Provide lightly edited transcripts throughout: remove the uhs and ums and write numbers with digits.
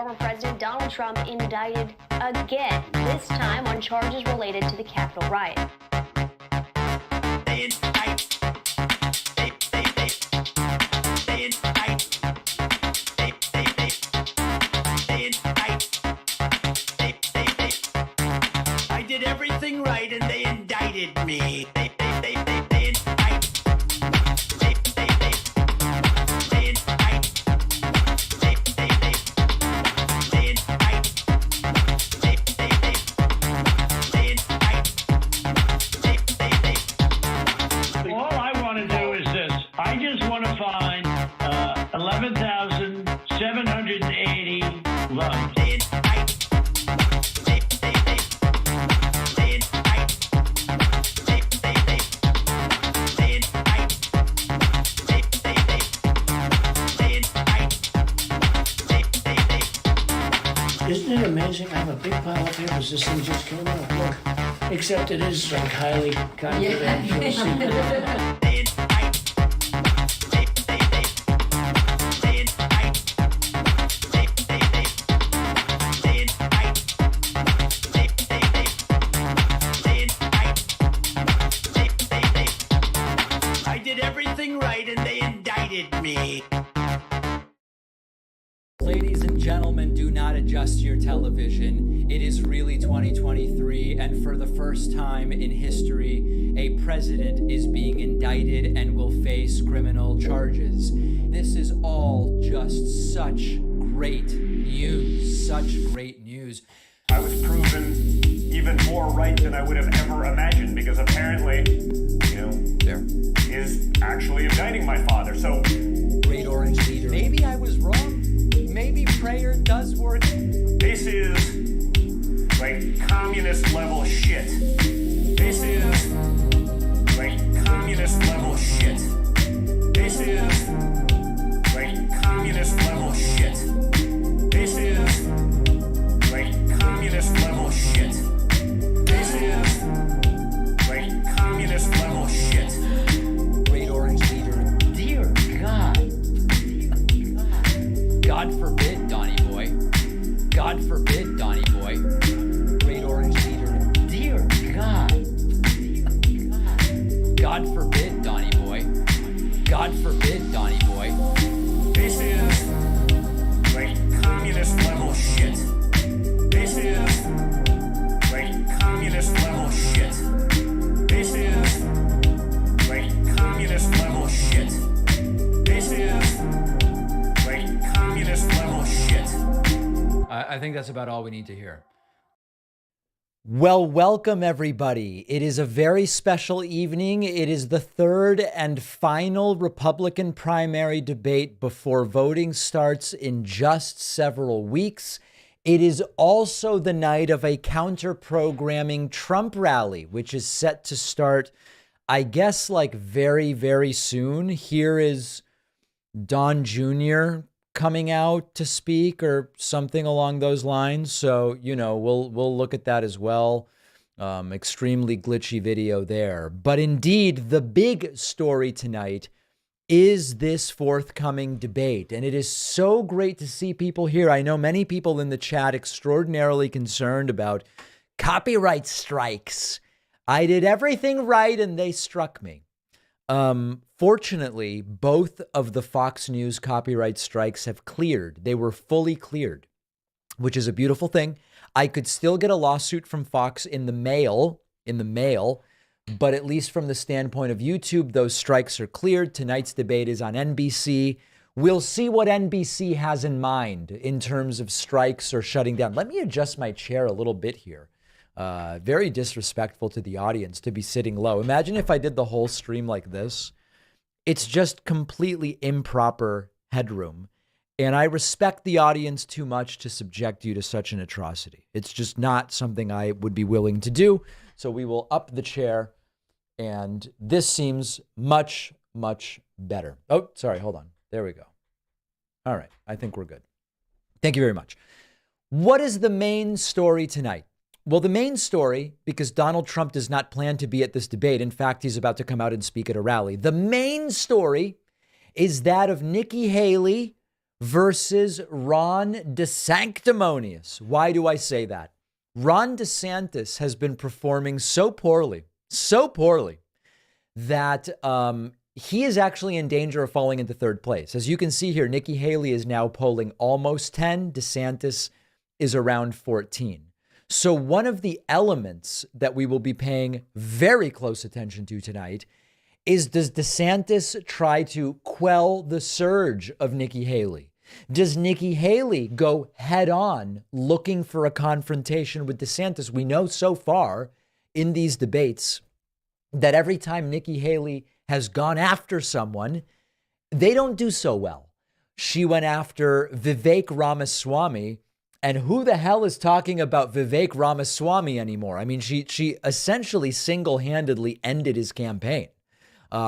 former President Donald Trump indicted again, this time on charges related to the Capitol riot. I did everything right and they indicted me. All I want to do is this. I just want to find 11,780 votes. Isn't it amazing? I have a big pile of papers. This thing just came out. Look. Except it is like highly confidential. Secret. I did everything right and they indicted me. Ladies and gentlemen, do not adjust your television. It is really 2023, and for the first time in history, a president is being indicted and will face criminal charges. This is all just such great news, such great news. I was proven even more right than I would have ever imagined, because apparently, there is actually indicting my father. So, Great Orange Leader. Maybe I was wrong. Maybe prayer does work. this is like communist level shit. This is like communist level shit. This is like communist level shit. This is like communist level shit. This is like communist level shit. Great Orange Leader. Dear God. God forbid, Donnie boy. God forbid, Donnie boy. Great Orange Leader. Dear God. God forbid, Donnie boy. God forbid, Donnie boy. This is like communist level shit. This is like communist level shit. This is like communist level shit. This is like communist level shit. I think that's about all we need to hear. Well, welcome everybody. It is a very special evening. It is the third and final Republican primary debate before voting starts in just several weeks. It is also the night of a counter-programming Trump rally, which is set to start, I guess, like very, very soon. Here is Don Jr. coming out to speak or something along those lines. So, we'll look at that as well. Extremely glitchy video there. But indeed, the big story tonight is this forthcoming debate. And it is so great to see people here. I know many people in the chat extraordinarily concerned about copyright strikes. I did everything right and they struck me. Fortunately, both of the Fox News copyright strikes have cleared. They were fully cleared, which is a beautiful thing. I could still get a lawsuit from Fox in the mail, but at least from the standpoint of YouTube, those strikes are cleared. Tonight's debate is on NBC. We'll see what NBC has in mind in terms of strikes or shutting down. Let me adjust my chair a little bit here. Very disrespectful to the audience to be sitting low. Imagine if I did the whole stream like this. It's just completely improper headroom. And I respect the audience too much to subject you to such an atrocity. It's just not something I would be willing to do. So we will up the chair. And this seems much, much better. Oh, sorry. Hold on. There we go. All right. I think we're good. Thank you very much. What is the main story tonight? Well, the main story, because Donald Trump does not plan to be at this debate. In fact, he's about to come out and speak at a rally. The main story is that of Nikki Haley, versus Ron DeSanctimonious. Why do I say that? Ron DeSantis has been performing so poorly that he is actually in danger of falling into third place. As you can see here, Nikki Haley is now polling almost 10. DeSantis is around 14. So one of the elements that we will be paying very close attention to tonight is, does DeSantis try to quell the surge of Nikki Haley? Does Nikki Haley go head on looking for a confrontation with DeSantis? We know so far in these debates that every time Nikki Haley has gone after someone, they don't do so well. She went after Vivek Ramaswamy, and who the hell is talking about Vivek Ramaswamy anymore? I mean, she essentially single-handedly ended his campaign.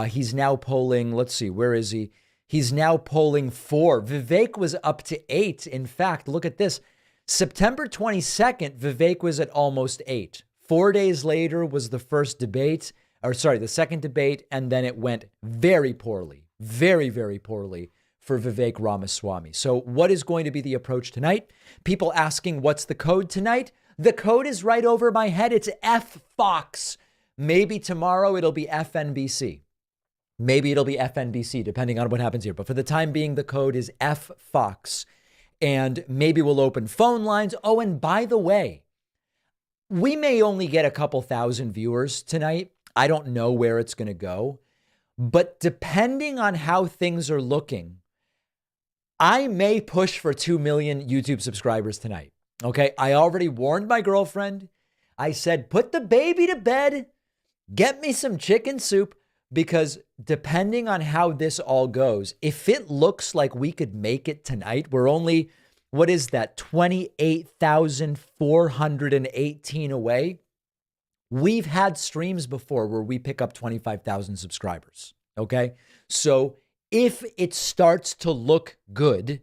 He's now polling, let's see, where is he? He's now polling 4. Vivek was up to 8. In fact, look at this. September 22nd, Vivek was at almost 8. 4 days later was the the second debate, and then it went very poorly, very, very poorly for Vivek Ramaswamy. So what is going to be the approach tonight? People asking, what's the code tonight? The code is right over my head. It's F Fox. Maybe tomorrow it'll be FNBC. Maybe it'll be FNBC, depending on what happens here. But for the time being, the code is F Fox. And maybe we'll open phone lines. Oh, and by the way, we may only get a couple thousand viewers tonight. I don't know where it's going to go. But depending on how things are looking, I may push for 2 million YouTube subscribers tonight. Okay, I already warned my girlfriend. I said, put the baby to bed. Get me some chicken soup. Because depending on how this all goes, if it looks like we could make it tonight, we're only, what is that, 28,418 away. We've had streams before where we pick up 25,000 subscribers. Okay. So if it starts to look good,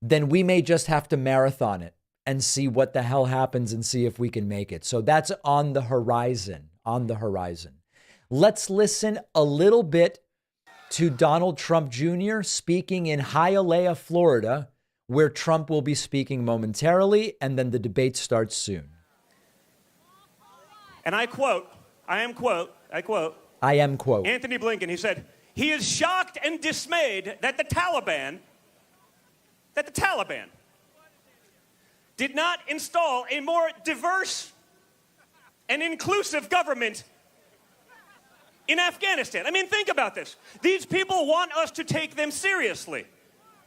then we may just have to marathon it and see what the hell happens and see if we can make it. So that's on the horizon. Let's listen a little bit to Donald Trump Jr. speaking in Hialeah, Florida, where Trump will be speaking momentarily, and then the debate starts soon. And I quote, Anthony Blinken, he said, he is shocked and dismayed that the Taliban did not install a more diverse and inclusive government in Afghanistan. I mean, think about this. These people want us to take them seriously.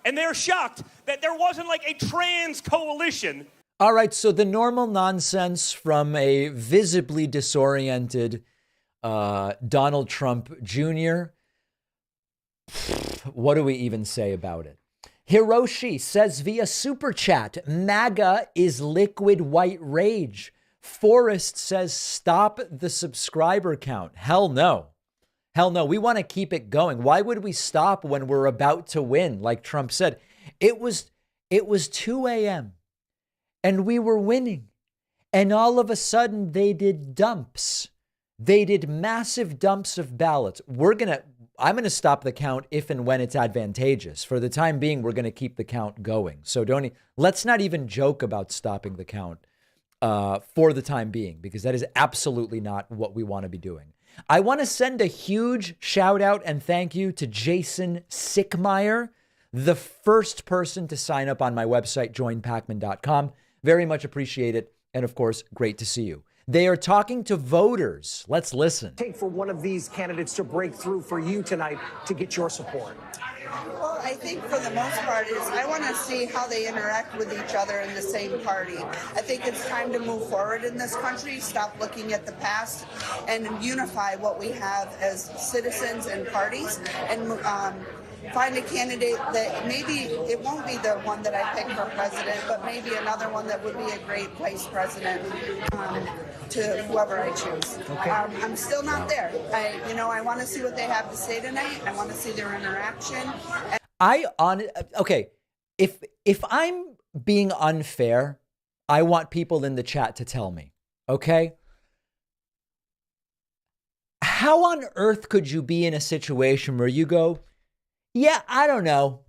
And they're shocked that there wasn't like a trans coalition. All right, so the normal nonsense from a visibly disoriented Donald Trump Jr. What do we even say about it? Hiroshi says via Super Chat, MAGA is liquid white rage. Forrest says, stop the subscriber count. Hell no. We want to keep it going. Why would we stop when we're about to win? Like Trump said, it was 2 a.m. and we were winning. And all of a sudden they did dumps. They did massive dumps of ballots. I'm going to stop the count if and when it's advantageous. For the time being, we're going to keep the count going. So let's not even joke about stopping the count for the time being, because that is absolutely not what we want to be doing. I want to send a huge shout out and thank you to Jason Sickmeyer, the first person to sign up on my website, joinpacman.com. Very much appreciate it. And of course, great to see you. They are talking to voters. Let's listen. Take for one of these candidates to break through for you tonight to get your support. Well, I think for the most part is I want to see how they interact with each other in the same party. I think it's time to move forward in this country, stop looking at the past, and unify what we have as citizens and parties, and find a candidate that maybe it won't be the one that I pick for president, but maybe another one that would be a great vice president to whoever I choose. Okay. I'm still not there. I want to see what they have to say tonight. I want to see their interaction. Okay, if I'm being unfair, I want people in the chat to tell me, okay? How on earth could you be in a situation where you go, Yeah, I don't know.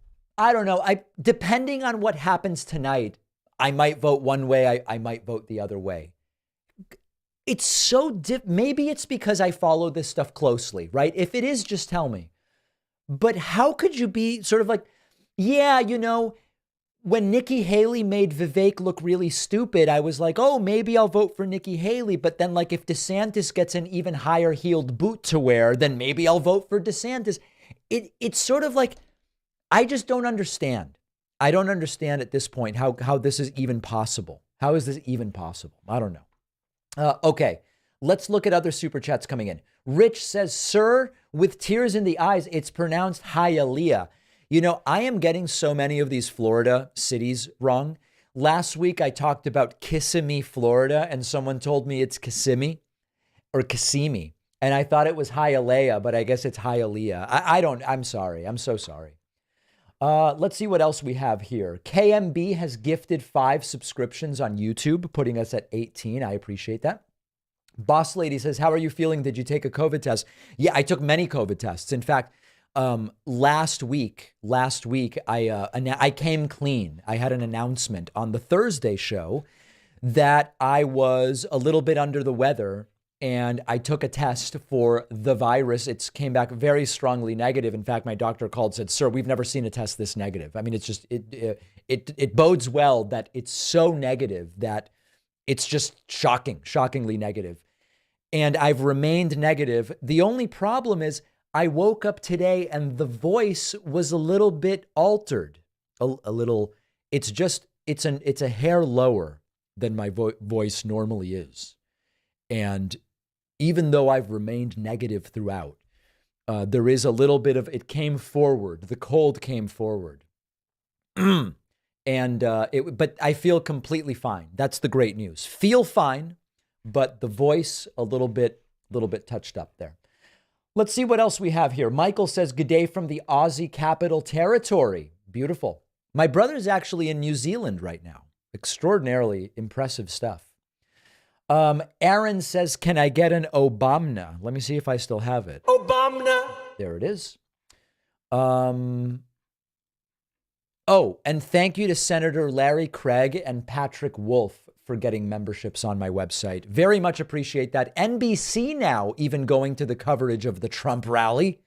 Depending on what happens tonight, I might vote one way. I might vote the other way. It's so maybe it's because I follow this stuff closely, right? If it is, just tell me. But how could you be sort of like, yeah, when Nikki Haley made Vivek look really stupid, I was like, oh, maybe I'll vote for Nikki Haley. But then like if DeSantis gets an even higher heeled boot to wear, then maybe I'll vote for DeSantis. It's sort of like, I just don't understand. I don't understand at this point how this is even possible. How is this even possible? I don't know. Okay, let's look at other super chats coming in. Rich says, sir, with tears in the eyes, it's pronounced Hialeah. I am getting so many of these Florida cities wrong. Last week, I talked about Kissimmee, Florida, and someone told me it's Kissimmee or Kissimmee. And I thought it was Hialeah, but I guess it's Hialeah. I'm sorry. I'm so sorry. Let's see what else we have here. KMB has gifted 5 subscriptions on YouTube, putting us at 18. I appreciate that. Boss Lady says, how are you feeling? Did you take a COVID test? Yeah, I took many COVID tests. In fact, last week, I came clean. I had an announcement on the Thursday show that I was a little bit under the weather and I took a test for the virus. It came back very strongly negative. In fact, my doctor called and said, sir, we've never seen a test this negative. I mean, it's just, it bodes well that it's so negative that it's just shockingly negative. And I've remained negative. The only problem is I woke up today and the voice was a little bit altered, a little. It's a hair lower than my voice normally is. And even though I've remained negative throughout, there is a little bit of, it came forward. The cold came forward. But I feel completely fine. That's the great news. Feel fine, but the voice a little bit touched up there. Let's see what else we have here. Michael says, good day from the Aussie Capital Territory. Beautiful. My brother's actually in New Zealand right now. Extraordinarily impressive stuff. Aaron says, can I get an Obama? Let me see if I still have it. Obama. There it is. Oh, and thank you to Senator Larry Craig and Patrick Wolf for getting memberships on my website. Very much appreciate that. NBC now even going to the coverage of the Trump rally,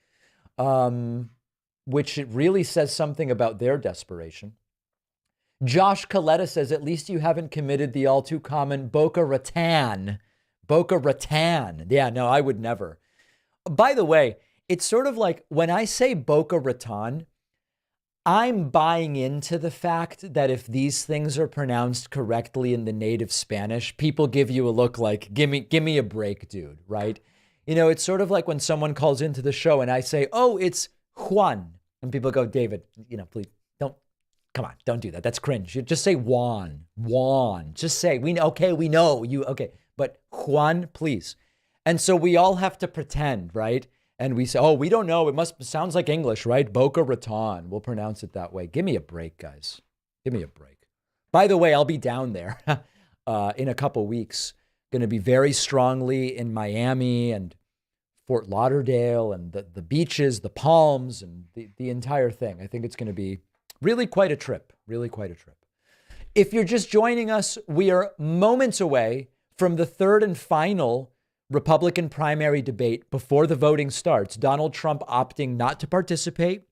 which it really says something about their desperation. Josh Coletta says, at least you haven't committed the all too common Boca Raton. Boca Raton. Yeah, no, I would never. By the way, it's sort of like when I say Boca Raton, I'm buying into the fact that if these things are pronounced correctly in the native Spanish, people give you a look like, give me a break, dude, right? It's sort of like when someone calls into the show and I say, oh, it's Juan. And people go, David, please come on, don't do that. That's cringe. You just say Juan. Just say, we know you. Okay. But Juan, please. And so we all have to pretend, right? And we say, oh, we don't know. Sounds like English, right? Boca Raton. We'll pronounce it that way. Give me a break, guys. Give me a break. By the way, I'll be down there in a couple weeks. Going to be very strongly in Miami and Fort Lauderdale and the beaches, the palms, and the entire thing. I think it's going to be really quite a trip. If you're just joining us, we are moments away from the third and final Republican primary debate before the voting starts. Donald Trump opting not to participate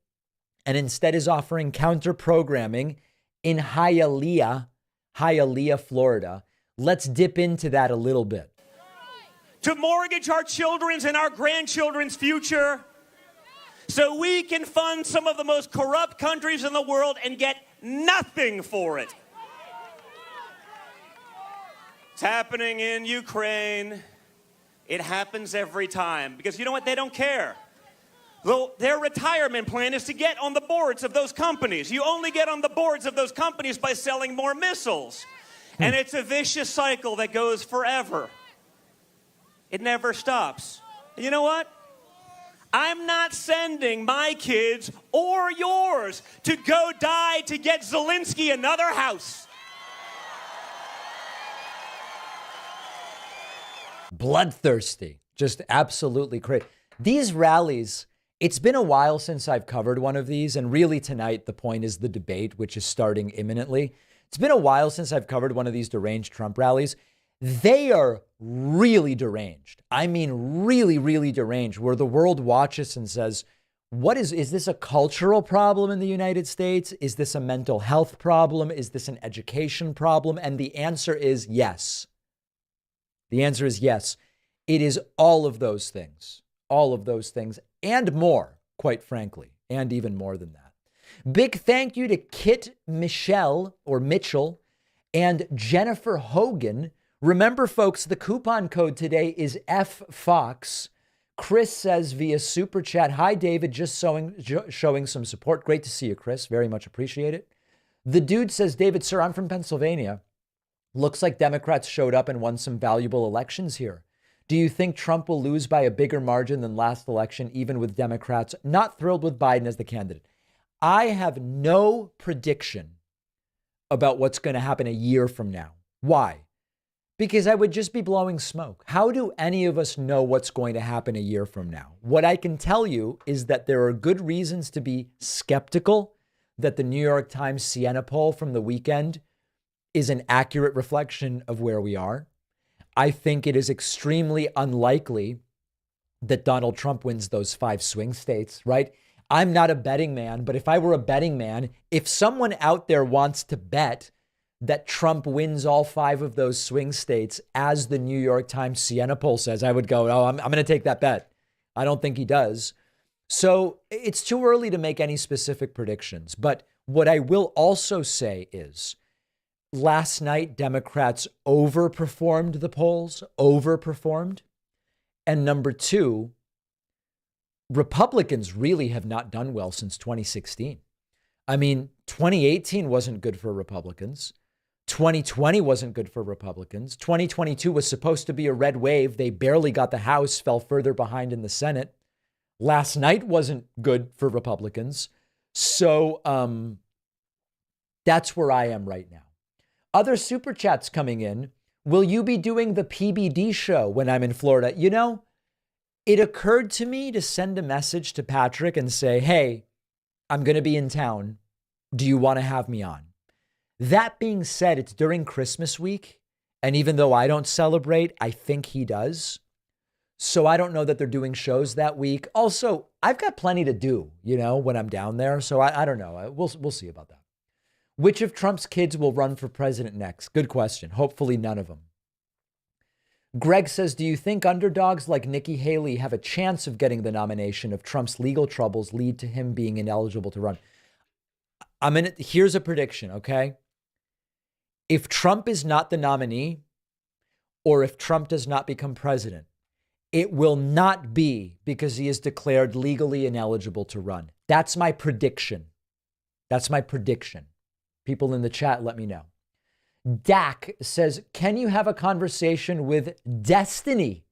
and instead is offering counter programming in Hialeah, Florida. Let's dip into that a little bit. To mortgage our children's and our grandchildren's future, so we can fund some of the most corrupt countries in the world and get nothing for it. It's happening in Ukraine. It happens every time. Because you know what? They don't care. Their retirement plan is to get on the boards of those companies. You only get on the boards of those companies by selling more missiles. And it's a vicious cycle that goes forever. It never stops. And you know what? I'm not sending my kids or yours to go die to get Zelensky another house. Bloodthirsty, just absolutely crazy. These rallies, It's been a while since I've covered one of these. And really tonight, the point is the debate, which is starting imminently. It's been a while since I've covered one of these deranged Trump rallies. They are really deranged. I mean, really, really deranged, where the world watches and says, is this a cultural problem in the United States? Is this a mental health problem? Is this an education problem? And the answer is yes. The answer is yes. It is all of those things, and more, quite frankly, and even more than that. Big thank you to Kit Mitchell and Jennifer Hogan. Remember, folks, the coupon code today is FFOX. Chris says via Super Chat, hi, David, just showing some support. Great to see you, Chris. Very much appreciate it. The dude says, David, sir, I'm from Pennsylvania. Looks like Democrats showed up and won some valuable elections here. Do you think Trump will lose by a bigger margin than last election, even with Democrats not thrilled with Biden as the candidate? I have no prediction about what's going to happen a year from now. Why? Because I would just be blowing smoke. How do any of us know what's going to happen a year from now? What I can tell you is that there are good reasons to be skeptical that the New York Times Siena poll from the weekend is an accurate reflection of where we are. I think it is extremely unlikely that Donald Trump wins those 5 swing states, right? I'm not a betting man, but if I were a betting man, if someone out there wants to bet that Trump wins all 5 of those swing states, as the New York Times Siena poll says, I would go, oh, I'm going to take that bet. I don't think he does. So it's too early to make any specific predictions. But what I will also say is last night, Democrats overperformed the polls, And number 2, Republicans really have not done well since 2016. I mean, 2018 wasn't good for Republicans. 2020 wasn't good for Republicans. 2022 was supposed to be a red wave. They barely got the House, fell further behind in the Senate. Last night wasn't good for Republicans. So that's where I am right now. Other super chats coming in. Will you be doing the PBD show when I'm in Florida? You know, it occurred to me to send a message to Patrick and say, hey, I'm going to be in town. Do you want to have me on? That being said, it's during Christmas week. And even though I don't celebrate, I think he does. So I don't know that they're doing shows that week. Also, I've got plenty to do, when I'm down there. So I don't know. We'll see about that. Which of Trump's kids will run for president next? Good question. Hopefully none of them. Greg says, do you think underdogs like Nikki Haley have a chance of getting the nomination if Trump's legal troubles lead to him being ineligible to run? Here's a prediction, okay? If Trump is not the nominee, or if Trump does not become president, it will not be because he is declared legally ineligible to run. That's my prediction. People in the chat, let me know. Dak says, can you have a conversation with Destiny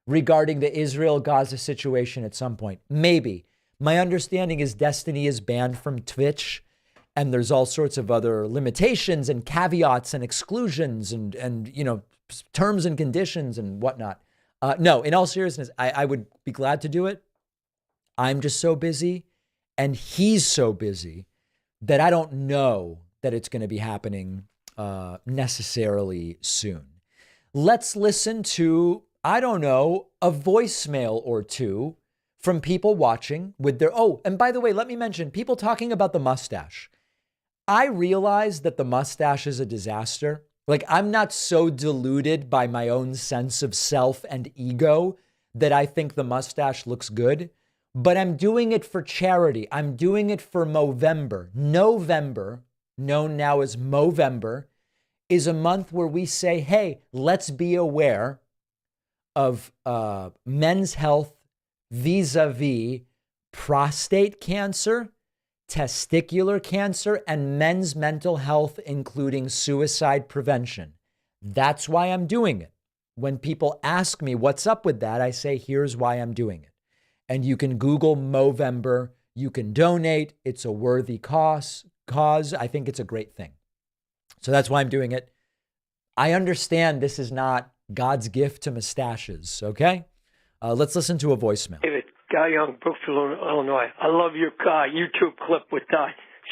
regarding the Israel-Gaza situation at some point? Maybe. My understanding is Destiny is banned from Twitch, and there's all sorts of other limitations and caveats and exclusions and terms and conditions and whatnot. No, in all seriousness, I would be glad to do it. I'm just so busy, and he's so busy that I don't know that it's going to be happening necessarily soon. Let's listen to, a voicemail or two from people watching with their, and by the way, let me mention, people talking about the mustache. I realize that the mustache is a disaster. Like, I'm not so deluded by my own sense of self and ego that I think the mustache looks good, but I'm doing it for charity. I'm doing it for Movember. November, known now as Movember, is a month where we say, hey, let's be aware of men's health vis-a-vis prostate cancer, testicular cancer, and men's mental health, including suicide prevention. That's why I'm doing it. When people ask me what's up with that, I say, here's why I'm doing it. And you can Google Movember. You can donate. It's a worthy cause. I think it's a great thing. So that's why I'm doing it. I understand this is not God's gift to mustaches, okay? Let's listen to a voicemail. David, Guy Young, Brookfield, Illinois. I love your YouTube clip with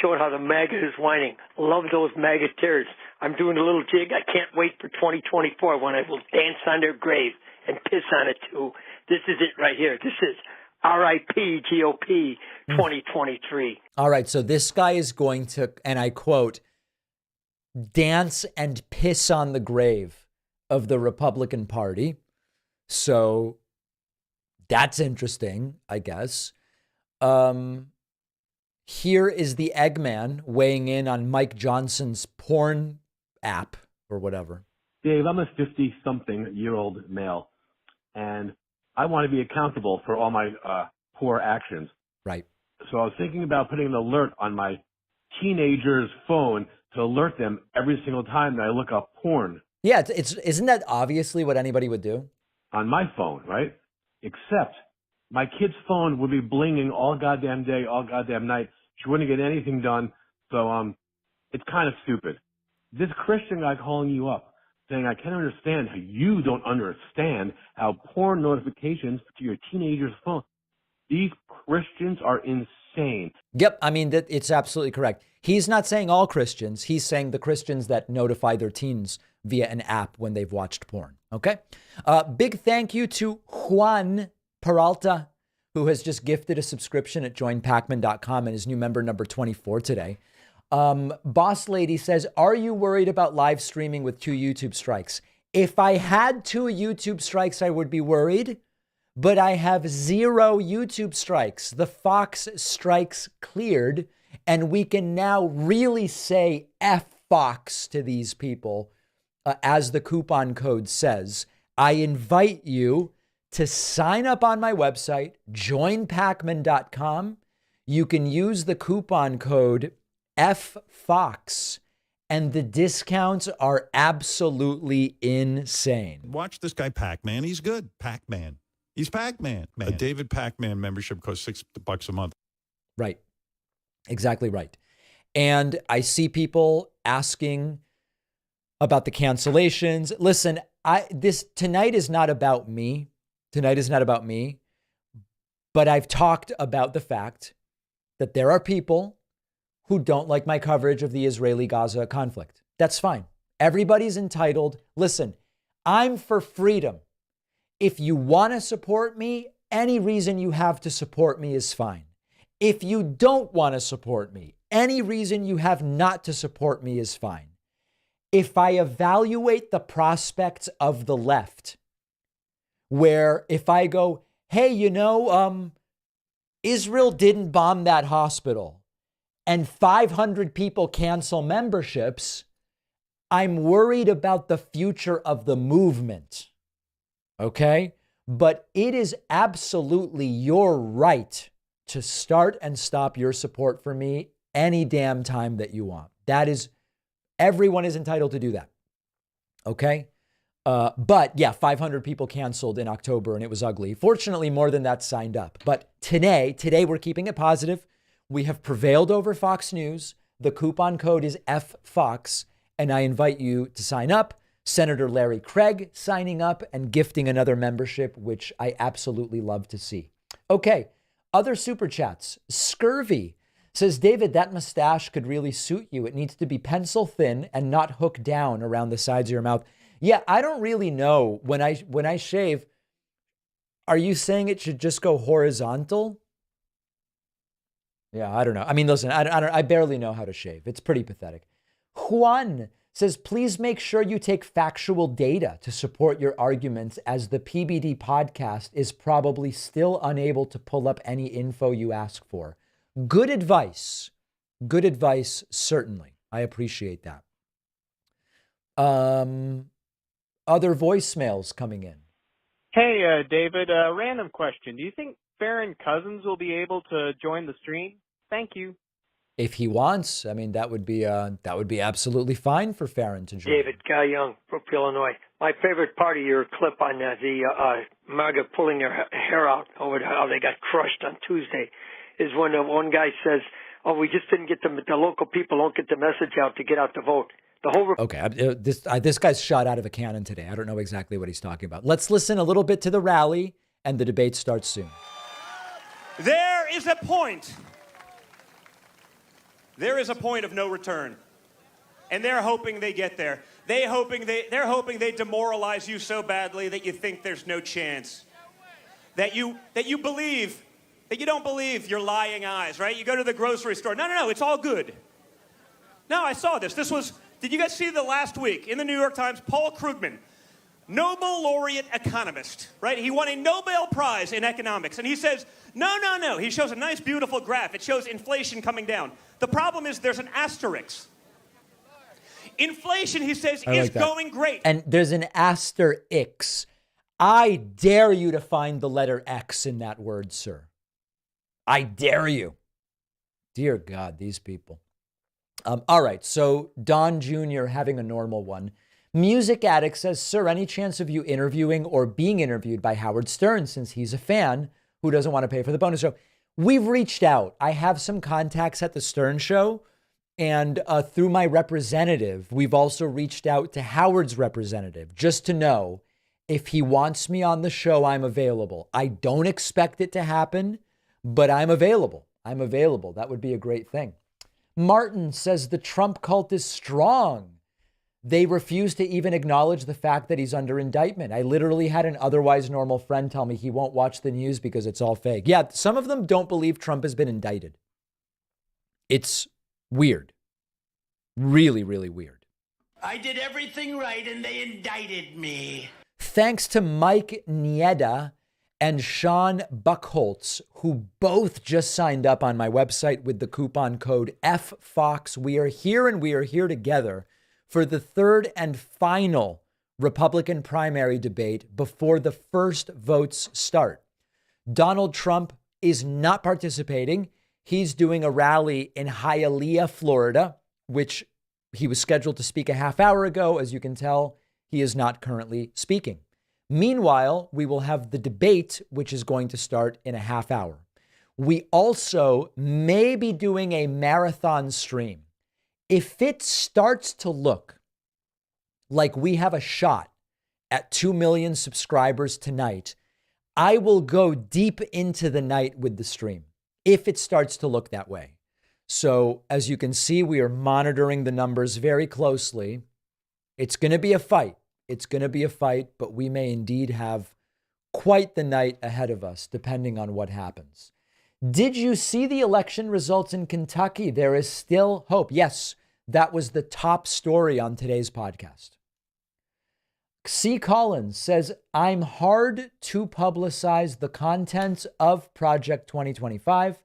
showing how the MAGA is whining. I love those MAGA tears. I'm doing a little jig. I can't wait for 2024 when I will dance on their grave and piss on it too. This is it right here. This is RIP GOP 2023. All right, so this guy is going to, and I quote, dance and piss on the grave of the Republican Party. So that's interesting, I guess. Here is the Eggman weighing in on Mike Johnson's porn app or whatever. Dave, I'm a 50-something-year-old male, and I want to be accountable for all my poor actions. Right. So I was thinking about putting an alert on my teenager's phone to alert them every single time that I look up porn. Yeah, isn't that obviously what anybody would do? On my phone, right? Except my kid's phone would be blinging all goddamn day, all goddamn night. She wouldn't get anything done. So it's kind of stupid. This Christian guy calling you up saying, I can't understand how you don't understand how porn notifications to your teenager's phone. These Christians are insane. Yep, I mean, it's absolutely correct. He's not saying all Christians. He's saying the Christians that notify their teens via an app when they've watched porn. Okay? Big thank you to Juan Peralta, who has just gifted a subscription at joinpacman.com and is new member number 24 today. Boss Lady says, are you worried about live streaming with 2 YouTube strikes? If I had 2 YouTube strikes, I would be worried, but I have 0 YouTube strikes. The Fox strikes cleared, and we can now really say F Fox to these people, as the coupon code says. I invite you to sign up on my website, joinpacman.com. You can use the coupon code FFOX, and the discounts are absolutely insane. Watch this guy, Pac-Man. He's good. Pac-Man. He's Pac-Man. A David Pac-Man membership costs $6 a month. Right. Exactly right. And I see people asking about the cancellations. Listen, tonight is not about me. Tonight is not about me. But I've talked about the fact that there are people who don't like my coverage of the Israeli-Gaza conflict. That's fine. Everybody's entitled. Listen, I'm for freedom. If you want to support me, any reason you have to support me is fine. If you don't want to support me, any reason you have not to support me is fine. If I evaluate the prospects of the left, where if I go, hey, Israel didn't bomb that hospital, and 500 people cancel memberships, I'm worried about the future of the movement. Okay? But it is absolutely your right to start and stop your support for me any damn time that you want. Everyone is entitled to do that. Okay? But yeah, 500 people canceled in October and it was ugly. Fortunately, more than that signed up. But today we're keeping it positive. We have prevailed over Fox News. The coupon code is FFOX, and I invite you to sign up. Senator Larry Craig signing up and gifting another membership, which I absolutely love to see. Okay, other super chats. Scurvy says, David, that mustache could really suit you. It needs to be pencil thin and not hook down around the sides of your mouth. Yeah, I don't really know. When I shave, are you saying it should just go horizontal? Yeah, I don't know. I mean, listen, I barely know how to shave. It's pretty pathetic. Juan says, please make sure you take factual data to support your arguments, as the PBD podcast is probably still unable to pull up any info you ask for. Good advice. Good advice, certainly. I appreciate that. Other voicemails coming in. Hey, David, random question. Do you think Farron Cousins will be able to join the stream? Thank you. If he wants, I mean, that would be absolutely fine for Farron to join. David, Guy Young, Brookfield, Illinois. My favorite part of your clip on the MAGA pulling their hair out over how they got crushed on Tuesday is when one guy says, oh, we just didn't get the local people don't get the message out to get out to vote. The whole okay, this guy's shot out of a cannon today. I don't know exactly what he's talking about. Let's listen a little bit to the rally, and the debate starts soon. There is a point. There is a point of no return. And they're hoping they get there. They're hoping they demoralize you so badly that you think there's no chance. That you believe, that you don't believe your lying eyes, right? You go to the grocery store. No, it's all good. No, I saw this. Did you guys see the last week in the New York Times, Paul Krugman, Nobel laureate economist, right? He won a Nobel Prize in economics. And he says, no. He shows a nice, beautiful graph. It shows inflation coming down. The problem is there's an asterisk. Inflation, he says, is going great. And there's an asterisk. I dare you to find the letter X in that word, sir. I dare you. Dear God, these people. All right, so Don Jr. having a normal one. Music Addict says, sir, any chance of you interviewing or being interviewed by Howard Stern, since he's a fan who doesn't want to pay for the bonus show? We've reached out. I have some contacts at the Stern Show. And through my representative, we've also reached out to Howard's representative just to know if he wants me on the show, I'm available. I don't expect it to happen, but I'm available. That would be a great thing. Martin says the Trump cult is strong. They refuse to even acknowledge the fact that he's under indictment. I literally had an otherwise normal friend tell me he won't watch the news because it's all fake. Yeah, some of them don't believe Trump has been indicted. It's weird. Really, really weird. I did everything right and they indicted me. Thanks to Mike Nieda and Sean Buckholtz, who both just signed up on my website with the coupon code FFOX. We are here and we are here together for the third and final Republican primary debate before the first votes start. Donald Trump is not participating. He's doing a rally in Hialeah, Florida, which he was scheduled to speak a half hour ago. As you can tell, he is not currently speaking. Meanwhile, we will have the debate, which is going to start in a half hour. We also may be doing a marathon stream. If it starts to look like we have a shot at 2 million subscribers tonight, I will go deep into the night with the stream if it starts to look that way. So as you can see, we are monitoring the numbers very closely. It's going to be a fight. But we may indeed have quite the night ahead of us, depending on what happens. Did you see the election results in Kentucky? There is still hope. Yes, that was the top story on today's podcast. C. Collins says, I'm hard to publicize the contents of Project 2025.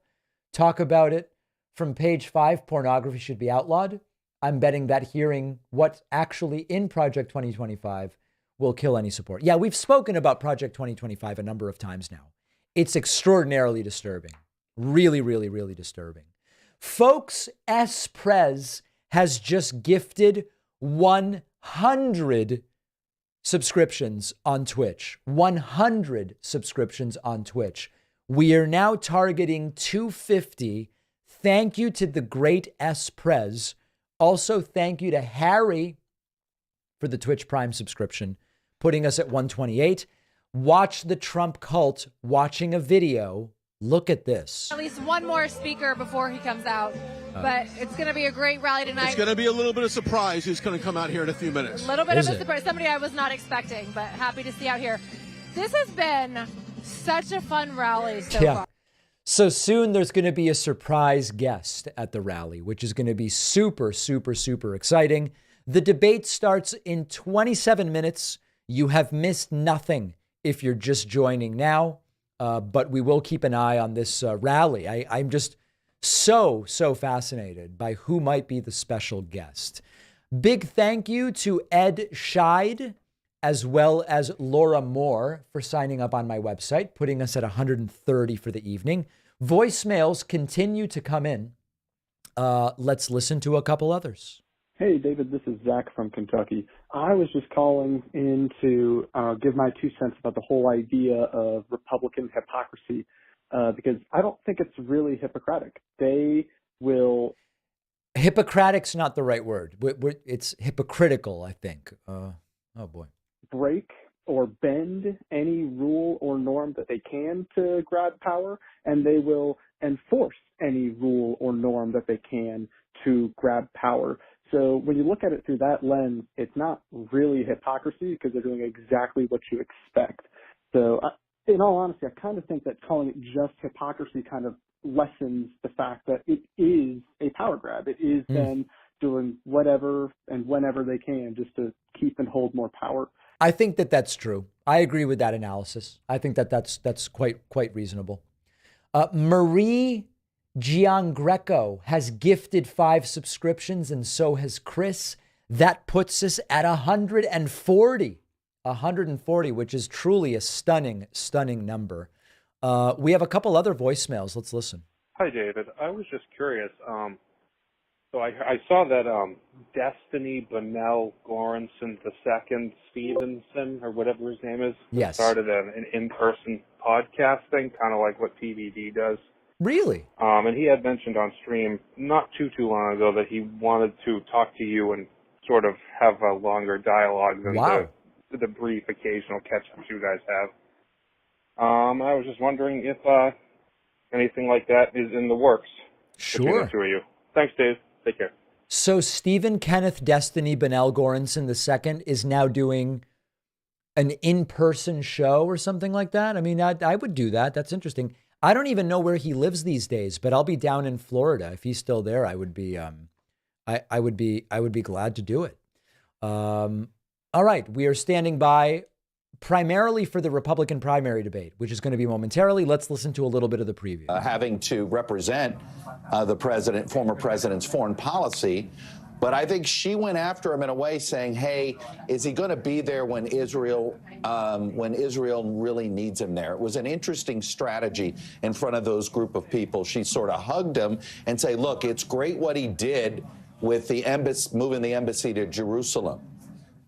Talk about it. From page 5, pornography should be outlawed. I'm betting that hearing what's actually in Project 2025 will kill any support. Yeah, we've spoken about Project 2025 a number of times now. It's extraordinarily disturbing. Really, really, really disturbing. Folks, S. Prez has just gifted 100 subscriptions on Twitch. 100 subscriptions on Twitch. We are now targeting 250. Thank you to the great S. Prez. Also, thank you to Harry for the Twitch Prime subscription, putting us at 128. Watch the Trump cult watching a video. Look at this. At least one more speaker before he comes out. But it's going to be a great rally tonight. It's going to be a little bit of surprise who's going to come out here in a few minutes. A little bit of a surprise. Somebody I was not expecting, but happy to see out here. This has been such a fun rally so far. So soon there's going to be a surprise guest at the rally, which is going to be super, super, super exciting. The debate starts in 27 minutes. You have missed nothing if you're just joining now, but we will keep an eye on this rally. I'm just so fascinated by who might be the special guest. Big thank you to Ed Scheid, as well as Laura Moore, for signing up on my website, putting us at 130 for the evening. Voicemails continue to come in. Let's listen to a couple others. Hey, David, this is Zach from Kentucky. I was just calling in to give my 2 cents about the whole idea of Republican hypocrisy, because I don't think it's really Hippocratic. They will... Hippocratic's not the right word. It's hypocritical, I think. Oh, boy. Break or bend any rule or norm that they can to grab power, and they will enforce any rule or norm that they can to grab power. So when you look at it through that lens, it's not really hypocrisy because they're doing exactly what you expect. So in all honesty, I kind of think that calling it just hypocrisy kind of lessens the fact that it is a power grab. It is them doing whatever and whenever they can just to keep and hold more power. I think that that's true. I agree with that analysis. I think that that's quite reasonable. Marie Giangreco has gifted 5 subscriptions, and so has Chris. That puts us at 140. 140, which is truly a stunning number. We have a couple other voicemails. Let's listen. Hi, David. I was just curious. So I saw that Destiny Bonnell Goranson II Stevenson, or whatever his name is, started an in-person podcasting, kind of like what TVD does. Really? And he had mentioned on stream not too long ago that he wanted to talk to you and sort of have a longer dialogue than the brief occasional catch-ups you guys have. I was just wondering if anything like that is in the works. Between the two of you. Thanks, Dave. Take care. So Stephen Kenneth Destiny Bonnell Goranson II is now doing an in-person show or something like that. I mean, I would do that. That's interesting. I don't even know where he lives these days, but I'll be down in Florida. If he's still there, I would be I would be glad to do it. All right, we are standing by primarily for the Republican primary debate, which is going to be momentarily. Let's listen to a little bit of the preview. Having to represent the former president's foreign policy. But I think she went after him in a way saying, hey, is he going to be there when Israel really needs him there? It was an interesting strategy in front of those group of people. She sort of hugged him and say, look, it's great what he did with the embassy, moving the embassy to Jerusalem.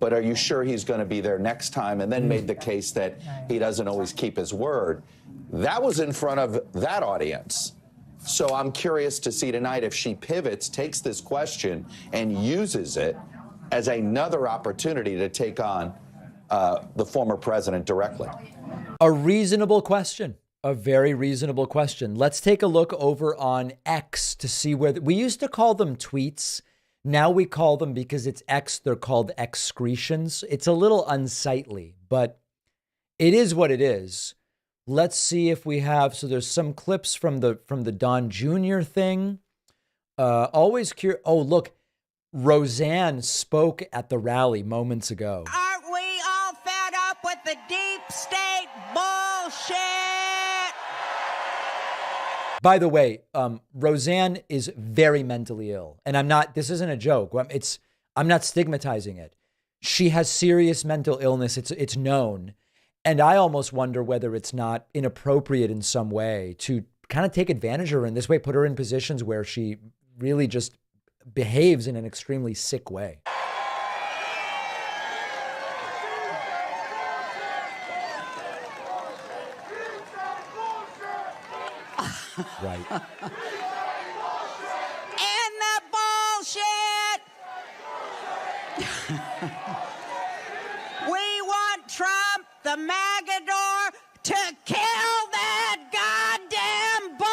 But are you sure he's going to be there next time? And then made the case that he doesn't always keep his word. That was in front of that audience. So I'm curious to see tonight if she pivots, takes this question, and uses it as another opportunity to take on the former president directly. A reasonable question. A very reasonable question. Let's take a look over on X to see where we used to call them tweets. Now we call them, because it's X, they're called excretions. It's a little unsightly, but it is what it is. Let's see if we have, so there's some clips from the Don Jr. thing. Always curious. Oh, look, Roseanne spoke at the rally moments ago. Aren't we all fed up with the deep state bullshit? By the way, Roseanne is very mentally ill, and this isn't a joke. I'm not stigmatizing it. She has serious mental illness. It's known. And I almost wonder whether it's not inappropriate in some way to kind of take advantage of her in this way, put her in positions where she really just behaves in an extremely sick way. Right. And the bullshit! We want Trump, the Magador, to kill that goddamn bull!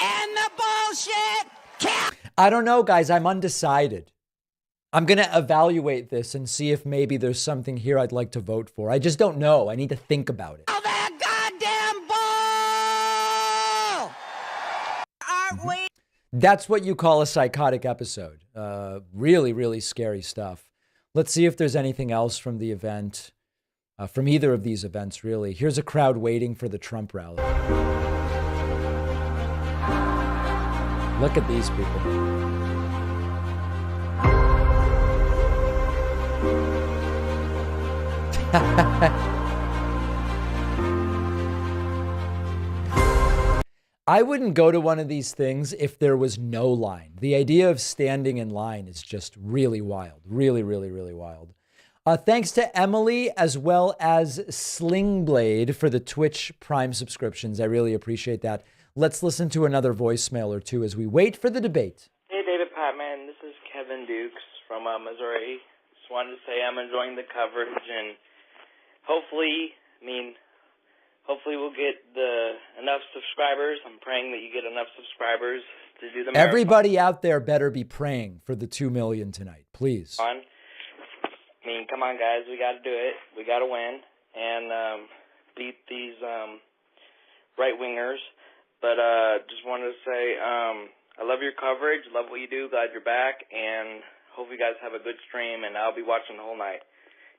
And the bullshit! I don't know, guys. I'm undecided. I'm going to evaluate this and see if maybe there's something here I'd like to vote for. I just don't know. I need to think about it. Kill that goddamn bull! Aren't we? That's what you call a psychotic episode. Really, really scary stuff. Let's see if there's anything else from the event, from either of these events, really. Here's a crowd waiting for the Trump rally. Look at these people. I wouldn't go to one of these things if there was no line. The idea of standing in line is just really wild. Really, really, really wild. Thanks to Emily as well as Slingblade for the Twitch Prime subscriptions. I really appreciate that. Let's listen to another voicemail or two as we wait for the debate. Hey, David Patman. This is Kevin Justin Dukes from Missouri. Just wanted to say I'm enjoying the coverage, and hopefully we'll get enough subscribers. I'm praying that you get enough subscribers to do the marathon. Everybody out there better be praying for the 2 million tonight, please. I mean, come on, guys. We got to do it. We got to win and beat these right-wingers. But just wanted to say I love your coverage. Love what you do. Glad you're back. And hope you guys have a good stream. And I'll be watching the whole night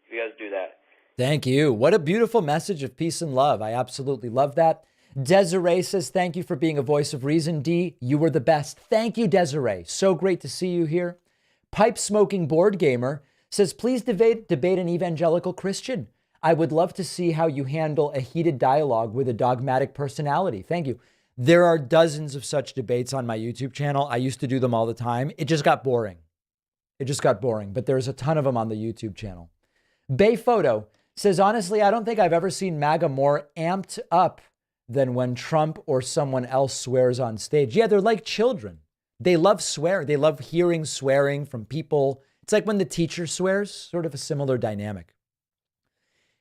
if you guys do that. Thank you. What a beautiful message of peace and love. I absolutely love that. Desiree says, thank you for being a voice of reason, D. You were the best. Thank you, Desiree. So great to see you here. Pipe Smoking Board Gamer says, please debate an evangelical Christian. I would love to see how you handle a heated dialogue with a dogmatic personality. Thank you. There are dozens of such debates on my YouTube channel. I used to do them all the time. It just got boring. But there's a ton of them on the YouTube channel. Bay Photo says, honestly, I don't think I've ever seen MAGA more amped up than when Trump or someone else swears on stage. Yeah, they're like children. They love swearing. They love hearing swearing from people. It's like when the teacher swears, sort of a similar dynamic.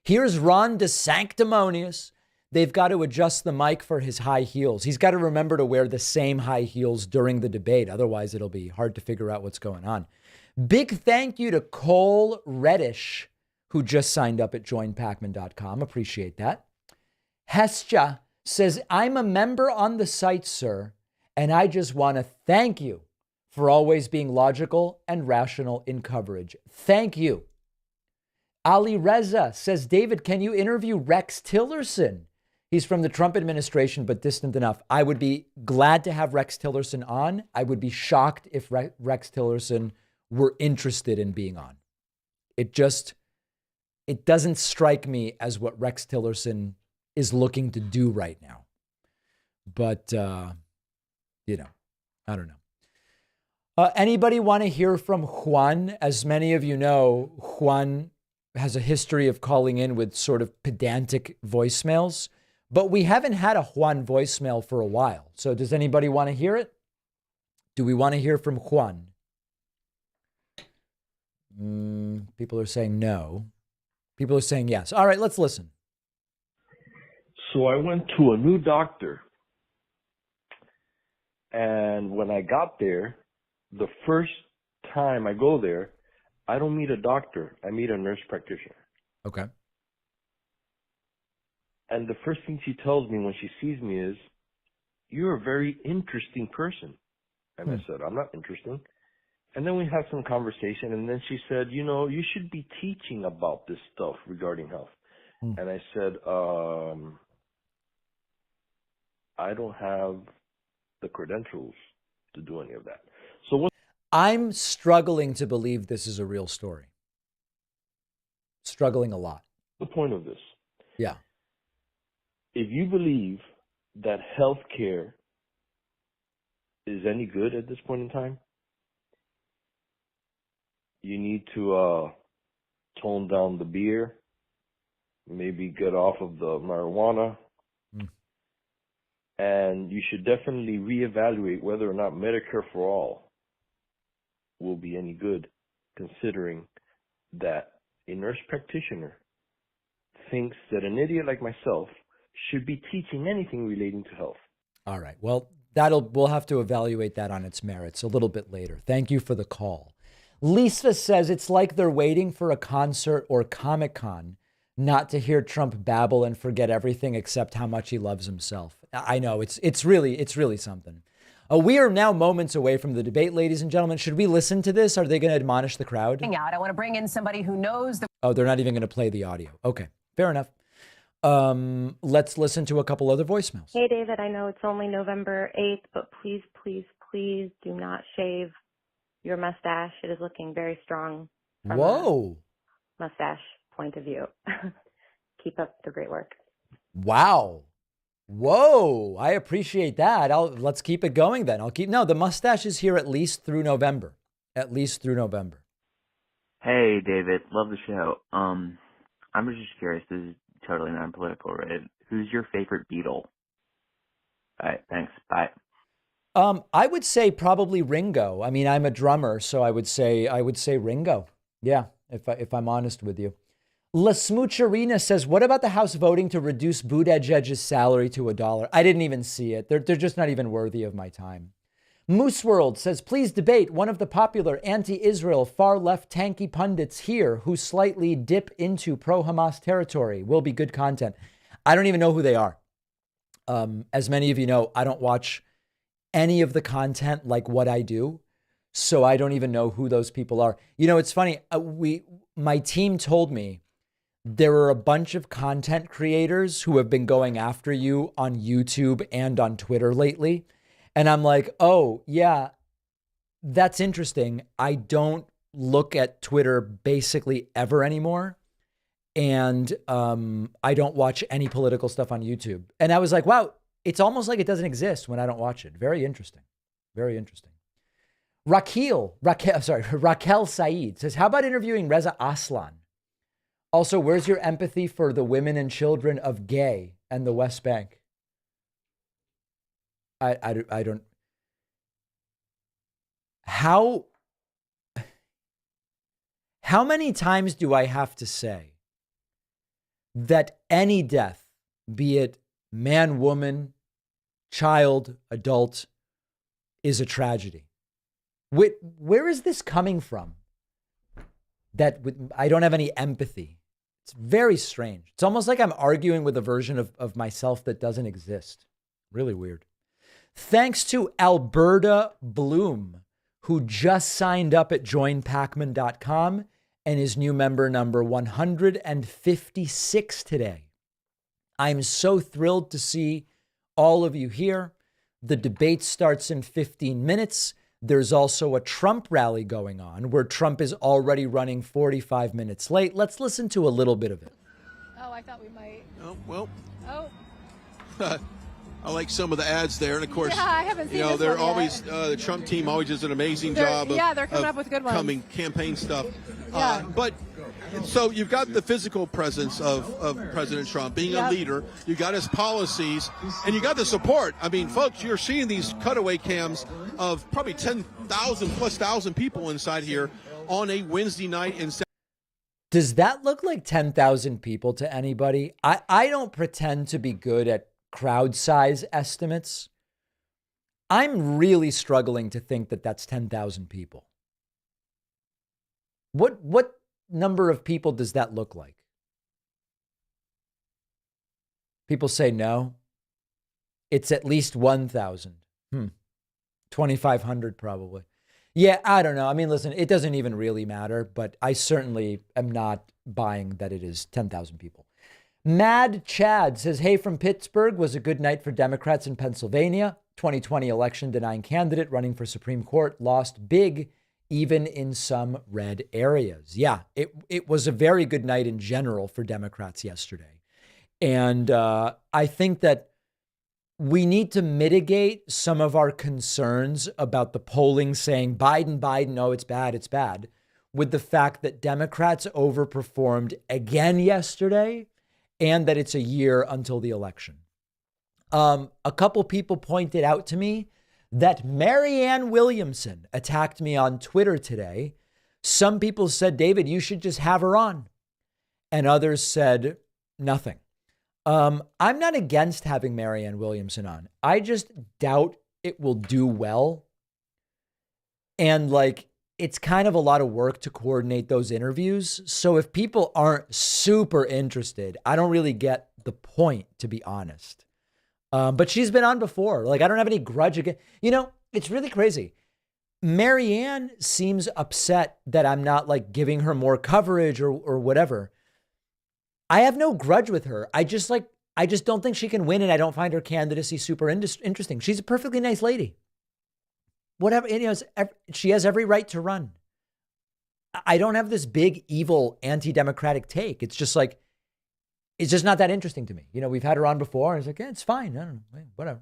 Here's Ron DeSanctimonious. They've got to adjust the mic for his high heels. He's got to remember to wear the same high heels during the debate. Otherwise, it'll be hard to figure out what's going on. Big thank you to Cole Reddish, who just signed up at joinpacman.com. Appreciate that. Hestia says, I'm a member on the site, sir, and I just want to thank you for always being logical and rational in coverage. Thank you. Ali Reza says, David, can you interview Rex Tillerson? He's from the Trump administration, but distant enough. I would be glad to have Rex Tillerson on. I would be shocked if Rex Tillerson were interested in being on. It doesn't strike me as what Rex Tillerson is looking to do right now. But, I don't know. Anybody want to hear from Juan? As many of you know, Juan has a history of calling in with sort of pedantic voicemails, but we haven't had a Juan voicemail for a while. So does anybody want to hear it? Do we want to hear from Juan? People are saying no. People are saying yes. All right, let's listen. So I went to a new doctor. And when I got there, the first time I go there, I don't meet a doctor. I meet a nurse practitioner. Okay. And the first thing she tells me when she sees me is, you're a very interesting person. And I said, I'm not interesting. And then we had some conversation, and then she said, you should be teaching about this stuff regarding health. And I said, I don't have the credentials to do any of that. So what? I'm struggling to believe this is a real story. Struggling a lot. The point of this? Yeah. If you believe that healthcare is any good at this point in time, you need to tone down the beer, maybe get off of the marijuana, and you should definitely reevaluate whether or not Medicare for all will be any good, considering that a nurse practitioner thinks that an idiot like myself should be teaching anything relating to health. All right. Well, we'll have to evaluate that on its merits a little bit later. Thank you for the call. Lisa says it's like they're waiting for a concert or Comic-Con not to hear Trump babble and forget everything except how much he loves himself. I know it's really something. We are now moments away from the debate, ladies and gentlemen. Should we listen to this? Are they going to admonish the crowd? I want to bring in somebody who knows the. Oh, they're not even going to play the audio. Okay, fair enough. Let's listen to a couple other voicemails. Hey, David, I know it's only November 8th, but please, please, please do not shave your mustache. It is looking very strong from Whoa. a mustache point of view. Keep up the great work. Wow. Whoa. I appreciate that. Let's keep it going then. The mustache is here at least through November. At least through November. Hey, David. Love the show. I'm just curious. This is totally non-political, right? Who's your favorite Beatle? All right. Thanks. Bye. I would say probably Ringo. I mean, I'm a drummer, so I would say Ringo. Yeah, if I'm honest with you. La Smoocherina says, what about the House voting to reduce Buttigieg's salary to $1? I didn't even see it. They're just not even worthy of my time. Moose World says, please debate one of the popular anti-Israel far-left tanky pundits here who slightly dip into pro-Hamas territory. Will be good content. I don't even know who they are. As many of you know, I don't watch any of the content like what I do. So I don't even know who those people are. You know, it's funny. My team told me there are a bunch of content creators who have been going after you on YouTube and on Twitter lately. And I'm like, oh, yeah, that's interesting. I don't look at Twitter basically ever anymore. And I don't watch any political stuff on YouTube. And I was like, wow, it's almost like it doesn't exist when I don't watch it. Very interesting. Very interesting. Raquel Saeed says, how about interviewing Reza Aslan? Also, where's your empathy for the women and children of Gay and the West Bank? I don't. How many times do I have to say that any death, be it man, woman, child, adult, is a tragedy? Where is this coming from? That I don't have any empathy. It's very strange. It's almost like I'm arguing with a version of myself that doesn't exist. Really weird. Thanks to Alberta Bloom, who just signed up at joinpacman.com and is new member number 156 today. I'm so thrilled to see all of you here. The debate starts in 15 minutes. There's also a Trump rally going on where Trump is already running 45 minutes late. Let's listen to a little bit of it. Oh, I thought we might. Oh, well. Oh. I like some of the ads there, and of course, yeah, I haven't seen this they're one always yet. the Trump team always does an amazing job. They're coming up with good ones. Campaign stuff. Yeah. But so you've got the physical presence of President Trump being a leader. You got his policies, and you got the support. I mean, folks, you're seeing these cutaway cams of probably 10,000 plus thousand people inside here on a Wednesday night in. Does that look like 10,000 people to anybody? I don't pretend to be good at crowd size estimates. I'm really struggling to think that that's 10,000 people. What number of people does that look like? People say no. It's at least 1,000. 2,500 probably. Yeah, I don't know. I mean, listen, it doesn't even really matter, but I certainly am not buying that it is 10,000 people. Mad Chad says, hey, from Pittsburgh, was a good night for Democrats in Pennsylvania. 2020 election denying candidate running for Supreme Court lost big, even in some red areas. Yeah, it was a very good night in general for Democrats yesterday. And I think that we need to mitigate some of our concerns about the polling saying Biden, oh, it's bad, with the fact that Democrats overperformed again yesterday and that it's a year until the election. A couple people pointed out to me that Marianne Williamson attacked me on Twitter today. Some people said, David, you should just have her on. And others said nothing. I'm not against having Marianne Williamson on. I just doubt it will do well. And it's kind of a lot of work to coordinate those interviews. So if people aren't super interested, I don't really get the point, to be honest. But she's been on before. I don't have any grudge against, it's really crazy. Marianne seems upset that I'm not giving her more coverage or whatever. I have no grudge with her. I just don't think she can win, and I don't find her candidacy super interesting. She's a perfectly nice lady. Whatever, she has every right to run. I don't have this big, evil, anti-democratic take. It's just it's just not that interesting to me. We've had her on before, and it's it's fine. I don't know, whatever.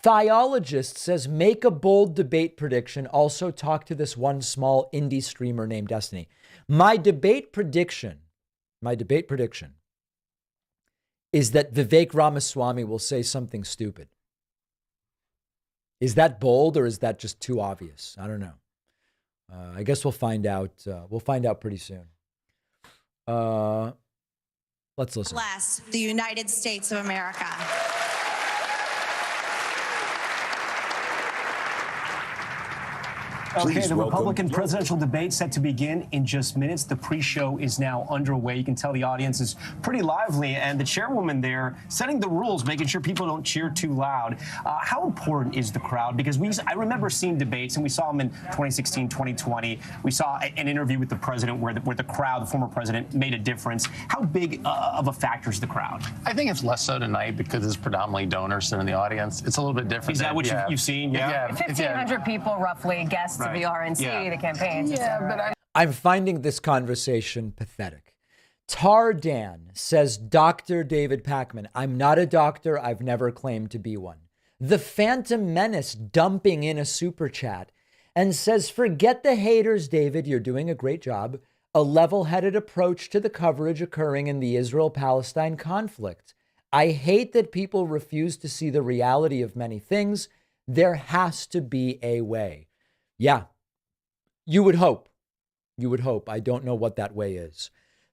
Thiologist says, make a bold debate prediction. Also talk to this one small indie streamer named Destiny. My debate prediction is that Vivek Ramaswamy will say something stupid. Is that bold or is that just too obvious? I don't know. I guess we'll find out. We'll find out pretty soon. Let's listen. Bless the United States of America. Okay, the Republican presidential debate set to begin in just minutes. The pre-show is now underway. You can tell the audience is pretty lively, and the chairwoman there setting the rules, making sure people don't cheer too loud. How important is the crowd? Because I remember seeing debates, and we saw them in 2016, 2020. We saw an interview with the president where the crowd, the former president, made a difference. How big of a factor is the crowd? I think it's less so tonight because it's predominantly donors sitting in the audience. It's a little bit different. Is that what you've seen? Yeah. 1,500 people roughly guests of the RNC, the campaign. Yeah, but I'm finding this conversation pathetic. Tar Dan says, Dr. David Pakman, I'm not a doctor. I've never claimed to be one. The Phantom Menace dumping in a super chat and says, forget the haters, David. You're doing a great job. A level-headed approach to the coverage occurring in the Israel-Palestine conflict. I hate that people refuse to see the reality of many things. There has to be a way. Yeah. You would hope. You would hope. I don't know what that way is.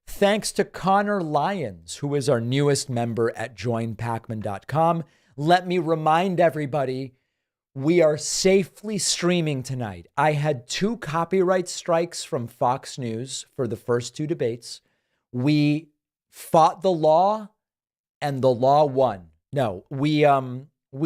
Thanks to Connor Lyons, who is our newest member at joinpacman.com. Let me remind everybody, we are safely streaming tonight. I had 2 copyright strikes from Fox News for the first 2 debates. We fought the law and the law won. No, we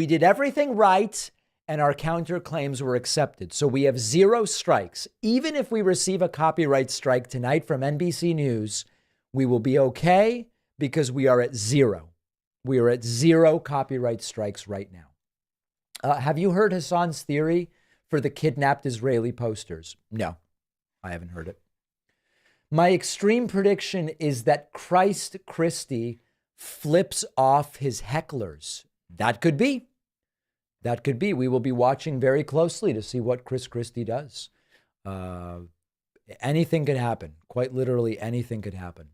did everything right. And our counterclaims were accepted. So we have 0 strikes. Even if we receive a copyright strike tonight from NBC News, we will be okay because we are at 0. We are at 0 copyright strikes right now. Have you heard Hassan's theory for the kidnapped Israeli posters? No, I haven't heard it. My extreme prediction is that Christ Christie flips off his hecklers. That could be. That could be. We will be watching very closely to see what Chris Christie does. Anything could happen. Quite literally, anything could happen.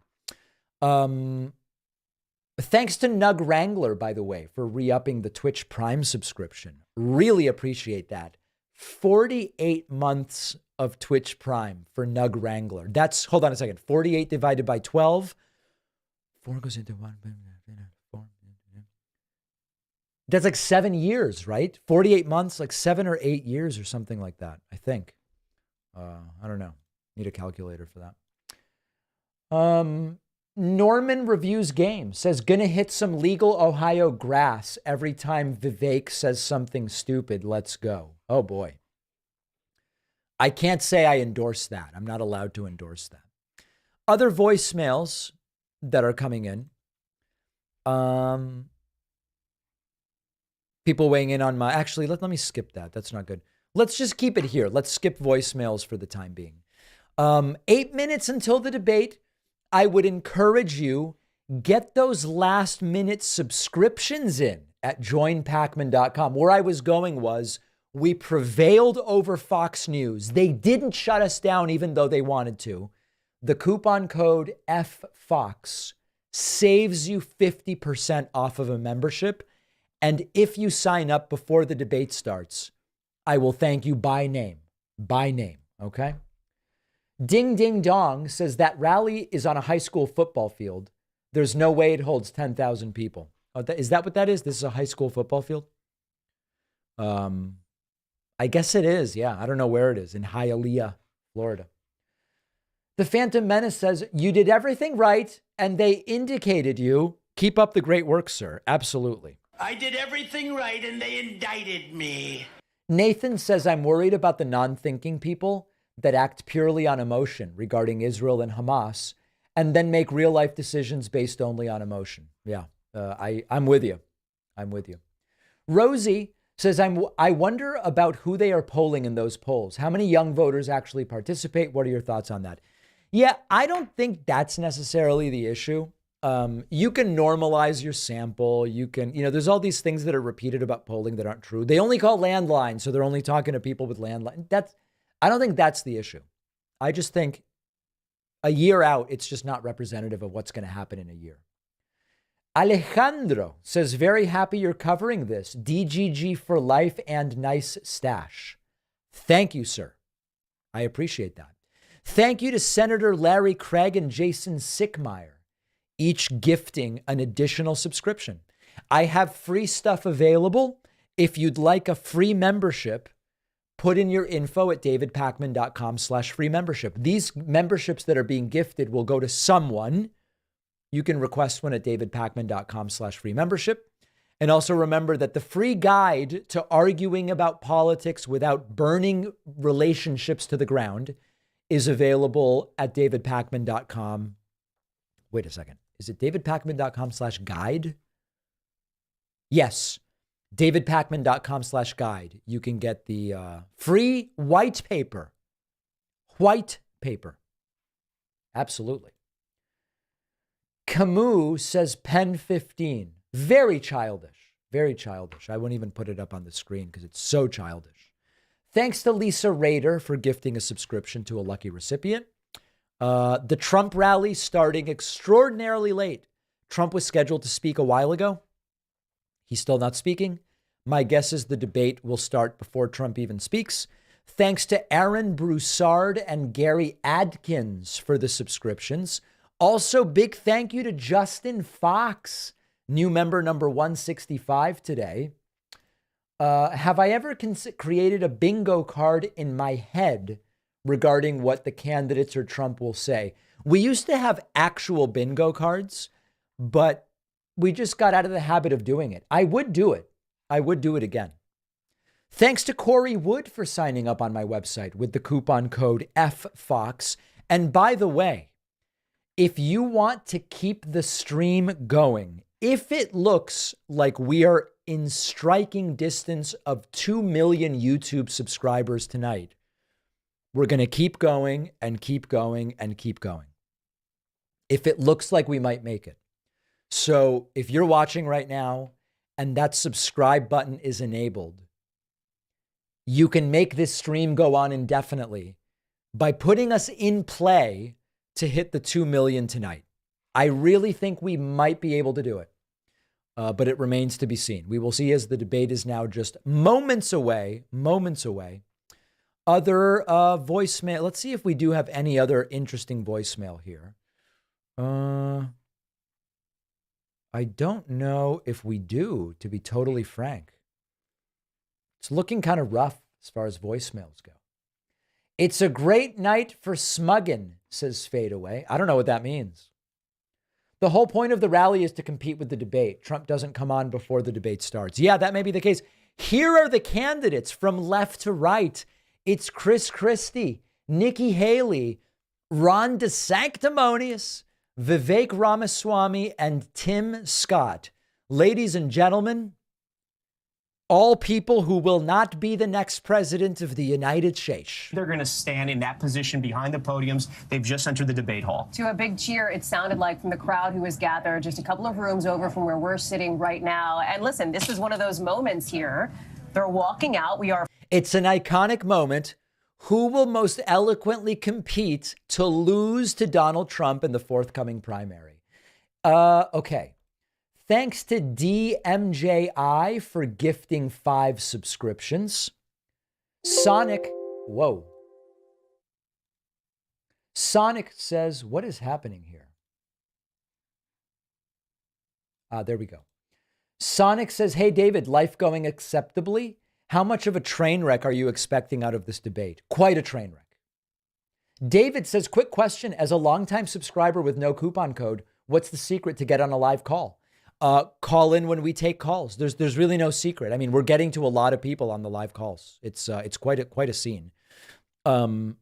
Thanks to Nug Wrangler, by the way, for re-upping the Twitch Prime subscription. Really appreciate that. 48 months of Twitch Prime for Nug Wrangler. That's, hold on a second, 48 divided by 12. 4 goes into 1. That's like 7 years, right? 48 months, like 7 or 8 years or something like that, I think. I don't know. Need a calculator for that. Norman Reviews Game says, gonna hit some legal Ohio grass every time Vivek says something stupid. Let's go. Oh, boy. I can't say I endorse that. I'm not allowed to endorse that. Other voicemails that are coming in. People weighing in on my... Actually, let me skip that. That's not good. Let's just keep it here. Let's skip voicemails for the time being. 8 minutes until the debate. I would encourage you, get those last-minute subscriptions in at joinpacman.com. Where I was going was, we prevailed over Fox News. They didn't shut us down even though they wanted to. The coupon code FFOX saves you 50% off of a membership. And if you sign up before the debate starts, I will thank you by name. By name, okay? Ding Ding Dong says that rally is on a high school football field. There's no way it holds 10,000 people. Oh, is that what that is? This is a high school football field? I guess it is, yeah. I don't know where it is. In Hialeah, Florida. The Phantom Menace says, you did everything right, and they indicated you. Keep up the great work, sir. Absolutely. I did everything right and they indicted me. Nathan says, I'm worried about the non-thinking people that act purely on emotion regarding Israel and Hamas and then make real life decisions based only on emotion. Yeah, I'm with you. I'm with you. Rosie says, I wonder about who they are polling in those polls. How many young voters actually participate? What are your thoughts on that? Yeah, I don't think that's necessarily the issue. You can normalize your sample. You can, there's all these things that are repeated about polling that aren't true. They only call landline, so they're only talking to people with landline. I don't think that's the issue. I just think a year out, it's just not representative of what's going to happen in a year. Alejandro says, very happy you're covering this. DGG for life and nice stash. Thank you, sir. I appreciate that. Thank you to Senator Larry Craig and Jason Sickmeyer, each gifting an additional subscription. I have free stuff available. If you'd like a free membership, put in your info at davidpakman.com/free membership. These memberships that are being gifted will go to someone. You can request one at davidpakman.com/free membership. And also remember that the free guide to arguing about politics without burning relationships to the ground is available at davidpakman.com. Wait a second. Is it davidpakman.com/guide? Yes. davidpakman.com/guide. You can get the free white paper. White paper. Absolutely. Camus says pen 15. Very childish. Very childish. I wouldn't even put it up on the screen because it's so childish. Thanks to Lisa Rader for gifting a subscription to a lucky recipient. The Trump rally starting extraordinarily late. Trump was scheduled to speak a while ago. He's still not speaking. My guess is the debate will start before Trump even speaks. Thanks to Aaron Broussard and Gary Adkins for the subscriptions. Also, big thank you to Justin Fox, new member number 165 today. Have I ever created a bingo card in my head regarding what the candidates or Trump will say? We used to have actual bingo cards, but we just got out of the habit of doing it. I would do it. I would do it again. Thanks to Corey Wood for signing up on my website with the coupon code FFOX. And by the way, if you want to keep the stream going, if it looks like we are in striking distance of 2 million YouTube subscribers tonight, we're going to keep going and keep going and keep going. If it looks like we might make it. So if you're watching right now and that subscribe button is enabled, you can make this stream go on indefinitely by putting us in play to hit the 2 million tonight. I really think we might be able to do it, but it remains to be seen. We will see as the debate is now just moments away. Other voicemail. Let's see if we do have any other interesting voicemail here. I don't know if we do, to be totally frank. It's looking kind of rough as far as voicemails go. It's a great night for smuggin', says Fadeaway. I don't know what that means. The whole point of the rally is to compete with the debate. Trump doesn't come on before the debate starts. Yeah, that may be the case. Here are the candidates from left to right. It's Chris Christie, Nikki Haley, Ron DeSanctimonious, Vivek Ramaswamy, and Tim Scott. Ladies and gentlemen, all people who will not be the next president of the United States. They're going to stand in that position behind the podiums. They've just entered the debate hall. To a big cheer, it sounded like, from the crowd who was gathered just a couple of rooms over from where we're sitting right now. And listen, this is one of those moments here. They're walking out. It's an iconic moment. Who will most eloquently compete to lose to Donald Trump in the forthcoming primary? Okay. Thanks to DMJI for gifting 5 subscriptions. Sonic says, what is happening here? There we go. Sonic says, hey, David, life going acceptably? How much of a train wreck are you expecting out of this debate? Quite a train wreck. David says, quick question. As a longtime subscriber with no coupon code, what's the secret to get on a live call? Call in when we take calls. There's really no secret. I mean, we're getting to a lot of people on the live calls. It's quite a scene. And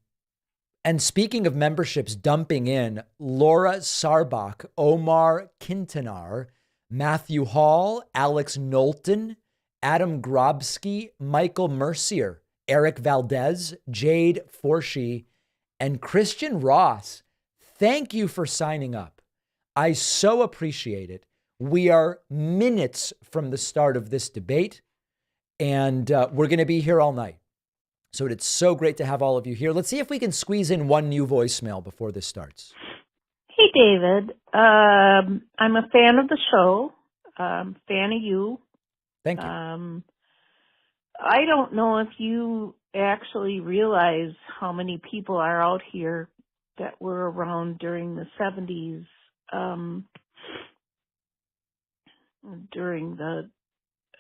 speaking of memberships dumping in, Laura Sarbach, Omar Quintanar, Matthew Hall, Alex Knowlton, Adam Grobsky, Michael Mercier, Eric Valdez, Jade Forshee, and Christian Ross. Thank you for signing up. I so appreciate it. We are minutes from the start of this debate, and we're going to be here all night. So it's so great to have all of you here. Let's see if we can squeeze in one new voicemail before this starts. Hey, David. I'm a fan of the show. Fan of you. Thank you. I don't know if you actually realize how many people are out here that were around during the 70s, during the...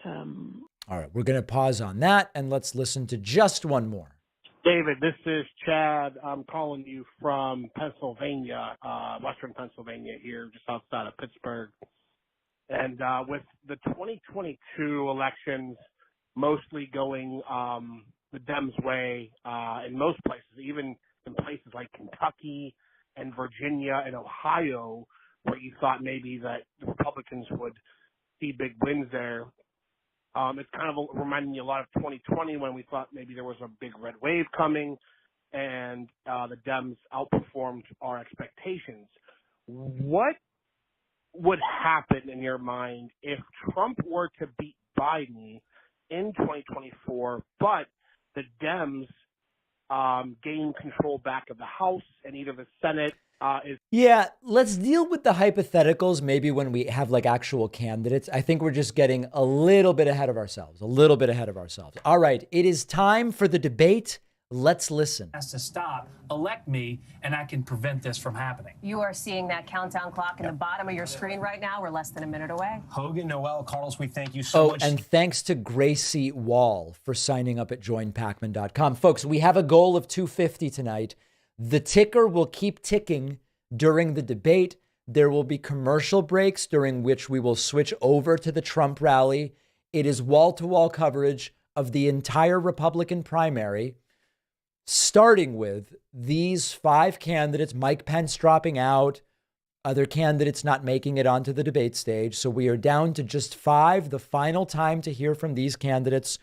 All right, we're going to pause on that, and let's listen to just one more. David, this is Chad. I'm calling you from Pennsylvania, western Pennsylvania here, just outside of Pittsburgh. And with the 2022 elections mostly going the Dems' way in most places, even in places like Kentucky and Virginia and Ohio, where you thought maybe that the Republicans would see big wins there. It's kind of reminding me a lot of 2020 when we thought maybe there was a big red wave coming and the Dems outperformed our expectations. What would happen in your mind if Trump were to beat Biden in 2024, but the Dems gain control back of the House and either the Senate Yeah, let's deal with the hypotheticals maybe when we have like actual candidates. I think we're just getting a little bit ahead of ourselves, All right, it is time for the debate. Let's listen. Has to stop, elect me, and I can prevent this from happening. You are seeing that countdown clock in the bottom of your screen right now. We're less than a minute away. Hogan, Noel, Carlos, we thank you so much. And thanks to Gracie Wall for signing up at joinpacman.com. Folks, we have a goal of 250 tonight. The ticker will keep ticking during the debate. There will be commercial breaks during which we will switch over to the Trump rally. It is wall-to-wall coverage of the entire Republican primary, starting with these 5 candidates, Mike Pence dropping out, other candidates not making it onto the debate stage. So we are down to just 5, the final time to hear from these candidates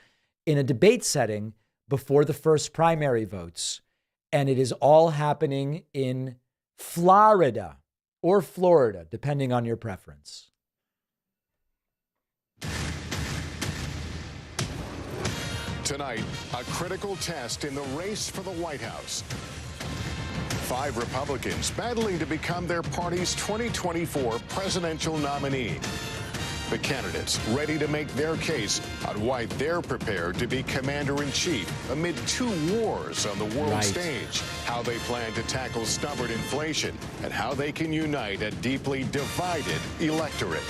in a debate setting before the first primary votes. And it is all happening in Florida or Florida, depending on your preference. Tonight, a critical test in the race for the White House. 5 Republicans battling to become their party's 2024 presidential nominee. The candidates ready to make their case on why they're prepared to be commander-in-chief amid 2 wars on the world stage, how they plan to tackle stubborn inflation, and how they can unite a deeply divided electorate.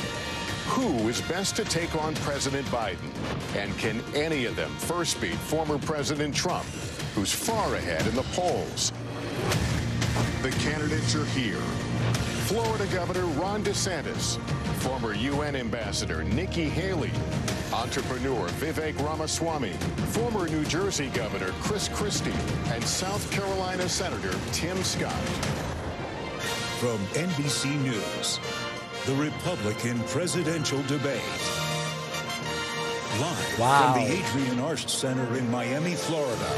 Who is best to take on President Biden? And can any of them first beat former President Trump, who's far ahead in the polls? The candidates are here. Florida Governor Ron DeSantis, former UN Ambassador Nikki Haley, entrepreneur Vivek Ramaswamy, former New Jersey Governor Chris Christie, and South Carolina Senator Tim Scott. From NBC News, the Republican presidential debate. Live from the Adrian Arst Center in Miami, Florida.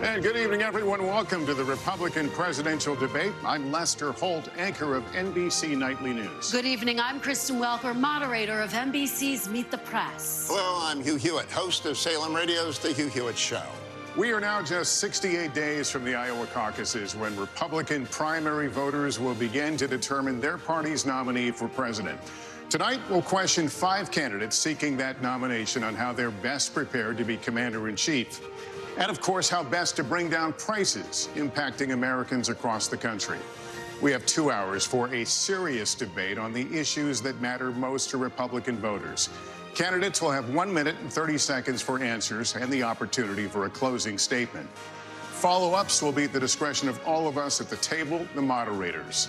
And good evening, everyone. Welcome to the Republican presidential debate. I'm Lester Holt, anchor of NBC Nightly News. Good evening. I'm Kristen Welker, moderator of NBC's Meet the Press. Hello, I'm Hugh Hewitt, host of Salem Radio's The Hugh Hewitt Show. We are now just 68 days from the Iowa caucuses when Republican primary voters will begin to determine their party's nominee for president. Tonight, we'll question 5 candidates seeking that nomination on how they're best prepared to be commander-in-chief. And, of course, how best to bring down prices impacting Americans across the country. We have 2 hours for a serious debate on the issues that matter most to Republican voters. Candidates will have 1 minute and 30 seconds for answers and the opportunity for a closing statement. Follow-ups will be at the discretion of all of us at the table, the moderators.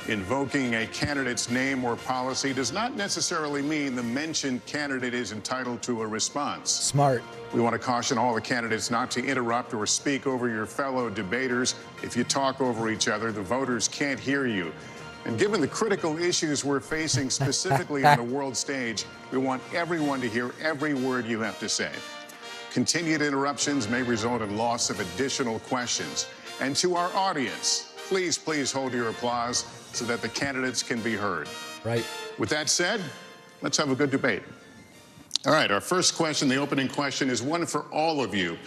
Invoking a candidate's name or policy does not necessarily mean the mentioned candidate is entitled to a response. Smart. We want to caution all the candidates not to interrupt or speak over your fellow debaters. If you talk over each other, the voters can't hear you. And given the critical issues we're facing specifically on the world stage, we want everyone to hear every word you have to say. Continued interruptions may result in loss of additional questions. And to our audience, please hold your applause so that the candidates can be heard. Right. With that said, let's have a good debate. All right, our first question, the opening question, is one for all of you.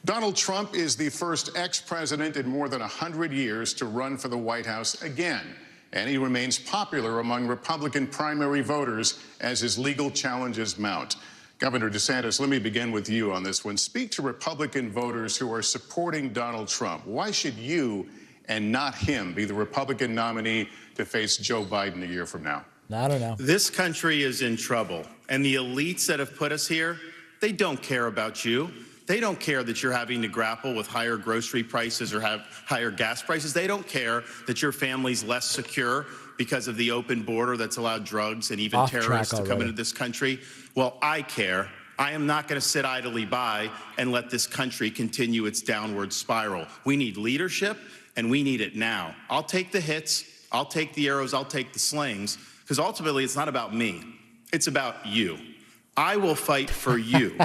Donald Trump is the first ex-president in more than 100 years to run for the White House again, and he remains popular among Republican primary voters as his legal challenges mount. Governor DeSantis, let me begin with you on this one. Speak to Republican voters who are supporting Donald Trump. Why should you and not him be the Republican nominee to face Joe Biden a year from now? I don't know. This country is in trouble, and the elites that have put us here, they don't care about you. They don't care that you're having to grapple with higher grocery prices or have higher gas prices. They don't care that your family's less secure because of the open border that's allowed drugs and even terrorists to come into this country. Well, I care. I am not going to sit idly by and let this country continue its downward spiral. We need leadership, and we need it now. I'll take the hits. I'll take the arrows. I'll take the slings, because ultimately it's not about me. It's about you. I will fight for you.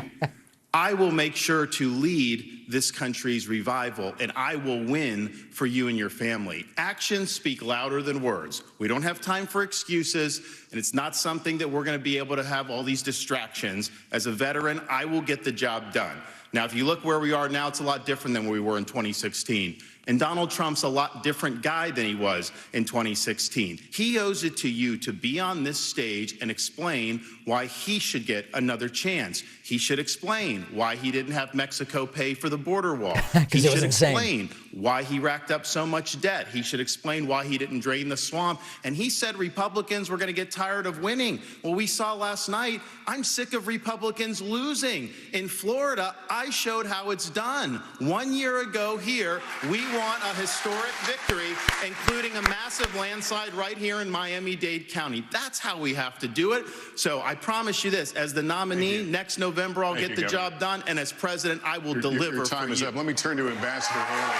I will make sure to lead this country's revival, and I will win for you and your family. Actions speak louder than words. We don't have time for excuses, and it's not something that we're going to be able to have all these distractions. As a veteran, I will get the job done. Now, if you look where we are now, it's a lot different than where we were in 2016. And Donald Trump's a lot different guy than he was in 2016. He owes it to you to be on this stage and explain why he should get another chance. He should explain why he didn't have Mexico pay for the border wall. He should explain why he racked up so much debt. He should explain why he didn't drain the swamp. And he said Republicans were going to get tired of winning. Well, we saw last night, I'm sick of Republicans losing. In Florida, I showed how it's done. 1 year ago here, we want a historic victory, including a massive landslide right here in Miami-Dade County. That's how we have to do it. So I promise you this, as the nominee, next November, I'll get the job done, and as president, I will deliver your time for is you. up. Let me turn to Ambassador Haley.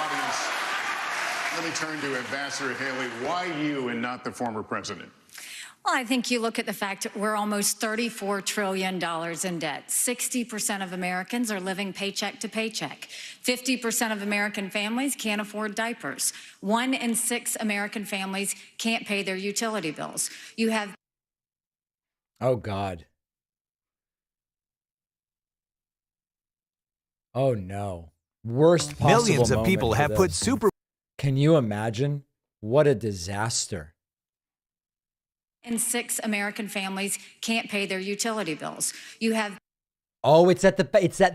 Audience, let me turn to Ambassador Haley. Why you and not the former president? Well, I think you look at the fact that we're almost $34 trillion in debt. 60% of Americans are living paycheck to paycheck. 50% of American families can't afford diapers. 1 in 6 American families can't pay their utility bills. You have... Oh, God. Oh, no. Worst possible Millions of moment people for have put this. super... Can you imagine? What a disaster. And 6 American families can't pay their utility bills. You have... Oh, it's at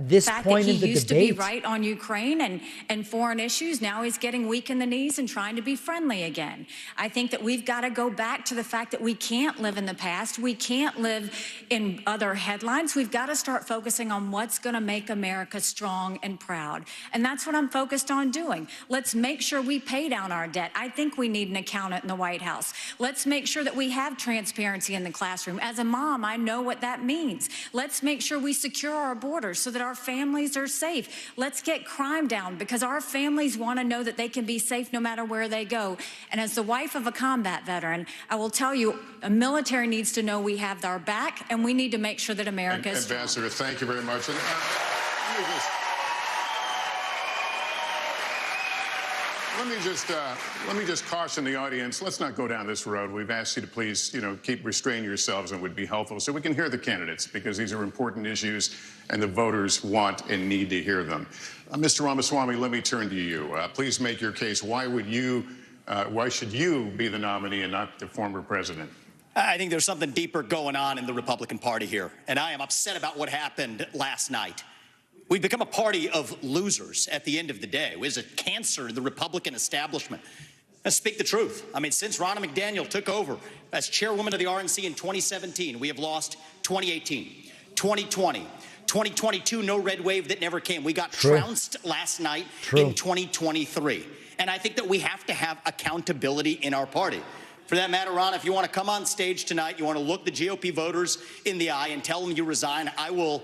this fact point that in the he used debate. to be right on Ukraine and foreign issues. Now he's getting weak in the knees and trying to be friendly again. I think that we've got to go back to the fact that we can't live in the past. We can't live in other headlines. We've got to start focusing on what's going to make America strong and proud. And that's what I'm focused on doing. Let's make sure we pay down our debt. I think we need an accountant in the White House. Let's make sure that we have transparency in the classroom. As a mom, I know what that means. Let's make sure we secure our borders so that our families are safe. Let's get crime down, because our families want to know that they can be safe no matter where they go. And as the wife of a combat veteran, I will tell you, a military needs to know we have our back, and we need to make sure that America is strong. Ambassador, thank you very much. And, let me just caution the audience. Let's not go down this road. We've asked you to please, keep restrain yourselves, and would be helpful so we can hear the candidates, because these are important issues and the voters want and need to hear them. Mr. Ramaswamy, let me turn to you. Please make your case. Why should you be the nominee and not the former president? I think there's something deeper going on in the Republican Party here, and I am upset about what happened last night. We've become a party of losers at the end of the day. It was a cancer in the Republican establishment. Let's speak the truth. I mean, since Ronna McDaniel took over as chairwoman of the RNC in 2017, we have lost 2018, 2020, 2022, no red wave that never came. We got trounced last night in 2023. And I think that we have to have accountability in our party. For that matter, Ron, if you want to come on stage tonight, you want to look the GOP voters in the eye and tell them you resign, I will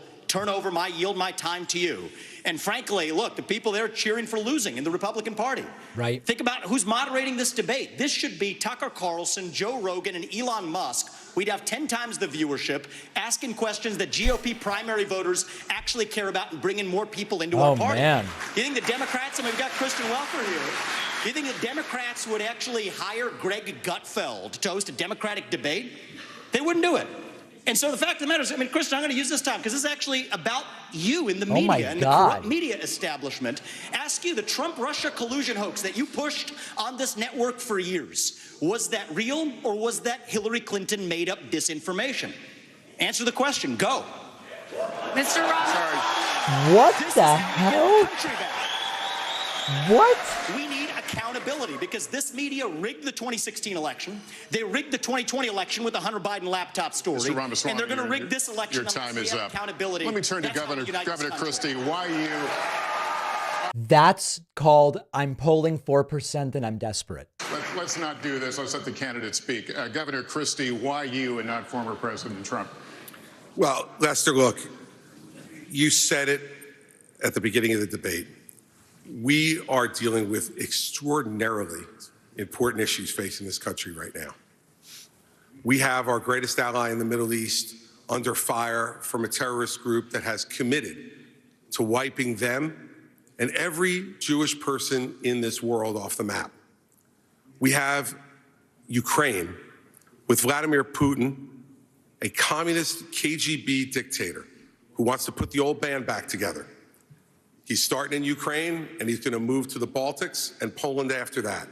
yield my time to you. And frankly, look, the people there cheering for losing in the Republican Party. Right. Think about who's moderating this debate. This should be Tucker Carlson, Joe Rogan, and Elon Musk. We'd have 10 times the viewership, asking questions that GOP primary voters actually care about and bringing more people into our party. Man. You think the Democrats, and we've got Kristen Welker here, You think that Democrats would actually hire Greg Gutfeld to host a Democratic debate? They wouldn't do it. And so the fact of the matter is, I mean, Kristen, I'm going to use this time because this is actually about you in the media and the corrupt media establishment. Ask you, the Trump-Russia collusion hoax that you pushed on this network for years, was that real or was that Hillary Clinton made-up disinformation? Answer the question. Go. Mr. Ross. What the hell? What? We need accountability because this media rigged the 2016 election. They rigged the 2020 election with the Hunter Biden laptop story. Mr. Ramaswamy, and they're going to rig this election. Your time is up. Accountability. Let me turn to Governor Christie. Why you? That's called I'm polling 4% and I'm desperate. Let's not do this. Let's let the candidate speak. Governor Christie, why you and not former President Trump? Well, Lester, look, you said it at the beginning of the debate. We are dealing with extraordinarily important issues facing this country right now. We have our greatest ally in the Middle East under fire from a terrorist group that has committed to wiping them and every Jewish person in this world off the map. We have Ukraine with Vladimir Putin, a communist KGB dictator who wants to put the old band back together. He's starting in Ukraine, and he's going to move to the Baltics and Poland after that.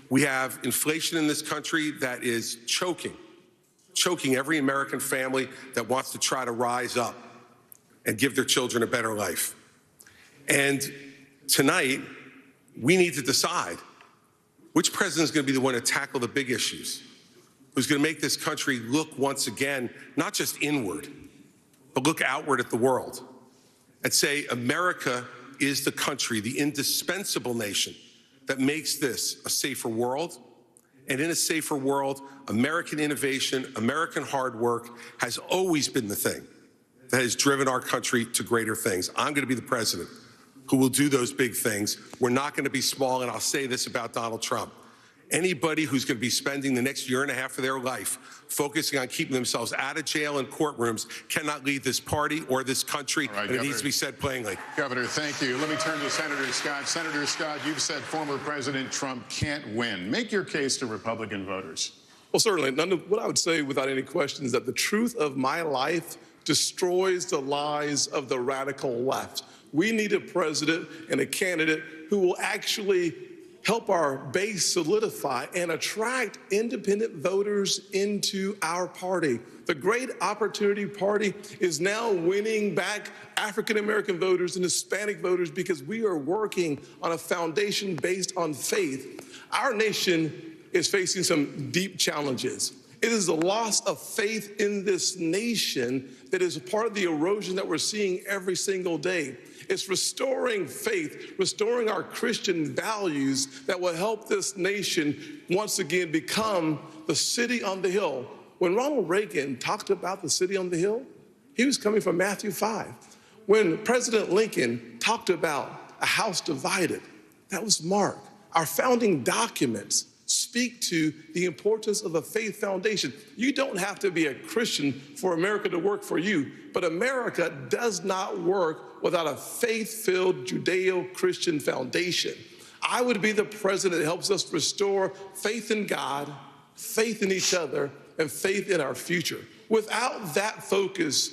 We have inflation in this country that is choking every American family that wants to try to rise up and give their children a better life. And tonight, we need to decide which president is going to be the one to tackle the big issues, who's going to make this country look once again, not just inward, but look outward at the world and say America is the country, the indispensable nation that makes this a safer world. And in a safer world, American innovation, American hard work has always been the thing that has driven our country to greater things. I'm going to be the president who will do those big things. We're not going to be small, and I'll say this about Donald Trump. Anybody who's going to be spending the next year and a half of their life focusing on keeping themselves out of jail and courtrooms cannot lead this party or this country, and it needs to be said plainly. Governor, thank you. Let me turn to Senator Scott. Senator Scott, you've said former President Trump can't win. Make your case to Republican voters. Well, certainly. What I would say without any question is that the truth of my life destroys the lies of the radical left. We need a president and a candidate who will actually help our base solidify and attract independent voters into our party. The Great Opportunity Party is now winning back African-American voters and Hispanic voters because we are working on a foundation based on faith. Our nation is facing some deep challenges. It is the loss of faith in this nation that is a part of the erosion that we're seeing every single day. It's restoring faith, restoring our Christian values that will help this nation once again become the city on the hill. When Ronald Reagan talked about the city on the hill, he was coming from Matthew 5. When President Lincoln talked about a house divided, that was Mark. Our founding documents speak to the importance of a faith foundation. You don't have to be a Christian for America to work for you, but America does not work without a faith-filled Judeo-Christian foundation. I would be the president that helps us restore faith in God, faith in each other, and faith in our future. Without that focus,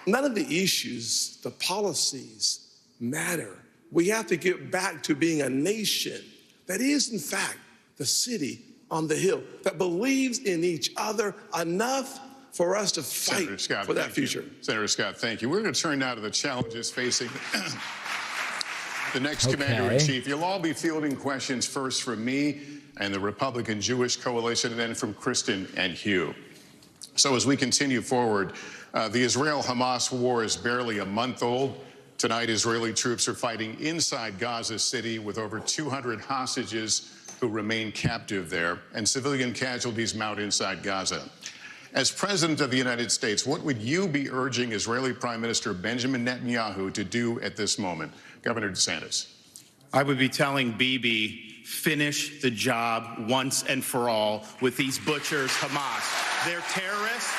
none of the issues, the policies matter. We have to get back to being a nation that is, in fact, the city on the hill, that believes in each other enough for us to fight for that future. Senator Scott, thank you. We're going to turn now to the challenges facing the next commander-in-chief. You'll all be fielding questions first from me and the Republican Jewish Coalition, and then from Kristen and Hugh. So as we continue forward, the Israel-Hamas war is barely a month old. Tonight, Israeli troops are fighting inside Gaza City with over 200 hostages who remain captive there, and civilian casualties mount inside Gaza. As President of the United States, what would you be urging Israeli Prime Minister Benjamin Netanyahu to do at this moment? Governor DeSantis. I would be telling Bibi, finish the job once and for all with these butchers, Hamas. They're terrorists.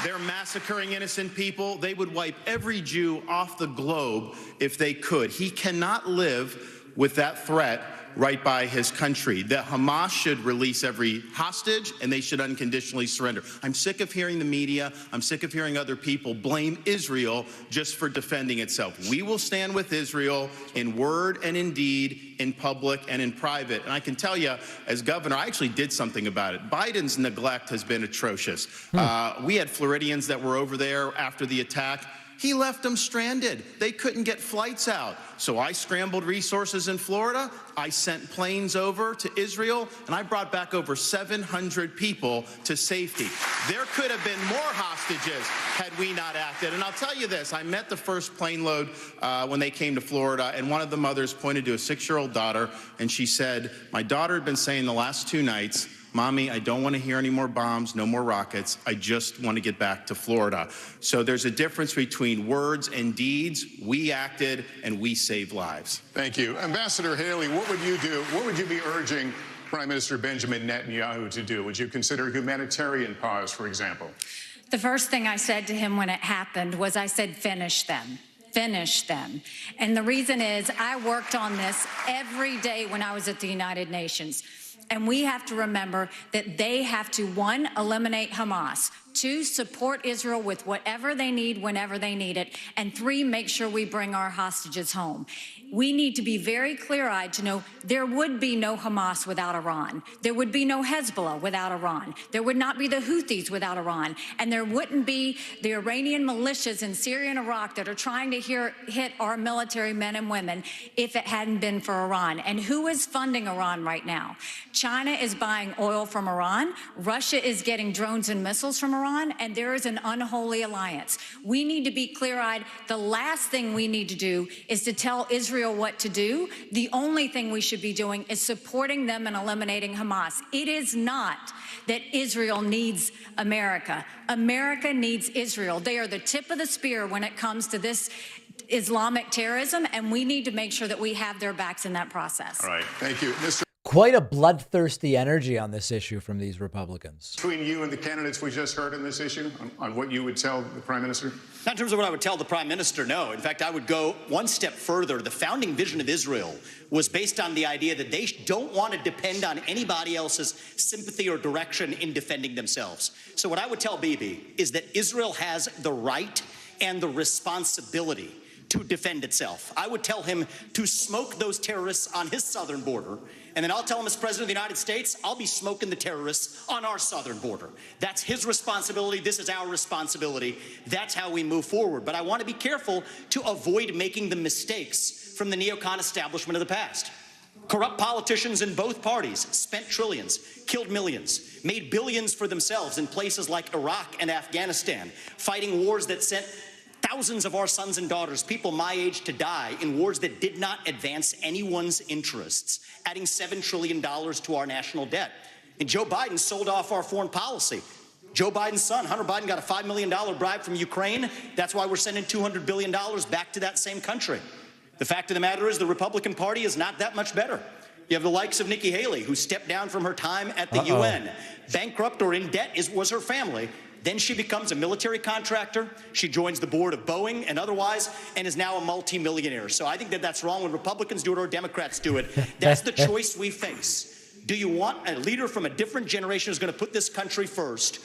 They're massacring innocent people. They would wipe every Jew off the globe if they could. He cannot live with that threat right by his country, that Hamas should release every hostage and they should unconditionally surrender. I'm sick of hearing the media, I'm sick of hearing other people blame Israel just for defending itself. We will stand with Israel in word and in deed, in public and in private. And I can tell you, as governor, I actually did something about it. Biden's neglect has been atrocious. We had Floridians that were over there after the attack. He left them stranded. They couldn't get flights out. So I scrambled resources in Florida. I sent planes over to Israel, and I brought back over 700 people to safety. There could have been more hostages had we not acted. And I'll tell you this, I met the first plane load when they came to Florida, and one of the mothers pointed to a 6-year-old daughter, and she said, my daughter had been saying the last 2 nights, Mommy, I don't want to hear any more bombs, no more rockets. I just want to get back to Florida. So there's a difference between words and deeds. We acted and we saved lives. Thank you. Ambassador Haley, what would you do? What would you be urging Prime Minister Benjamin Netanyahu to do? Would you consider humanitarian pause, for example? The first thing I said to him when it happened was I said, finish them. Finish them. And the reason is I worked on this every day when I was at the United Nations. And we have to remember that they have to, 1, eliminate Hamas, 2, support Israel with whatever they need whenever they need it, and 3, make sure we bring our hostages home. We need to be very clear-eyed to know there would be no Hamas without Iran. There would be no Hezbollah without Iran. There would not be the Houthis without Iran. And there wouldn't be the Iranian militias in Syria and Iraq that are trying to hit our military men and women if it hadn't been for Iran. And who is funding Iran right now? China is buying oil from Iran. Russia is getting drones and missiles from Iran. And there is an unholy alliance. We need to be clear-eyed. The last thing we need to do is to tell Israel what to do. The only thing we should be doing is supporting them and eliminating Hamas. It is not that Israel needs America. America needs Israel. They are the tip of the spear when it comes to this Islamic terrorism, and we need to make sure that we have their backs in that process. All right. Thank you. Mr. Quite a bloodthirsty energy on this issue from these Republicans. Between you and the candidates we just heard on this issue, on what you would tell the Prime Minister? Not in terms of what I would tell the Prime Minister, no. In fact, I would go one step further. The founding vision of Israel was based on the idea that they don't want to depend on anybody else's sympathy or direction in defending themselves. So what I would tell Bibi is that Israel has the right and the responsibility to defend itself. I would tell him to smoke those terrorists on his southern border, and then I'll tell him as President of the United States, I'll be smoking the terrorists on our southern border. That's his responsibility. This is our responsibility. That's how we move forward. But I want to be careful to avoid making the mistakes from the neocon establishment of the past. Corrupt politicians in both parties spent trillions, killed millions, made billions for themselves in places like Iraq and Afghanistan, fighting wars that sent thousands of our sons and daughters, people my age, to die in wars that did not advance anyone's interests, adding $7 trillion to our national debt. And Joe Biden sold off our foreign policy. Joe Biden's son, Hunter Biden, got a $5 million bribe from Ukraine. That's why we're sending $200 billion back to that same country. The fact of the matter is the Republican Party is not that much better. You have the likes of Nikki Haley, who stepped down from her time at the UN. Bankrupt or in debt was her family. Then she becomes a military contractor. She joins the board of Boeing and otherwise, and is now a multimillionaire. So I think that that's wrong when Republicans do it or Democrats do it. That's the choice we face. Do you want a leader from a different generation who's going to put this country first,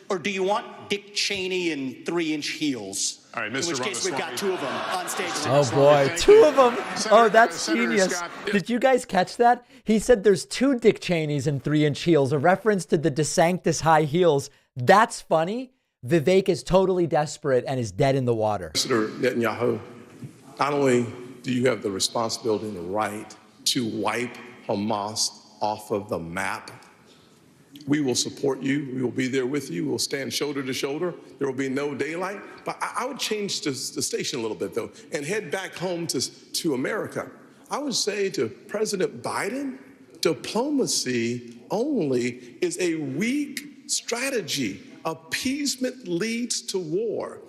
or do you want Dick Cheney in 3-inch heels? All right, Mr. In which case, we've got 2 of them on stage. Oh, boy. 2 of them. Oh, that's genius. Did you guys catch that? He said there's 2 Dick Cheneys in 3-inch heels, a reference to the DeSantis high heels. That's funny. Vivek is totally desperate and is dead in the water. Mr. Netanyahu, not only do you have the responsibility and the right to wipe Hamas off of the map, we will support you. We will be there with you. We'll stand shoulder to shoulder. There will be no daylight. But I would change the station a little bit, though, and head back home to America. I would say to President Biden, diplomacy only is a weak strategy. Appeasement leads to war.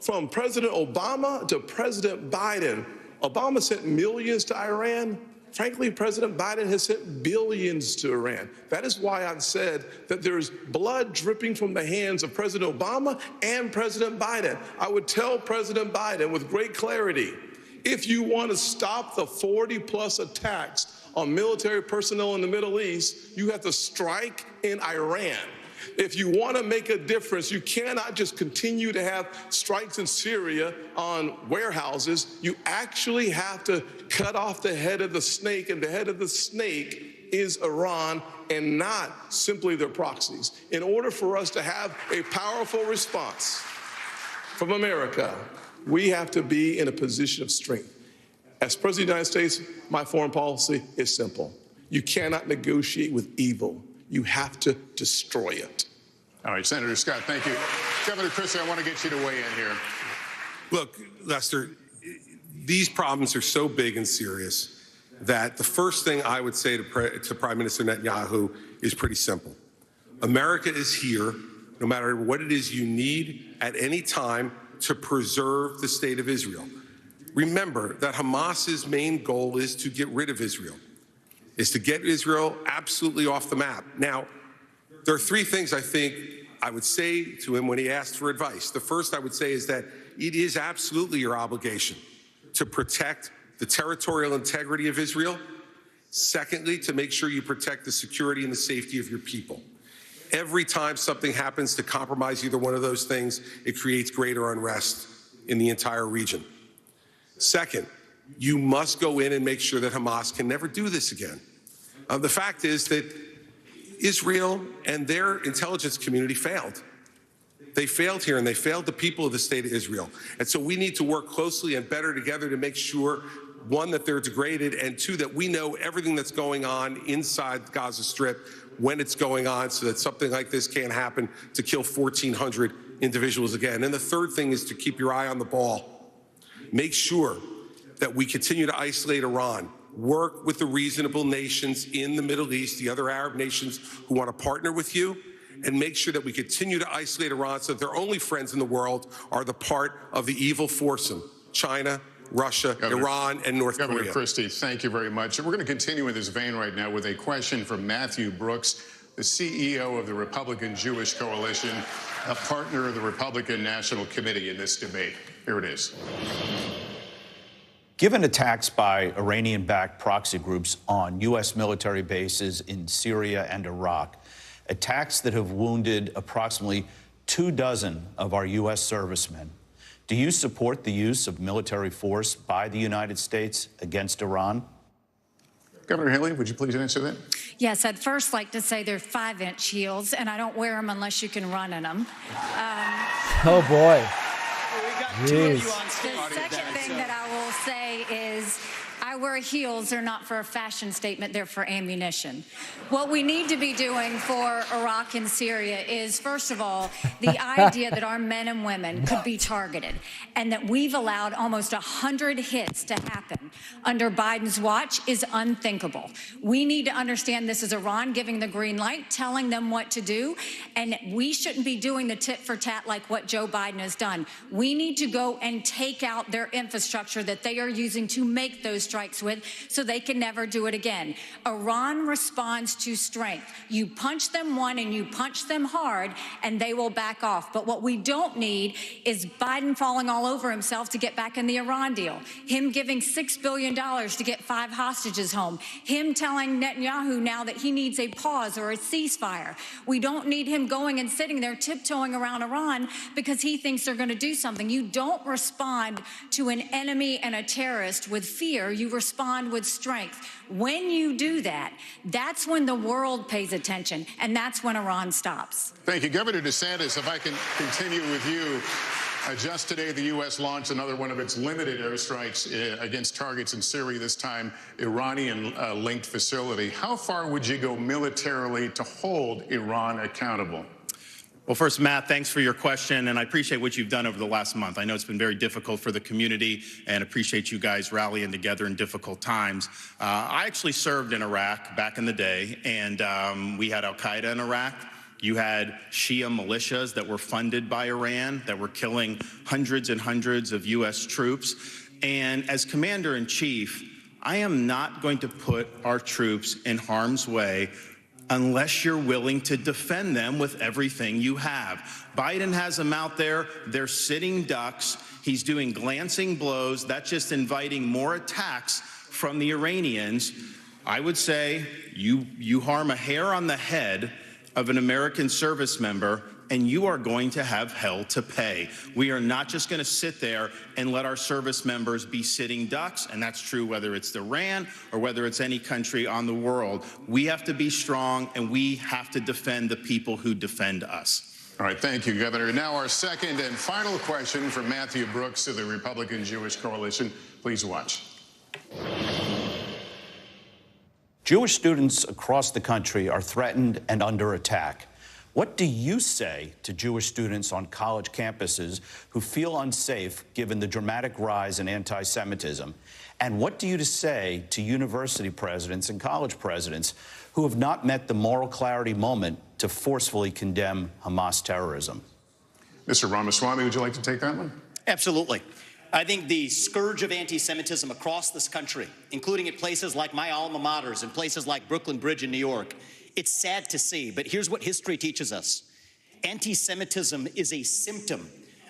From President Obama to President Biden, Obama sent millions to Iran. Frankly, President Biden has sent billions to Iran. That is why I've said that there's blood dripping from the hands of President Obama and President Biden. I would tell President Biden with great clarity, If you want to stop the 40+ attacks on military personnel in the Middle East, you have to strike in Iran. If you want to make a difference, you cannot just continue to have strikes in Syria on warehouses. You actually have to cut off the head of the snake, and the head of the snake is Iran and not simply their proxies. In order for us to have a powerful response from America, we have to be in a position of strength. As President of the United States, my foreign policy is simple. You cannot negotiate with evil. You have to destroy it. All right, Senator Scott, thank you. Governor Kristen, I want to get you to weigh in here. Look, Lester, these problems are so big and serious that the first thing I would say to Prime Minister Netanyahu is pretty simple. America is here, no matter what it is you need at any time, to preserve the state of Israel. Remember that Hamas's main goal is to get rid of Israel, is to get Israel absolutely off the map. Now, there are three things I think I would say to him when he asked for advice. The first I would say is that it is absolutely your obligation to protect the territorial integrity of Israel. Secondly, to make sure you protect the security and the safety of your people. Every time something happens to compromise either one of those things, it creates greater unrest in the entire region. Second, you must go in and make sure that Hamas can never do this again. The fact is that Israel and their intelligence community failed. They failed here, and they failed the people of the state of Israel. And so we need to work closely and better together to make sure, one, that they're degraded, and two, that we know everything that's going on inside the Gaza Strip when it's going on, so that something like this can't happen to kill 1,400 individuals again. And the third thing is to keep your eye on the ball. Make sure that we continue to isolate Iran, work with the reasonable nations in the Middle East, the other Arab nations who want to partner with you, and make sure that we continue to isolate Iran so that their only friends in the world are the part of the evil foursome: China, Russia, Iran, and North Korea. Governor Christie, thank you very much. And we're going to continue in this vein right now with a question from Matthew Brooks, the CEO of the Republican Jewish Coalition, a partner of the Republican National Committee in this debate. Here it is. Given attacks by Iranian-backed proxy groups on U.S. military bases in Syria and Iraq, attacks that have wounded approximately 24 of our U.S. servicemen, do you support the use of military force by the United States against Iran? Governor Haley, would you please answer that? Yes, I'd first like to say they're 5-inch heels, and I don't wear them unless you can run in them. Oh, boy. The second thing that I will say is I wear heels. They're not for a fashion statement. They're for ammunition. What we need to be doing for Iraq and Syria is, first of all, the idea that our men and women could be targeted and that we've allowed almost 100 hits to happen under Biden's watch is unthinkable. We need to understand this is Iran giving the green light, telling them what to do, and we shouldn't be doing the tit for tat like what Joe Biden has done. We need to go and take out their infrastructure that they are using to make those strikes with so they can never do it again. Iran responds to strength. You punch them one and you punch them hard and they will back off. But what we don't need is Biden falling all over himself to get back in the Iran deal, him giving $6 billion to get 5 hostages home, him telling Netanyahu now that he needs a pause or a ceasefire. We don't need him going and sitting there tiptoeing around Iran because he thinks they're going to do something. You don't respond to an enemy and a terrorist with fear. You respond with strength. When you do that, that's when the world pays attention, and that's when Iran stops. Thank you. Governor DeSantis, if I can continue with you. Just today, the U.S. launched another one of its limited airstrikes against targets in Syria, this time Iranian-linked facility. How far would you go militarily to hold Iran accountable? Well, first, Matt, thanks for your question, and I appreciate what you've done over the last month. I know it's been very difficult for the community, and appreciate you guys rallying together in difficult times. I actually served in Iraq back in the day, and we had al-Qaeda in Iraq. You had Shia militias that were funded by Iran that were killing hundreds and hundreds of U.S. troops. And as commander-in-chief, I am not going to put our troops in harm's way unless you're willing to defend them with everything you have. Biden has them out there. They're sitting ducks. He's doing glancing blows. That's just inviting more attacks from the Iranians. I would say you harm a hair on the head of an American service member, and you are going to have hell to pay. We are not just going to sit there and let our service members be sitting ducks, and that's true whether it's Iran or whether it's any country on the world. We have to be strong, and we have to defend the people who defend us. All right, thank you, Governor. Now our second and final question from Matthew Brooks of the Republican Jewish Coalition. Please watch. Jewish students across the country are threatened and under attack. What do you say to Jewish students on college campuses who feel unsafe given the dramatic rise in anti-Semitism? And what do you say to university presidents and college presidents who have not met the moral clarity moment to forcefully condemn Hamas terrorism? Mr. Ramaswamy, would you like to take that one? Absolutely. I think the scourge of anti-Semitism across this country, including at places like my alma maters and places like Brooklyn Bridge in New York, it's sad to see, but here's what history teaches us. Anti-Semitism is a symptom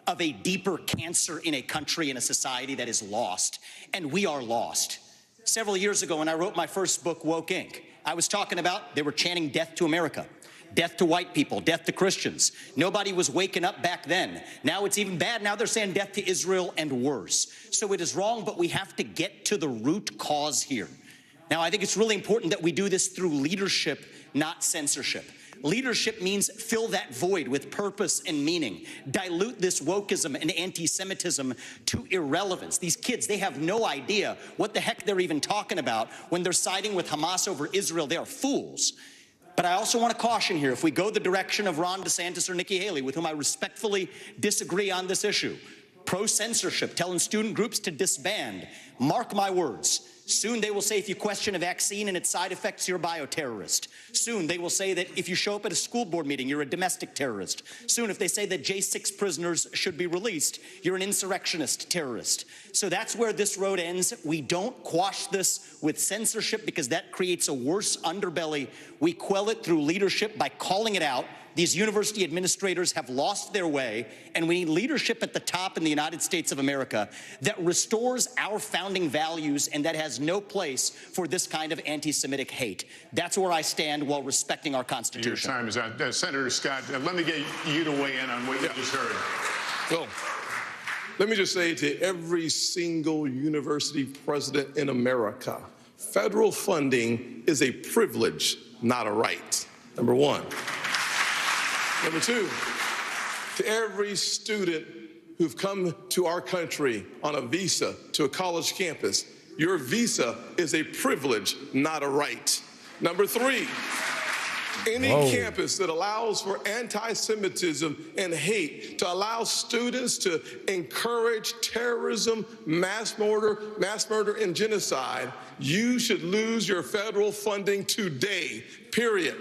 of a deeper cancer in a country and a society that is lost, and we are lost. Several years ago when I wrote my first book, Woke Inc., I was talking about they were chanting death to America, death to white people, death to Christians. Nobody was waking up back then. Now it's even bad. Now they're saying death to Israel and worse. So it is wrong, but we have to get to the root cause here. Now, I think it's really important that we do this through leadership, not censorship. Leadership means fill that void with purpose and meaning. Dilute this wokeism and anti-Semitism to irrelevance. These kids, they have no idea what the heck they're even talking about when they're siding with Hamas over Israel. They are fools. But I also want to caution here, if we go the direction of Ron DeSantis or Nikki Haley, with whom I respectfully disagree on this issue, pro-censorship, telling student groups to disband, mark my words, soon they will say if you question a vaccine and its side effects, you're a bioterrorist. Soon they will say that if you show up at a school board meeting, you're a domestic terrorist. Soon if they say that J6 prisoners should be released, you're an insurrectionist terrorist. So that's where this road ends. We don't quash this with censorship because that creates a worse underbelly. We quell it through leadership by calling it out. These university administrators have lost their way, and we need leadership at the top in the United States of America that restores our founding values and that has no place for this kind of anti-Semitic hate. That's where I stand while respecting our Constitution. Your time is out. Senator Scott, let me get you to weigh in on what you just heard. Well, let me just say to every single university president in America, federal funding is a privilege, not a right. Number one. Number two, to every student who've come to our country on a visa to a college campus, your visa is a privilege, not a right. Number three, any campus that allows for anti-Semitism and hate, to allow students to encourage terrorism, mass murder, and genocide, you should lose your federal funding today, period.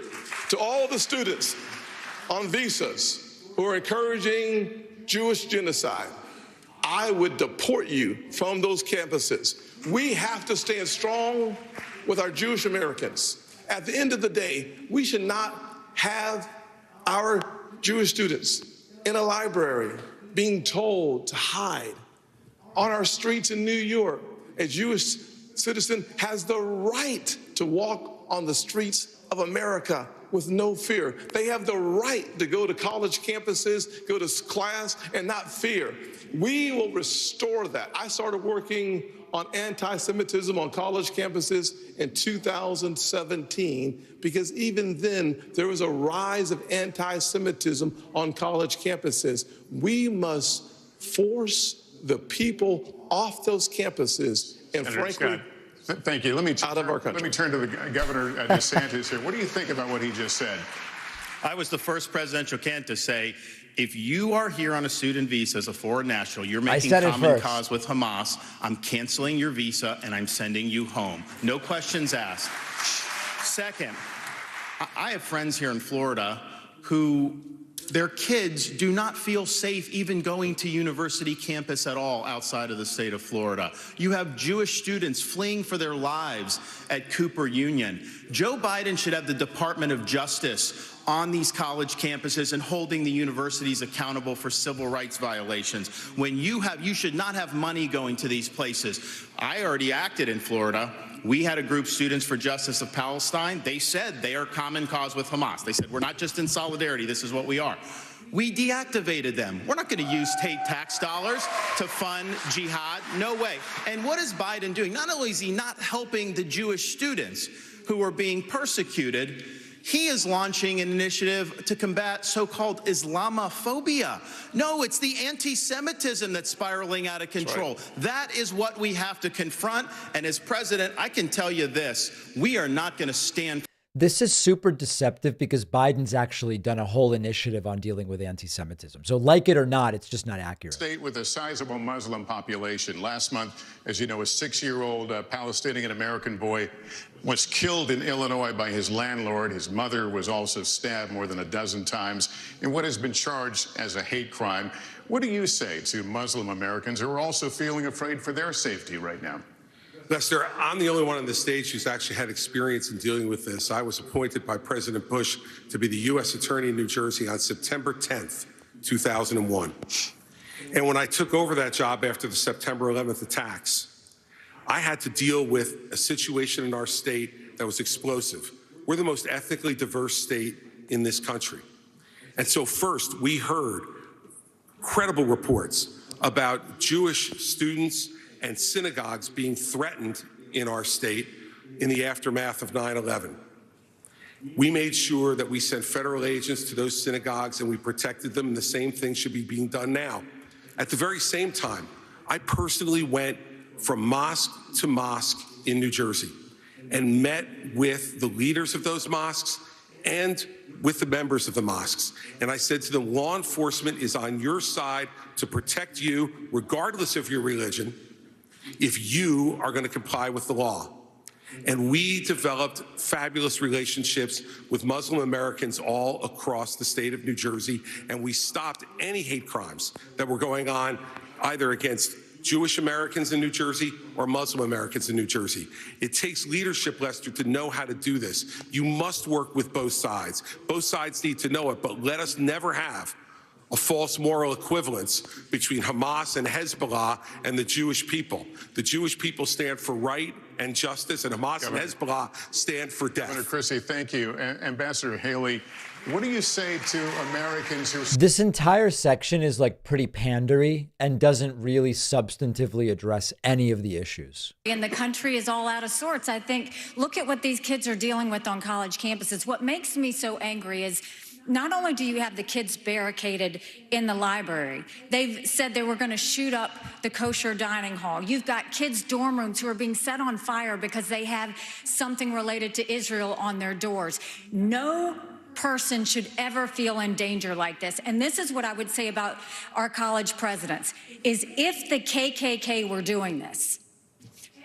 To all the students on visas who are encouraging Jewish genocide, I would deport you from those campuses. We have to stand strong with our Jewish Americans. At the end of the day, we should not have our Jewish students in a library being told to hide. On our streets in New York, a Jewish citizen has the right to walk on the streets of America with no fear. They have the right to go to college campuses, go to class, and not fear. We will restore that. I started working on anti-Semitism on college campuses in 2017 because even then there was a rise of anti-Semitism on college campuses. We must force the people off those campuses and Senator frankly, Scott, thank you. Let me out of our country. Let me turn to the Governor DeSantis here. What do you think about what he just said? I was the first presidential candidate to say, if you are here on a student visa as a foreign national, you're making common cause with Hamas, I'm canceling your visa and I'm sending you home. No questions asked. Second, I have friends here in Florida who Their kids do not feel safe even going to university campus at all outside of the state of Florida. You have Jewish students fleeing for their lives at Cooper Union. Joe Biden should have the Department of Justice on these college campuses and holding the universities accountable for civil rights violations. When you should not have money going to these places. I already acted in Florida. We had a group, Students for Justice of Palestine. They said they are common cause with Hamas. They said, we're not just in solidarity, this is what we are. We deactivated them. We're not going to use state tax dollars to fund jihad. No way. And what is Biden doing? Not only is he not helping the Jewish students who are being persecuted, he is launching an initiative to combat so-called Islamophobia. No, it's the anti-Semitism that's spiraling out of control. Right. That is what we have to confront. And as president, I can tell you this, we are not going to stand. This is super deceptive because Biden's actually done a whole initiative on dealing with anti-Semitism. So like it or not, it's just not accurate. State with a sizable Muslim population. Last month, as you know, a 6-year-old Palestinian-American boy was killed in Illinois by his landlord. His mother was also stabbed more than a dozen times in what has been charged as a hate crime. What do you say to Muslim Americans who are also feeling afraid for their safety right now? Lester, I'm the only one on the stage who's actually had experience in dealing with this. I was appointed by President Bush to be the U.S. Attorney in New Jersey on September 10th, 2001. And when I took over that job after the September 11th attacks, I had to deal with a situation in our state that was explosive. We're the most ethnically diverse state in this country. And so first, we heard credible reports about Jewish students and synagogues being threatened in our state in the aftermath of 9/11. We made sure that we sent federal agents to those synagogues and we protected them, and the same thing should be being done now. At the very same time, I personally went from mosque to mosque in New Jersey and met with the leaders of those mosques and with the members of the mosques. And I said to them, law enforcement is on your side to protect you, regardless of your religion, if you are going to comply with the law. And we developed fabulous relationships with Muslim Americans all across the state of New Jersey, and we stopped any hate crimes that were going on either against Jewish Americans in New Jersey or Muslim Americans in New Jersey. It takes leadership, Lester, to know how to do this. You must work with both sides. Both sides need to know it, but let us never have a false moral equivalence between Hamas and Hezbollah and the Jewish people. The Jewish people stand for right and justice, and Hamas and Hezbollah stand for death. Governor Christie, thank you. Ambassador Haley, what do you say to Americans who... This entire section is like pretty pandery and doesn't really substantively address any of the issues. And the country is all out of sorts. I think, look at what these kids are dealing with on college campuses. What makes me so angry is not only do you have the kids barricaded in the library, they've said they were going to shoot up the kosher dining hall. You've got kids' dorm rooms who are being set on fire because they have something related to Israel on their doors. No person should ever feel in danger like this. And this is what I would say about our college presidents, is if the KKK were doing this,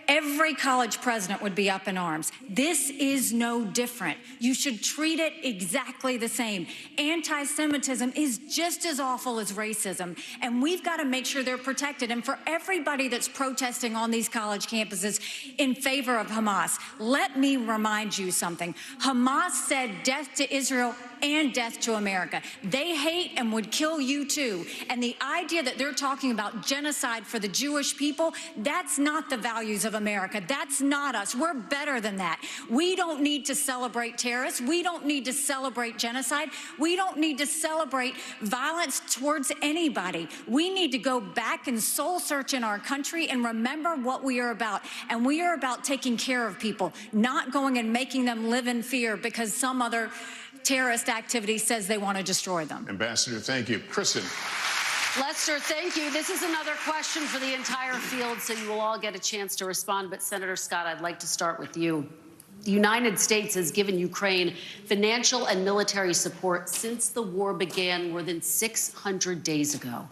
every college president would be up in arms. This is no different. You should treat it exactly the same. Anti-Semitism is just as awful as racism, and we've got to make sure they're protected. And for everybody that's protesting on these college campuses in favor of Hamas, let me remind you something. Hamas said death to Israel and death to America. They hate and would kill you too. And the idea that they're talking about genocide for the Jewish people, that's not the values of America. That's not us. We're better than that. We don't need to celebrate terrorists. We don't need to celebrate genocide. We don't need to celebrate violence towards anybody. We need to go back and soul search in our country and remember what we are about. And we are about taking care of people, not going and making them live in fear because some other terrorist activity says they want to destroy them. Ambassador, thank you. Kristen. Lester, thank you. This is another question for the entire field, so you will all get a chance to respond. But Senator Scott, I'd like to start with you. The United States has given Ukraine financial and military support since the war began more than 600 days ago.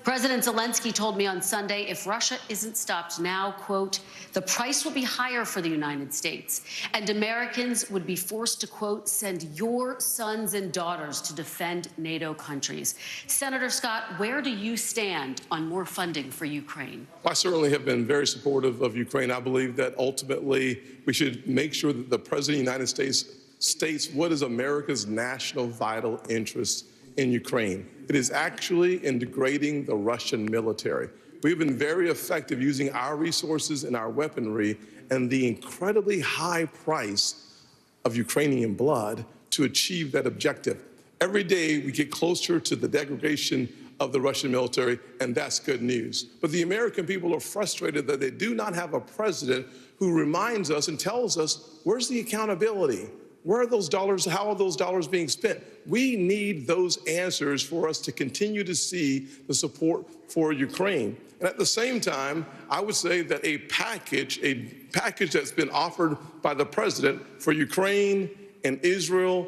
President Zelensky told me on Sunday if Russia isn't stopped now, quote, the price will be higher for the United States, and Americans would be forced to, quote, send your sons and daughters to defend NATO countries. Senator Scott, where do you stand on more funding for Ukraine? I certainly have been very supportive of Ukraine. I believe that ultimately we should make sure that the President of the United States states what is America's national vital interest in Ukraine. It is actually in degrading the Russian military. We've been very effective using our resources and our weaponry and the incredibly high price of Ukrainian blood to achieve that objective. Every day we get closer to the degradation of the Russian military, and that's good news. But the American people are frustrated that they do not have a president who reminds us and tells us, where's the accountability? Where are those dollars? How are those dollars being spent? We need those answers for us to continue to see the support for Ukraine. And at the same time, I would say that a package that's been offered by the president for Ukraine and Israel,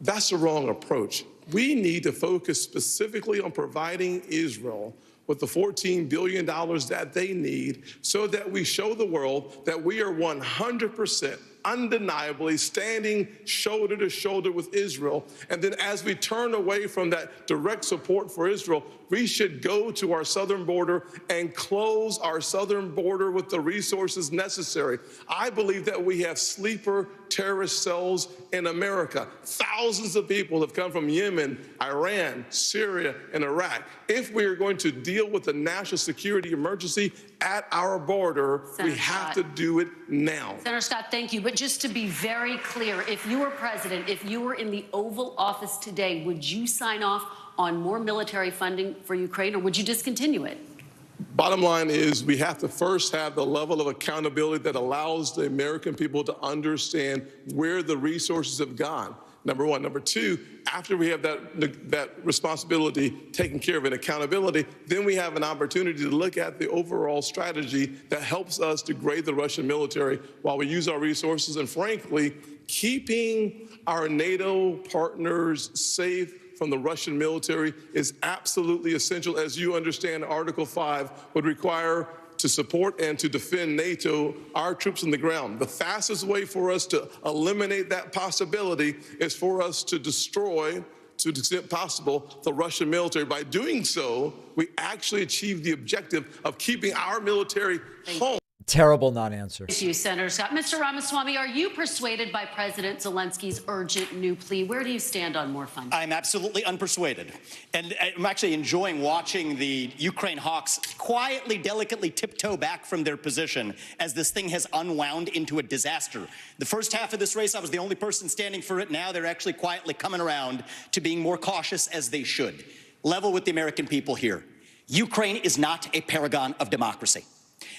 that's the wrong approach. We need to focus specifically on providing Israel with the $14 billion that they need so that we show the world that we are 100% undeniably standing shoulder to shoulder with Israel. And then as we turn away from that direct support for Israel, we should go to our southern border and close our southern border with the resources necessary. I believe that we have sleeper terrorist cells in America. Thousands of people have come from Yemen, Iran, Syria, and Iraq. If we are going to deal with the national security emergency at our border, we have to do it now. Senator Scott, thank you. But just to be very clear, if you were president, if you were in the Oval Office today, would you sign off on more military funding for Ukraine, or would you discontinue it? Bottom line is we have to first have the level of accountability that allows the American people to understand where the resources have gone. Number one. Number two, after we have that responsibility taken care of and accountability, then we have an opportunity to look at the overall strategy that helps us degrade the Russian military while we use our resources and, frankly, keeping our NATO partners safe from the Russian military is absolutely essential. As you understand, Article 5 would require to support and to defend NATO, our troops on the ground. The fastest way for us to eliminate that possibility is for us to destroy, to the extent possible, the Russian military. By doing so, we actually achieve the objective of keeping our military home. Terrible non-answer. Thank you, Senator Scott. Mr. Ramaswamy, are you persuaded by President Zelensky's urgent new plea? Where do you stand on more funding? I'm absolutely unpersuaded. And I'm actually enjoying watching the Ukraine hawks quietly, delicately tiptoe back from their position as this thing has unwound into a disaster. The first half of this race, I was the only person standing for it. Now they're actually quietly coming around to being more cautious, as they should. Level with the American people here. Ukraine is not a paragon of democracy.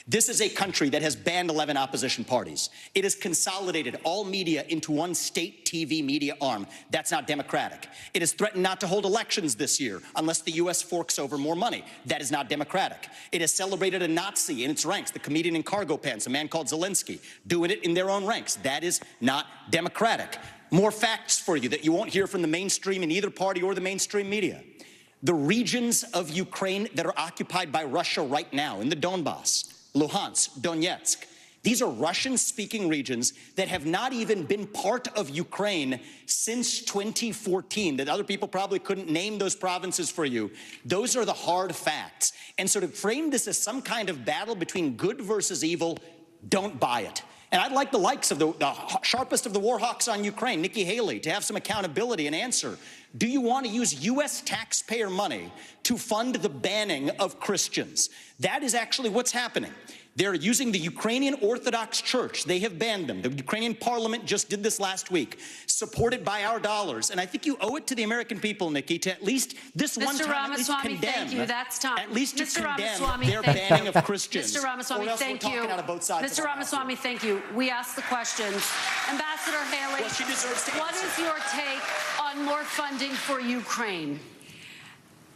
This is a country that has banned 11 opposition parties. It has consolidated all media into one state TV media arm. That's not democratic. It has threatened not to hold elections this year unless the U.S. forks over more money. That is not democratic. It has celebrated a Nazi in its ranks, the comedian in cargo pants, a man called Zelensky, doing it in their own ranks. That is not democratic. More facts for you that you won't hear from the mainstream in either party or the mainstream media. The regions of Ukraine that are occupied by Russia right now in the Donbass, Luhansk, Donetsk. These are Russian-speaking regions that have not even been part of Ukraine since 2014, that other people probably couldn't name those provinces for you. Those are the hard facts. And so to frame this as some kind of battle between good versus evil, don't buy it. And I'd like the likes of the sharpest of the war hawks on Ukraine, Nikki Haley, to have some accountability and answer. Do you want to use U.S. taxpayer money to fund the banning of Christians? That is actually what's happening. They're using the Ukrainian Orthodox Church. They have banned them. The Ukrainian parliament just did this last week, supported by our dollars. And I think you owe it to the American people, Nikki, to at least this one time at least condemn. Thank you. That's time. At least to Mr. condemn Ramaswamy, their banning of Christians. Mr. Ramaswamy, thank you. Mr. Ramaswamy, thank you. We asked the questions. Ambassador Haley, well, she deserves to what answer. is your take on more funding for Ukraine?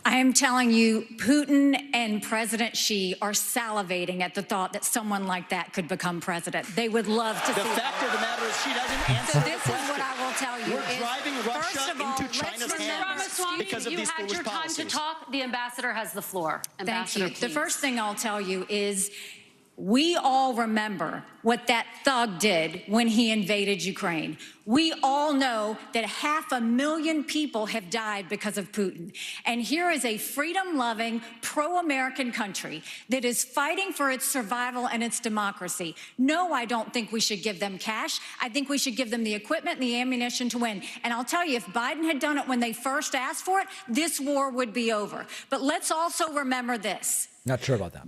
I am telling you, Putin and President Xi are salivating at the thought that someone like that could become president. They would love to see The fact of the matter is she doesn't answer So the this question. is what I will tell you. We're driving Russia into China's hands. Ramaswamy, because of you these had foolish your time policies. to talk. The ambassador has the floor. Thank Ambassador, you. The please. first thing I'll tell you is we all remember what that thug did when he invaded Ukraine. We all know that 500,000 people have died because of Putin. And here is a freedom-loving, pro-American country that is fighting for its survival and its democracy. No, I don't think we should give them cash. I think we should give them the equipment and the ammunition to win. And I'll tell you, if Biden had done it when they first asked for it, this war would be over. But let's also remember this. Not sure about that.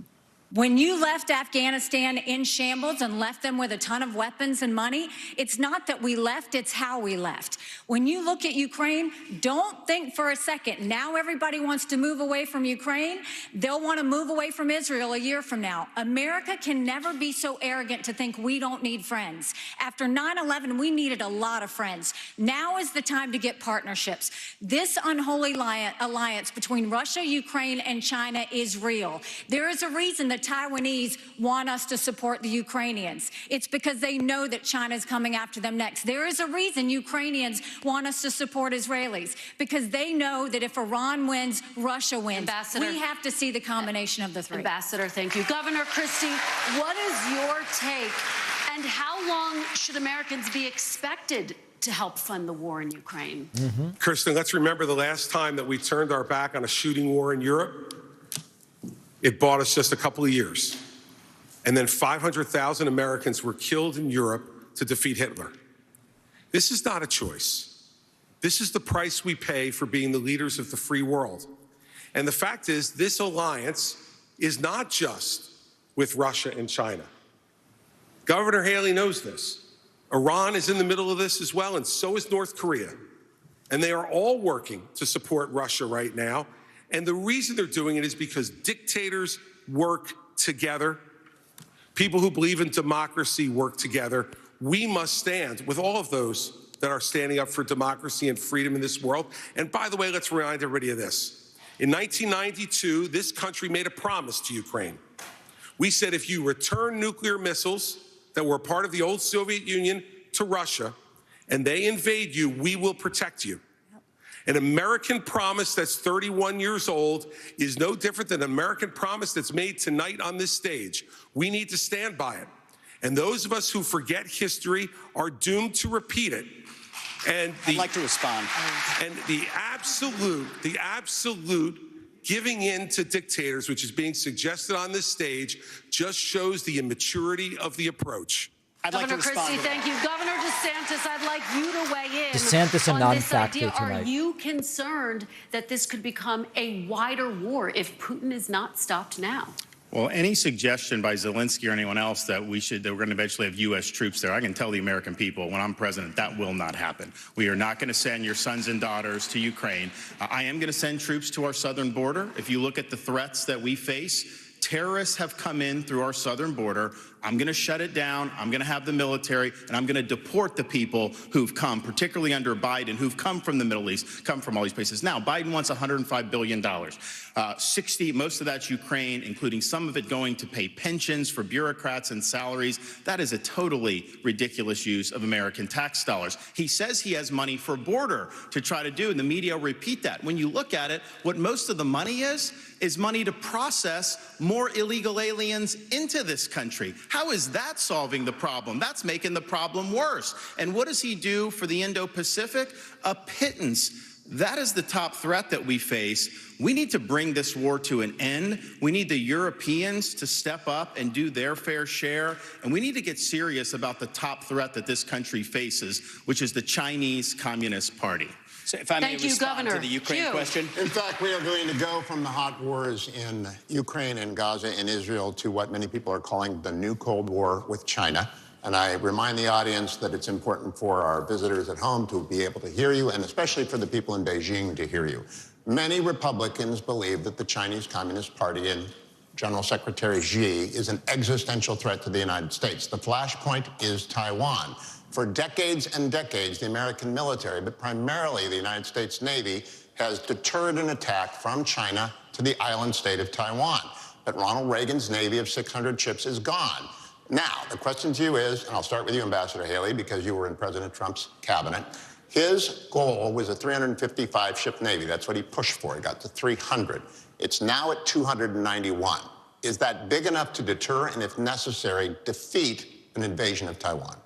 When you left Afghanistan in shambles and left them with a ton of weapons and money, it's not that we left, it's how we left. When you look at Ukraine, don't think for a second, now everybody wants to move away from Ukraine. They'll want to move away from Israel a year from now. America can never be so arrogant to think we don't need friends. After 9/11, we needed a lot of friends. Now is the time to get partnerships. This unholy alliance between Russia, Ukraine, and China is real. There is a reason that Taiwanese want us to support the Ukrainians. It's because they know that China's coming after them next. There is a reason Ukrainians want us to support Israelis, because they know that if Iran wins, Russia wins. Ambassador, we have to see the combination of the three. Ambassador, thank you. Governor Christie, what is your take, and how long should Americans be expected to help fund the war in Ukraine? Kristen, let's remember the last time that we turned our back on a shooting war in Europe. It bought us just a couple of years. And then 500,000 Americans were killed in Europe to defeat Hitler. This is not a choice. This is the price we pay for being the leaders of the free world. And the fact is, this alliance is not just with Russia and China. Governor Haley knows this. Iran is in the middle of this as well, and so is North Korea. And they are all working to support Russia right now. And the reason they're doing it is because dictators work together. People who believe in democracy work together. We must stand with all of those that are standing up for democracy and freedom in this world. And by the way, let's remind everybody of this. In 1992, this country made a promise to Ukraine. We said, if you return nuclear missiles that were part of the old Soviet Union to Russia and they invade you, we will protect you. An American promise that's 31 years old is no different than an American promise that's made tonight on this stage. We need to stand by it. And those of us who forget history are doomed to repeat it. And I'd like to respond. And the absolute giving in to dictators, which is being suggested on this stage, just shows the immaturity of the approach. Governor Christie, thank you. Governor DeSantis, I'd like you to weigh in DeSantis a on this non-factor idea. tonight. Are you concerned that this could become a wider war if Putin is not stopped now? Well, any suggestion by Zelensky or anyone else that we're going to eventually have U.S. troops there, I can tell the American people when I'm president that will not happen. We are not going to send your sons and daughters to Ukraine. I am going to send troops to our southern border. If you look at the threats that we face, terrorists have come in through our southern border. I'm going to shut it down. I'm going to have the military, and I'm going to deport the people who've come, particularly under Biden, who've come from the Middle East, come from all these places. Now, Biden wants $105 billion. 60, most of that's Ukraine, including some of it going to pay pensions for bureaucrats and salaries. That is a totally ridiculous use of American tax dollars. He says he has money for border to try to do, and the media repeat that. When you look at it, what most of the money is money to process more illegal aliens into this country. How is that solving the problem? That's making the problem worse. And what does he do for the Indo-Pacific? A pittance. That is the top threat that we face. We need to bring this war to an end. We need the Europeans to step up and do their fair share. And we need to get serious about the top threat that this country faces, which is the Chinese Communist Party. So if I may respond to the Ukraine question. In fact, we are going to go from the hot wars in Ukraine and Gaza and Israel to what many people are calling the new Cold War with China. And I remind the audience that it's important for our visitors at home to be able to hear you, and especially for the people in Beijing to hear you. Many Republicans believe that the Chinese Communist Party and General Secretary Xi is an existential threat to the United States. The flashpoint is Taiwan. For decades and decades, the American military, but primarily the United States Navy, has deterred an attack from China to the island state of Taiwan. But Ronald Reagan's Navy of 600 ships is gone. Now, the question to you is, and I'll start with you, Ambassador Haley, because you were in President Trump's cabinet, His goal was a 355-ship Navy. That's what he pushed for. He got to 300. It's now at 291. Is that big enough to deter and, if necessary, defeat an invasion of Taiwan?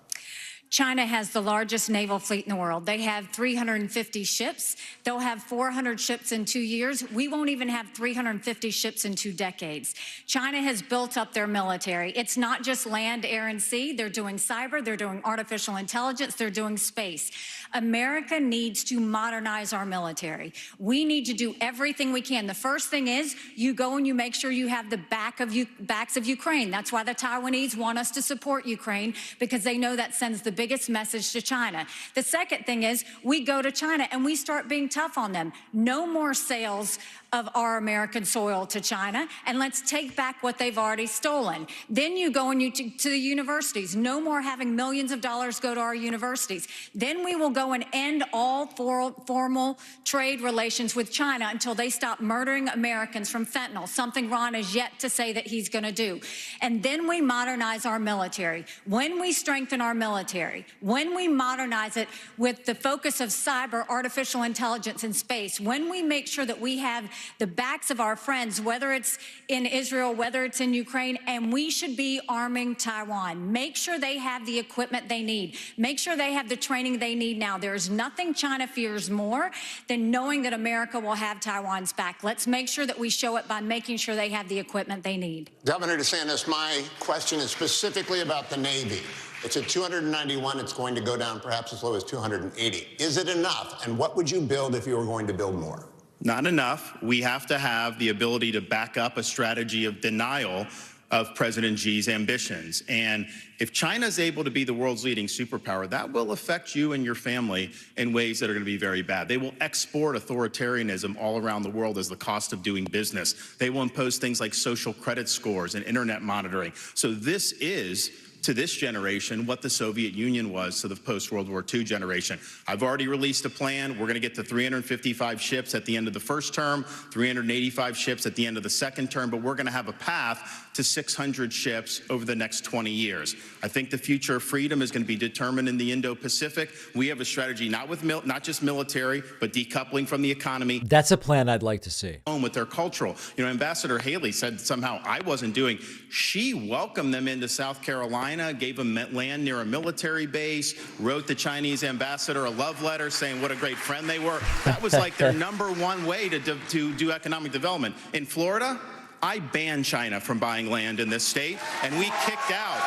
China has the largest naval fleet in the world. They have 350 ships. They'll have 400 ships in 2 years. We won't even have 350 ships in 2 decades. China has built up their military. It's not just land, air, and sea. They're doing cyber. They're doing artificial intelligence. They're doing space. America needs to modernize our military. We need to do everything we can. The first thing is you go and you make sure you have the backs of Ukraine. That's why the Taiwanese want us to support Ukraine, because they know that sends the biggest message to China. The second thing is we go to China and we start being tough on them. No more sales of our American soil to China, and let's take back what they've already stolen. Then you go and to the universities. No more having millions of dollars go to our universities. Then we will go and end all formal trade relations with China until they stop murdering Americans from fentanyl, something Ron has yet to say that he's going to do. And then we modernize our military. When we strengthen our military, when we modernize it with the focus of cyber, artificial intelligence, and space, when we make sure that we have the backs of our friends, whether it's in Israel, whether it's in Ukraine, and we should be arming Taiwan. Make sure they have the equipment they need. Make sure they have the training they need now. There's nothing China fears more than knowing that America will have Taiwan's back. Let's make sure that we show it by making sure they have the equipment they need. Governor DeSantis, my question is specifically about the Navy. It's at 291. It's going to go down perhaps as low as 280. Is it enough? And what would you build if you were going to build more? Not enough. We have to have the ability to back up a strategy of denial of President Xi's ambitions. And if China is able to be the world's leading superpower, that will affect you and your family in ways that are going to be very bad. They will export authoritarianism all around the world as the cost of doing business. They will impose things like social credit scores and internet monitoring. So this is, to this generation, what the Soviet Union was to the post-World War II generation. I've already released a plan. We're going to get to 355 ships at the end of the first term, 385 ships at the end of the second term, but we're going to have a path to 600 ships over the next 20 years. I think the future of freedom is going to be determined in the Indo-Pacific. We have a strategy not just military, but decoupling from the economy. That's a plan I'd like to see. With their cultural. Ambassador Haley said somehow I wasn't doing. She welcomed them into South Carolina, gave them land near a military base, wrote the Chinese ambassador a love letter saying what a great friend they were. That was like their #1 way to do economic development. In Florida, I banned China from buying land in this state, and we kicked out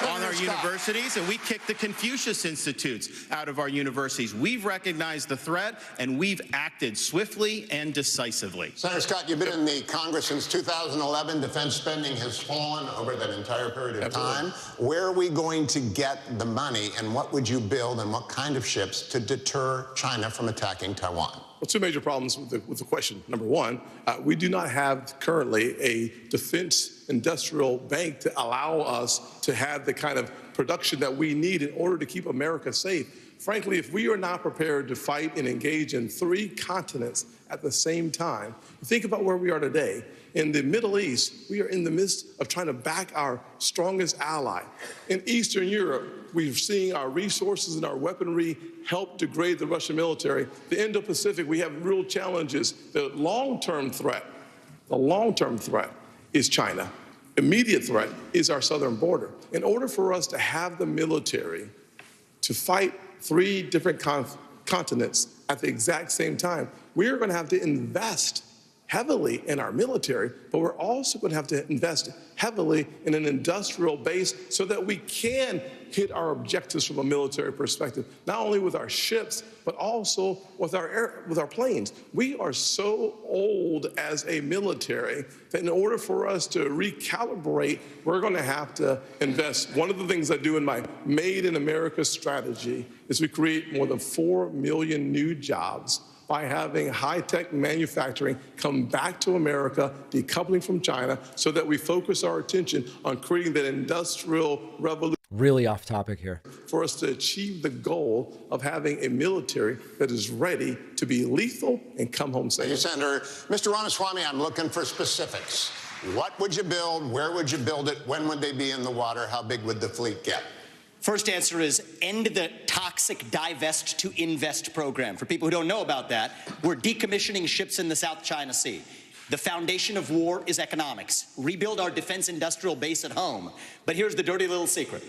on our universities, and we kicked the Confucius Institutes out of our universities. We've recognized the threat, and we've acted swiftly and decisively. Senator Scott, you've been in the Congress since 2011. Defense spending has fallen over that entire period of time. Where are we going to get the money, and what would you build, and what kind of ships to deter China from attacking Taiwan? Well, two major problems with the question. Number one, we do not have currently a defense industrial bank to allow us to have the kind of production that we need in order to keep America safe. Frankly, if we are not prepared to fight and engage in 3 continents at the same time, think about where we are today. In the Middle East, we are in the midst of trying to back our strongest ally. In Eastern Europe, we're seeing our resources and our weaponry help degrade the Russian military. The Indo-Pacific, we have real challenges. The long-term threat is China. Immediate threat is our southern border. In order for us to have the military to fight 3 different continents at the exact same time, we are going to have to invest heavily in our military, but we're also going to have to invest heavily in an industrial base so that we can hit our objectives from a military perspective, not only with our ships, but also with our planes. We are so old as a military that in order for us to recalibrate, we're going to have to invest. One of the things I do in my Made in America strategy is we create more than 4 million new jobs by having high-tech manufacturing come back to America, decoupling from China, so that we focus our attention on creating that industrial revolution. Really off topic here. For us to achieve the goal of having a military that is ready to be lethal and come home safe. Thank you, Senator. Mr. Ramaswamy, I'm looking for specifics. What would you build? Where would you build it? When would they be in the water? How big would the fleet get? First answer is end the toxic divest to invest program. For people who don't know about that, we're decommissioning ships in the South China Sea. The foundation of war is economics. Rebuild our defense industrial base at home. But here's the dirty little secret.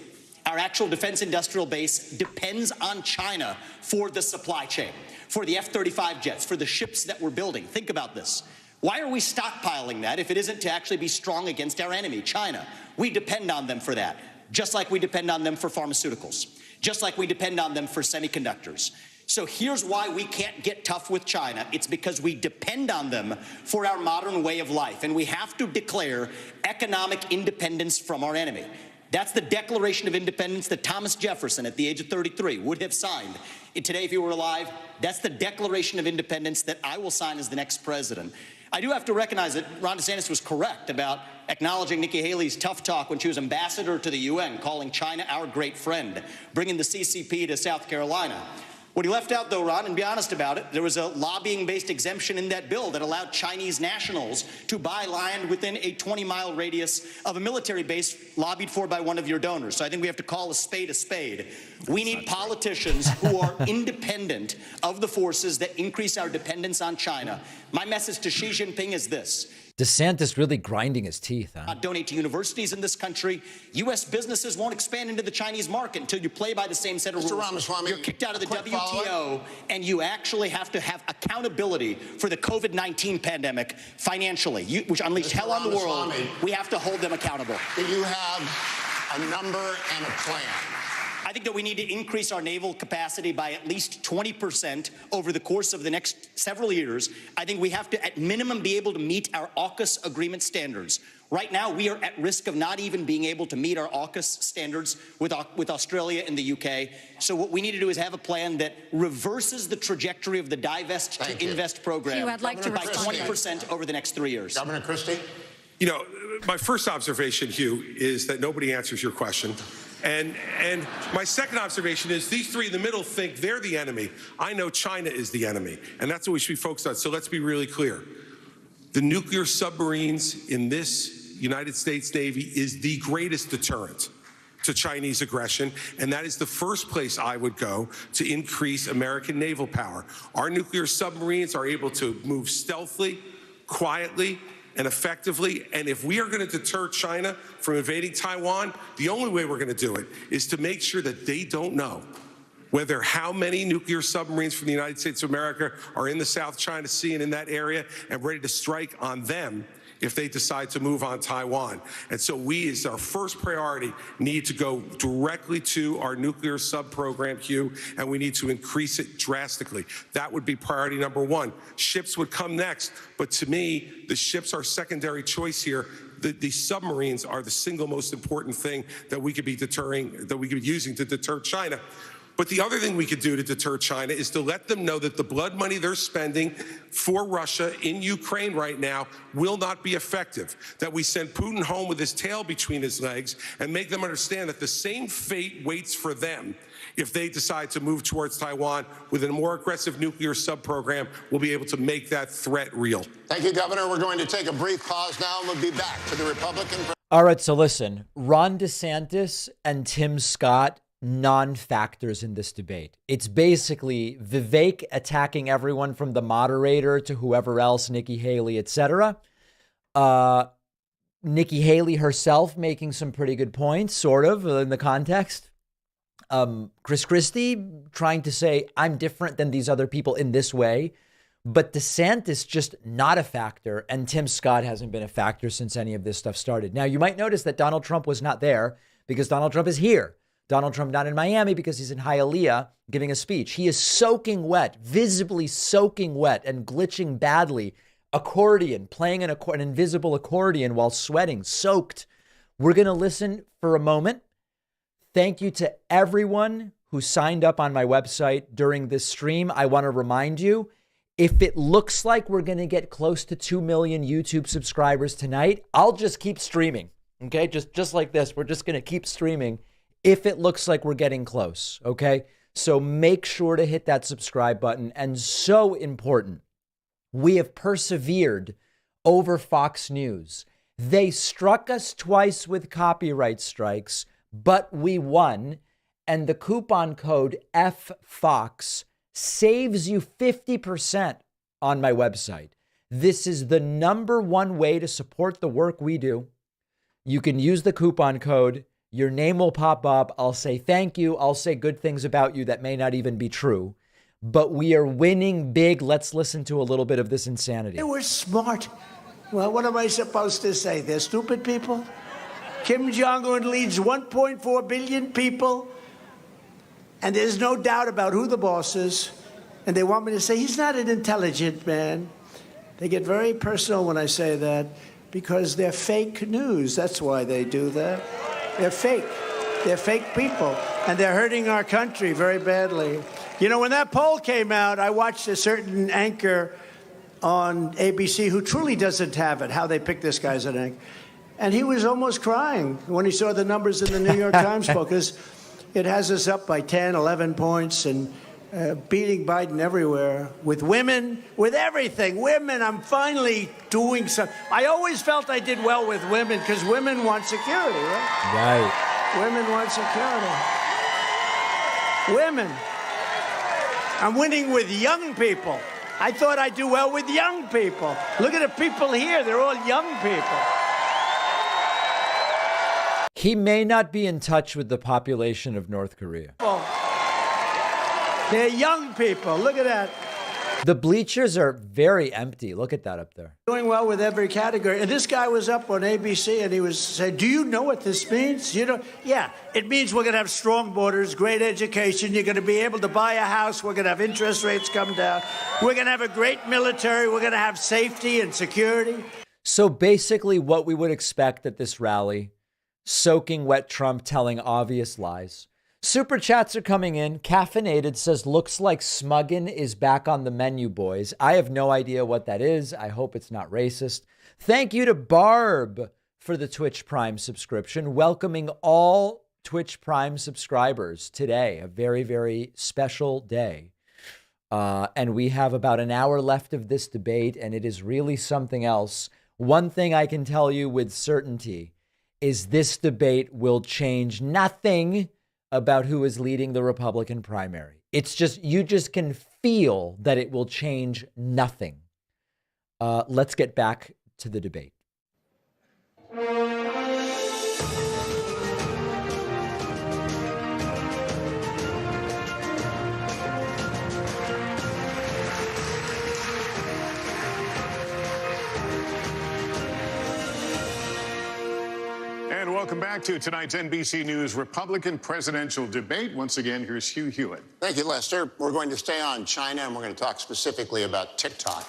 Our actual defense industrial base depends on China for the supply chain, for the F-35 jets, for the ships that we're building. Think about this. Why are we stockpiling that if it isn't to actually be strong against our enemy, China? We depend on them for that, just like we depend on them for pharmaceuticals, just like we depend on them for semiconductors. So here's why we can't get tough with China. It's because we depend on them for our modern way of life, and we have to declare economic independence from our enemy. That's the Declaration of Independence that Thomas Jefferson, at the age of 33, would have signed. And today, if he were alive, that's the Declaration of Independence that I will sign as the next president. I do have to recognize that Ron DeSantis was correct about acknowledging Nikki Haley's tough talk when she was ambassador to the UN, calling China our great friend, bringing the CCP to South Carolina. What he left out, though, Ron, and be honest about it, there was a lobbying-based exemption in that bill that allowed Chinese nationals to buy land within a 20-mile radius of a military base lobbied for by one of your donors. So I think we have to call a spade a spade. We need politicians who are independent of the forces that increase our dependence on China. My message to Xi Jinping is this. DeSantis really grinding his teeth, huh? Donate to universities in this country. U.S. businesses won't expand into the Chinese market until you play by the same set of rules. Ramaswamy, you're kicked out of the WTO, and you actually have to have accountability for the COVID-19 pandemic financially, which unleashed hell on the world. We have to hold them accountable. Do you have a number and a plan? I think that we need to increase our naval capacity by at least 20% over the course of the next several years. I think we have to, at minimum, be able to meet our AUKUS agreement standards. Right now, we are at risk of not even being able to meet our AUKUS standards with Australia and the UK. So what we need to do is have a plan that reverses the trajectory of the divest to invest program Hugh, I'd like to by respond. 20% over the next 3 years. Governor Christie? You know, my first observation, Hugh, is that nobody answers your question. And my second observation is these three in the middle think they're the enemy. I know China is the enemy, and that's what we should be focused on. So let's be really clear. The nuclear submarines in this United States Navy is the greatest deterrent to Chinese aggression, and that is the first place I would go to increase American naval power. Our nuclear submarines are able to move stealthily, quietly, and effectively. And if we are going to deter China from invading Taiwan, the only way we're going to do it is to make sure that they don't know whether how many nuclear submarines from the United States of America are in the South China Sea and in that area and ready to strike on them if they decide to move on Taiwan. And so we, as our first priority, need to go directly to our nuclear sub-program, Hugh, and we need to increase it drastically. That would be priority number one. Ships would come next, but to me, the ships are secondary choice here. The submarines are the single most important thing that we could be using to deter China. But the other thing we could do to deter China is to let them know that the blood money they're spending for Russia in Ukraine right now will not be effective, that we send Putin home with his tail between his legs and make them understand that the same fate waits for them if they decide to move towards Taiwan with a more aggressive nuclear sub-program. We'll be able to make that threat real. Thank you, Governor. We're going to take a brief pause now, and we'll be back to the Republican. All right, so listen, Ron DeSantis and Tim Scott, non-factors in this debate. It's basically Vivek attacking everyone from the moderator to whoever else, Nikki Haley, etc. Nikki Haley herself making some pretty good points, sort of, in the context. Chris Christie trying to say, I'm different than these other people in this way. But DeSantis just not a factor, and Tim Scott hasn't been a factor since any of this stuff started. Now, you might notice that Donald Trump was not there because Donald Trump is here. Donald Trump not in Miami because he's in Hialeah giving a speech. He is soaking wet, visibly soaking wet and glitching badly. Accordion, playing an invisible accordion while sweating, soaked. We're going to listen for a moment. Thank you to everyone who signed up on my website during this stream. I want to remind you, if it looks like we're going to get close to 2 million YouTube subscribers tonight, I'll just keep streaming. Okay, just like this. We're just going to keep streaming if it looks like we're getting close, okay? So make sure to hit that subscribe button. And so important, we have persevered over Fox News. They struck us twice with copyright strikes, but we won. and the coupon code FFOX saves you 50% on my website. This is the #1 way to support the work we do. You can use the coupon code. Your name will pop up. I'll say thank you. I'll say good things about you that may not even be true. But we are winning big. Let's listen to a little bit of this insanity. They were smart. Well, what am I supposed to say? They're stupid people? Kim Jong-un leads 1.4 billion people, and there's no doubt about who the boss is. And they want me to say he's not an intelligent man. They get very personal when I say that because they're fake news. That's why they do that. They're fake. They're fake people, and they're hurting our country very badly. You know, when that poll came out, I watched a certain anchor on ABC who truly doesn't have it, how they picked this guy as an anchor. And he was almost crying when he saw the numbers in the New York Times poll, because it has us up by 10, 11 points and beating Biden everywhere, with women, with everything. Women, I'm finally doing something. I always felt I did well with women because women want security, right? Right. Women want security. Women. I'm winning with young people. I thought I'd do well with young people. Look at the people here. They're all young people. He may not be in touch with the population of North Korea. They're young people. Look at that. The bleachers are very empty. Look at that up there. Doing well with every category. And this guy was up on ABC and he was saying, do you know what this means? You know, yeah, it means we're going to have strong borders, great education. You're going to be able to buy a house. We're going to have interest rates come down. We're going to have a great military. We're going to have safety and security. So basically what we would expect at this rally, soaking wet Trump telling obvious lies. Super chats are coming in. Caffeinated says, looks like smuggin' is back on the menu, boys. I have no idea what that is. I hope it's not racist. Thank you to Barb for the Twitch Prime subscription, welcoming all Twitch Prime subscribers today. A very, very special day. And we have about an hour left of this debate, and it is really something else. One thing I can tell you with certainty is this debate will change nothing about who is leading the Republican primary. It's just, you just can feel that it will change nothing. Let's get back to the debate. And welcome back to tonight's NBC News Republican presidential debate. Once again, here's Hugh Hewitt. Thank you, Lester. We're going to stay on China, and we're going to talk specifically about TikTok.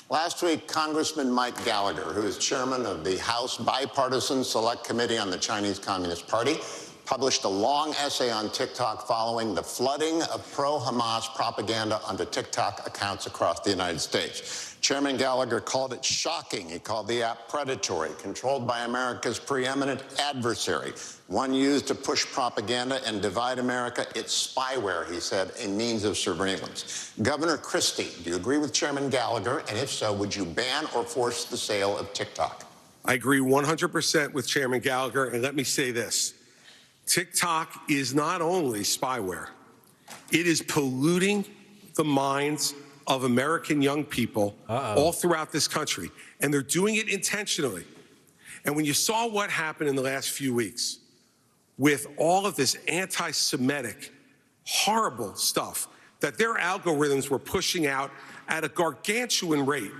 Last week, Congressman Mike Gallagher, who is chairman of the House Bipartisan Select Committee on the Chinese Communist Party, published a long essay on TikTok following the flooding of pro-Hamas propaganda onto TikTok accounts across the United States. Chairman Gallagher called it shocking. He called the app predatory, controlled by America's preeminent adversary, one used to push propaganda and divide America. It's spyware, he said, a means of surveillance. Governor Christie, do you agree with Chairman Gallagher? And if so, would you ban or force the sale of TikTok? I agree 100% with Chairman Gallagher, and let me say this. TikTok is not only spyware, it is polluting the minds of American young people all throughout this country, and they're doing it intentionally. And when you saw what happened in the last few weeks with all of this anti-Semitic, horrible stuff that their algorithms were pushing out at a gargantuan rate,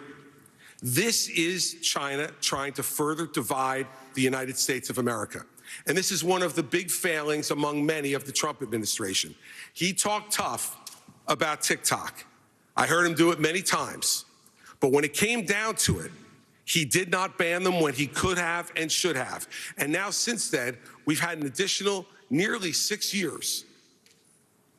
this is China trying to further divide the United States of America. And this is one of the big failings among many of the Trump administration. He talked tough about TikTok. I heard him do it many times. But when it came down to it, he did not ban them when he could have and should have. And now since then, we've had an additional nearly 6 years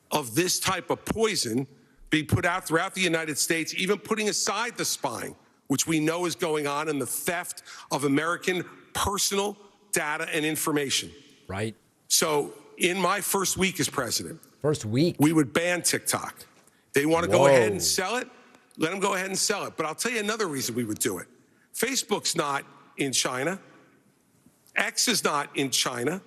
of this type of poison being put out throughout the United States, even putting aside the spying, which we know is going on, and the theft of American personal data and information. Right. So in my first week as president, we would ban TikTok. They want to go ahead and sell it, let them go ahead and sell it. But I'll tell you another reason we would do it. Facebook's not in China. X is not in China.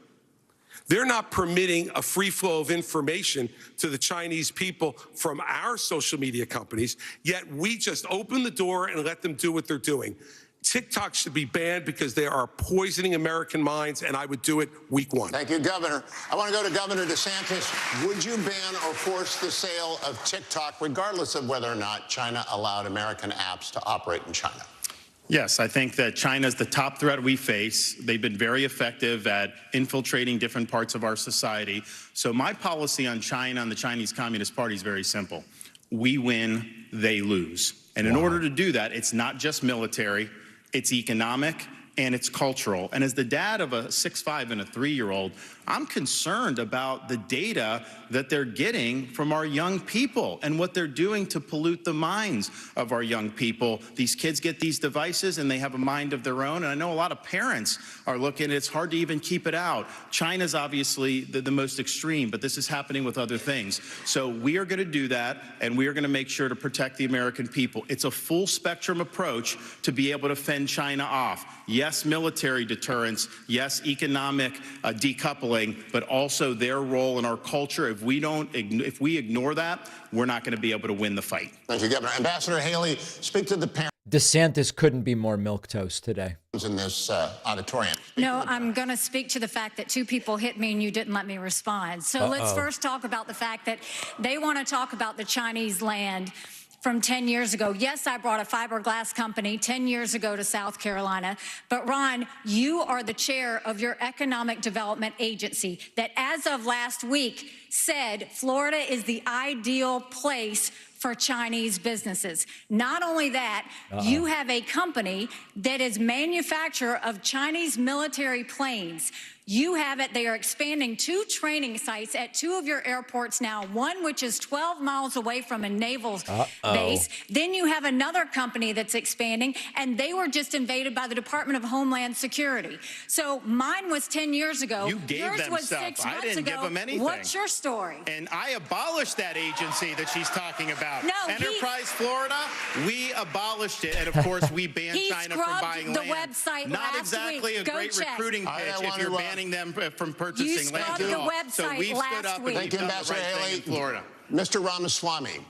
They're not permitting a free flow of information to the Chinese people from our social media companies, yet we just open the door and let them do what they're doing. TikTok should be banned because they are poisoning American minds, and I would do it week one. Thank you, Governor. I want to go to Governor DeSantis. Would you ban or force the sale of TikTok, regardless of whether or not China allowed American apps to operate in China? Yes, I think that China is the top threat we face. They've been very effective at infiltrating different parts of our society. So my policy on China and the Chinese Communist Party is very simple. We win, they lose. And in order to do that, it's not just military, it's economic, and it's cultural. And as the dad of a 6'5" and a 3-year-old, I'm concerned about the data that they're getting from our young people and what they're doing to pollute the minds of our young people. These kids get these devices and they have a mind of their own. And I know a lot of parents are looking, it's hard to even keep it out. China's obviously the most extreme, but this is happening with other things. So we are gonna do that, and we are gonna make sure to protect the American people. It's a full spectrum approach to be able to fend China off. Yes, military deterrence, yes, economic decoupling, but also their role in our culture. If we ignore that, we're not going to be able to win the fight. Thank you, Governor. Ambassador Haley, speak to the parents DeSantis couldn't be more milquetoast today. In this auditorium. No, I'm going to speak to the fact that 2 people hit me and you didn't let me respond. So let's first talk about the fact that they want to talk about the Chinese land from 10 years ago. Yes, I brought a fiberglass company 10 years ago to South Carolina. But Ron, you are the chair of your economic development agency that as of last week said Florida is the ideal place for Chinese businesses. Not only that, you have a company that is manufacturer of Chinese military planes. You have it. They are expanding 2 training sites at 2 of your airports now, one which is 12 miles away from a naval base. Then you have another company that's expanding, and they were just invaded by the Department of Homeland Security. So mine was 10 years ago. You gave Yours them was stuff. 6 I months didn't ago. give them anything. What's your story? And I abolished that agency that she's talking about. No, Enterprise Florida, we abolished it. And of course, we banned China from buying the land. website Not last exactly week. a Go great check. recruiting pitch if you're banning them from purchasing land. scrubbed the website So we've stood up and week. we've Thank you, done the Ambassador right thing Haley. in Florida. Mr. Ramaswamy,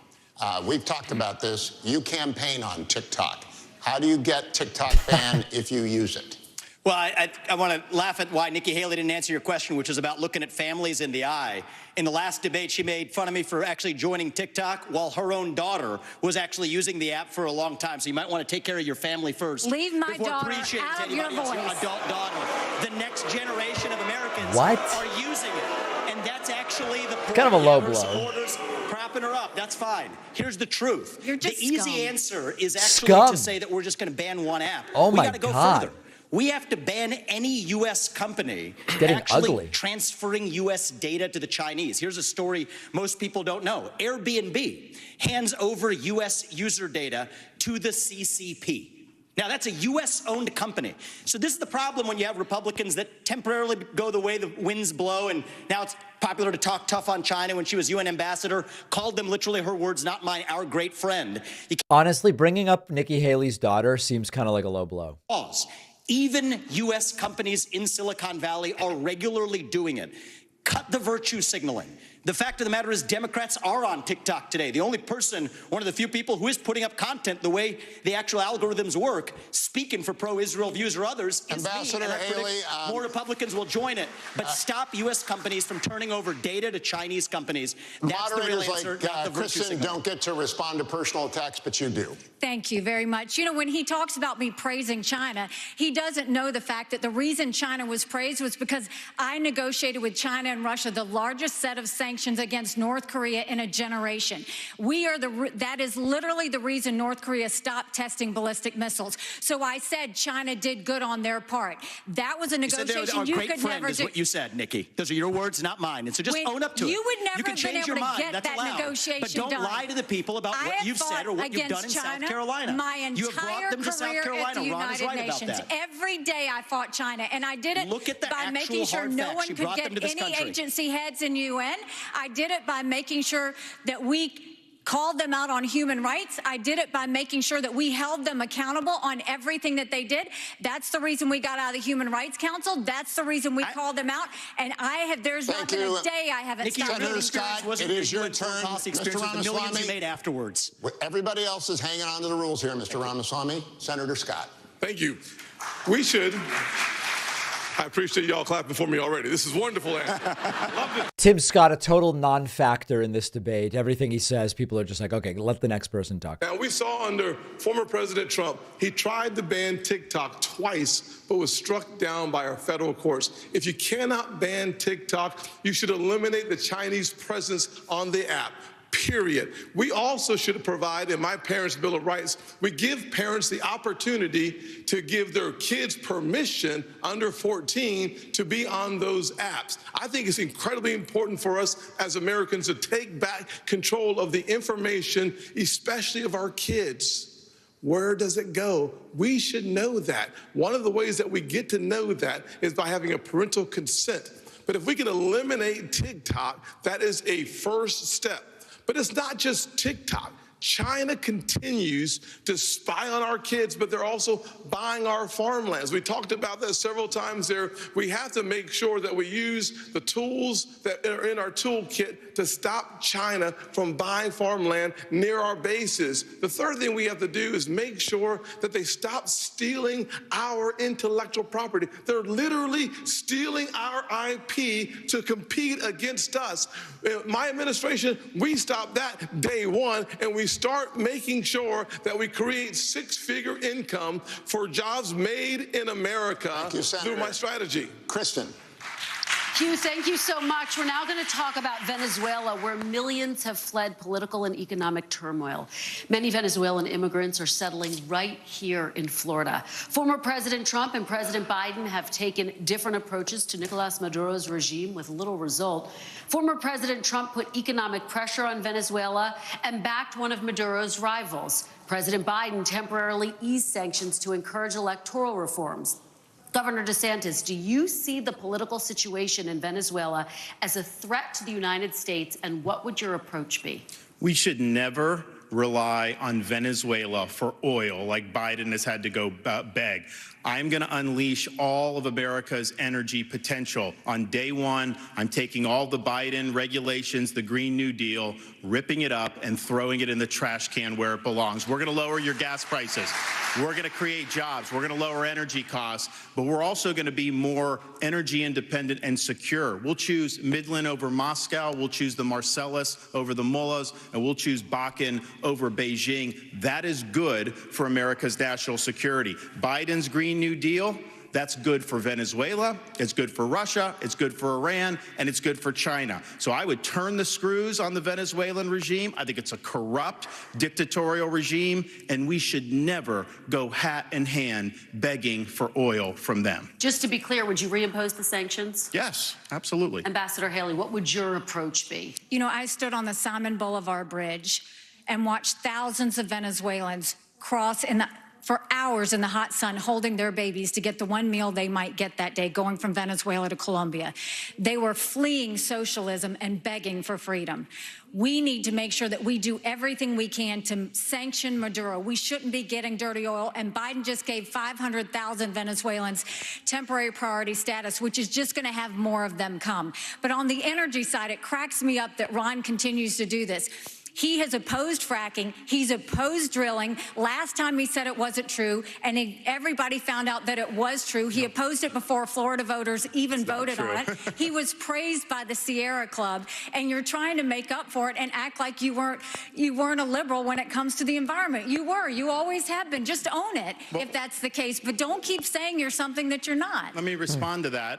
we've talked about this. You campaign on TikTok. How do you get TikTok banned if you use it? Well, I want to laugh at why Nikki Haley didn't answer your question, which is about looking at families in the eye. In the last debate, she made fun of me for actually joining TikTok while her own daughter was actually using the app for a long time. So you might want to take care of your family first. Leave my before daughter appreciating out of your anybody else's voice. adult daughter. The next generation of Americans What? are using it. And that's actually the point. Kind of a low Her blow. supporters propping her up. That's fine. Here's the truth. You're just the easy scum. answer is actually Scum. to say that we're just going to ban one app. Oh we my got to go God. further. We have to ban any U.S. company getting actually ugly. transferring U.S. data to the Chinese. Here's a story most people don't know. Airbnb hands over U.S. user data to the CCP. Now, that's a U.S.-owned company. So this is the problem when you have Republicans that temporarily go the way the winds blow, and now it's popular to talk tough on China. When she was UN ambassador, called them literally, her words, not mine, our great friend. Honestly, bringing up Nikki Haley's daughter seems kind of like a low blow. Because even U.S. companies in Silicon Valley are regularly doing it. Cut the virtue signaling. The fact of the matter is Democrats are on TikTok today. The only person, one of the few people who is putting up content the way the actual algorithms work, speaking for pro-Israel views or others, is Ambassador me. And I predict Haley, more Republicans will join it. But stop U.S. companies from turning over data to Chinese companies. That's the real Moderators answer, like not the virtue Kristen signaling. don't get to respond to personal attacks, but you do. Thank you very much. You know, when he talks about me praising China, he doesn't know the fact that the reason China was praised was because I negotiated with China and Russia the largest set of sanctions against North Korea in a generation. That is literally the reason North Korea stopped testing ballistic missiles. So I said China did good on their part. That was a You said negotiation they were our you great could friend never is do. what you said, Nikki. Those are your words, not mine. And so just own up to it. You would never you can have been change able your to mind. get That's that allowed. negotiation But don't done. lie to the people about I what have you've said or what you've done in against South China Carolina. my You have brought entire them to South career Carolina. at the Ron is United right about Nations. that. Every day I fought China, and I did it Look at the by making actual sure hard no facts. one You could brought them get to this any country. agency heads in UN. I did it by making sure that we called them out on human rights. I did it by making sure that we held them accountable on everything that they did. That's the reason we got out of the Human Rights Council. That's the reason we called them out. And there's not been a day I haven't stopped. Senator Scott, it is your turn. Mr. Ramaswamy, afterwards. Everybody else is hanging on to the rules here, Mr. Ramaswamy. Senator Scott. Thank you. We should. I appreciate y'all clapping for me already. This is wonderful answer. Loved it. Tim Scott, a total non-factor in this debate. Everything he says, people are just like, okay, let the next person talk. Now, we saw under former President Trump, he tried to ban TikTok twice, but was struck down by our federal courts. If you cannot ban TikTok, you should eliminate the Chinese presence on the app. Period. We also should provide, in my parents' Bill of Rights, we give parents the opportunity to give their kids permission under 14 to be on those apps. I think it's incredibly important for us as Americans to take back control of the information, especially of our kids. Where does it go? We should know that. One of the ways that we get to know that is by having a parental consent. But if we can eliminate TikTok, that is a first step. But it's not just TikTok. China continues to spy on our kids, but they're also buying our farmlands. We talked about that several times there. We have to make sure that we use the tools that are in our toolkit to stop China from buying farmland near our bases. The third thing we have to do is make sure that they stop stealing our intellectual property. They're literally stealing our IP to compete against us. My administration, we stopped that day one, and we start making sure that we create six-figure income for jobs made in America through my strategy. Kristen. Hugh, thank you so much. We're now going to talk about Venezuela, where millions have fled political and economic turmoil. Many Venezuelan immigrants are settling right here in Florida. Former President Trump and President Biden have taken different approaches to Nicolas Maduro's regime with little result. Former President Trump put economic pressure on Venezuela and backed one of Maduro's rivals. President Biden temporarily eased sanctions to encourage electoral reforms. Governor DeSantis, do you see the political situation in Venezuela as a threat to the United States, and what would your approach be? We should never rely on Venezuela for oil like Biden has had to go beg. I'm going to unleash all of America's energy potential. On day one, I'm taking all the Biden regulations, the Green New Deal, ripping it up and throwing it in the trash can where it belongs. We're going to lower your gas prices. We're going to create jobs. We're going to lower energy costs. But we're also going to be more energy independent and secure. We'll choose Midland over Moscow. We'll choose the Marcellus over the mullahs. And we'll choose Bakken over Beijing. That is good for America's national security. Biden's Green New Deal, that's good for Venezuela, it's good for Russia, it's good for Iran, and it's good for China. So I would turn the screws on the Venezuelan regime. I think it's a corrupt, dictatorial regime, and we should never go hat in hand begging for oil from them. Just to be clear, would you reimpose the sanctions? Yes, absolutely. Ambassador Haley, what would your approach be? You know, I stood on the Simon Bolivar Bridge and watched thousands of Venezuelans cross for hours in the hot sun, holding their babies to get the one meal they might get that day, going from Venezuela to Colombia. They were fleeing socialism and begging for freedom. We need to make sure that we do everything we can to sanction Maduro. We shouldn't be getting dirty oil, and Biden just gave 500,000 Venezuelans temporary priority status, which is just going to have more of them come. But on the energy side, it cracks me up that Ron continues to do this. He has opposed fracking. He's opposed drilling. Last time he said it wasn't true, and everybody found out that it was true. He opposed it before Florida voters even voted on it. He was praised by the Sierra Club, and you're trying to make up for it and act like you weren't a liberal when it comes to the environment. You were. You always have been. Just own it if that's the case, but don't keep saying you're something that you're not. Let me respond to that.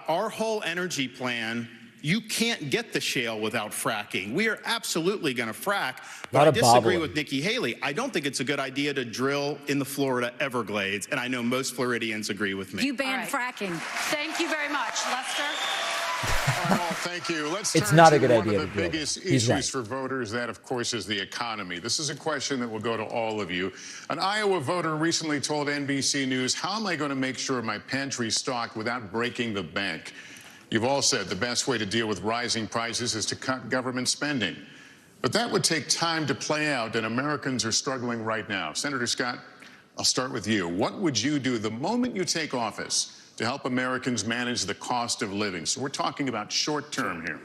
Our whole energy plan, you can't get the shale without fracking. We are absolutely going to frack, but I disagree with Nikki Haley. I don't think it's a good idea to drill in the Florida Everglades, and I know most Floridians agree with me. You banned fracking. Thank you very much. Lester? Thank you. Let's It's turn not to a good one idea of to the drill. biggest He's issues right. for voters. That, of course, is the economy. This is a question that will go to all of you. An Iowa voter recently told NBC News, "How am I going to make sure my pantry's stocked without breaking the bank?" You've all said the best way to deal with rising prices is to cut government spending. But that would take time to play out, and Americans are struggling right now. Senator Scott, I'll start with you. What would you do the moment you take office to help Americans manage the cost of living? So we're talking about short term here.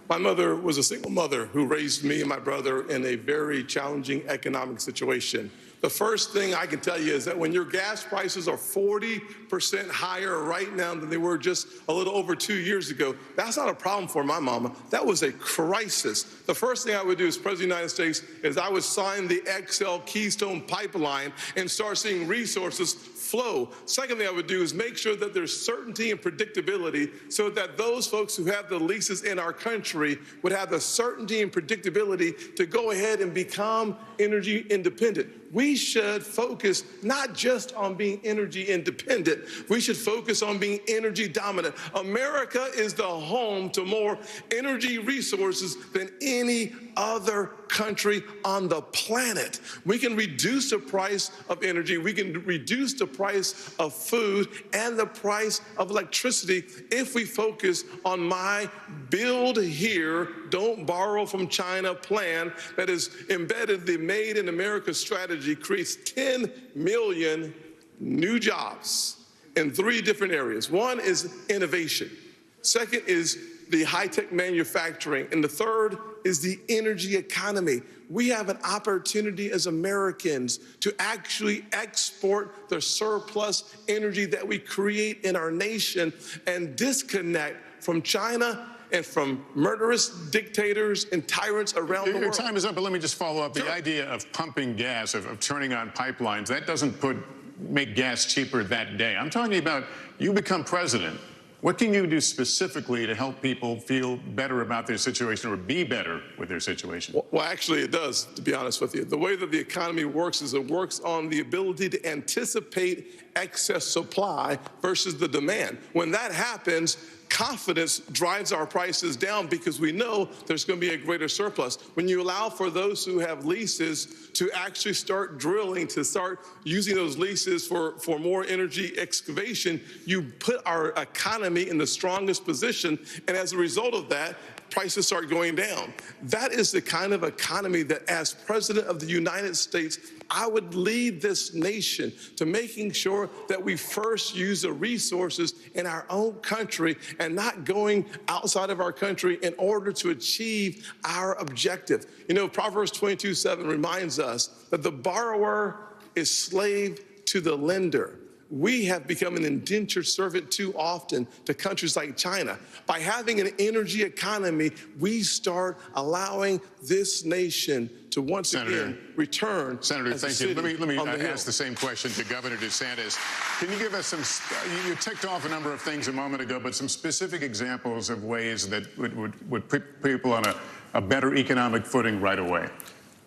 My mother was a single mother who raised me and my brother in a very challenging economic situation. The first thing I can tell you is that when your gas prices are 40% higher right now than they were just a little over 2 years ago, that's not a problem for my mama. That was a crisis. The first thing I would do as President of the United States is I would sign the XL Keystone Pipeline and start seeing resources flow. Second thing I would do is make sure that there's certainty and predictability so that those folks who have the leases in our country would have the certainty and predictability to go ahead and become energy independent. We should focus not just on being energy independent, we should focus on being energy dominant. America is the home to more energy resources than any other country on the planet. We can reduce the price of energy, we can reduce the price of food and the price of electricity if we focus on my build here, don't borrow from China plan that is embedded the Made in America strategy, creates 10 million new jobs in 3 different areas. One is innovation. Second is the high-tech manufacturing. And the third is the energy economy. We have an opportunity as Americans to actually export the surplus energy that we create in our nation and disconnect from China and from murderous dictators and tyrants around the world. Your time is up, but let me just follow up. Sure. The idea of pumping gas, of turning on pipelines, that doesn't make gas cheaper that day. I'm talking about you become president. What can you do specifically to help people feel better about their situation or be better with their situation? Well, actually, it does, to be honest with you. The way that the economy works is it works on the ability to anticipate excess supply versus the demand. When that happens, confidence drives our prices down because we know there's going to be a greater surplus. When you allow for those who have leases to actually start drilling, to start using those leases for more energy excavation, you put our economy in the strongest position. And as a result of that, prices start going down. That is the kind of economy that, as President of the United States, I would lead this nation to making sure that we first use the resources in our own country and not going outside of our country in order to achieve our objective. You know, Proverbs 22:7 reminds us that the borrower is slave to the lender. We have become an indentured servant too often to countries like China. By having an energy economy, we start allowing this nation to once again return. Senator, thank you. Let me ask the same question to Governor DeSantis. Can you give us some, you ticked off a number of things a moment ago, but some specific examples of ways that would put people on a better economic footing right away?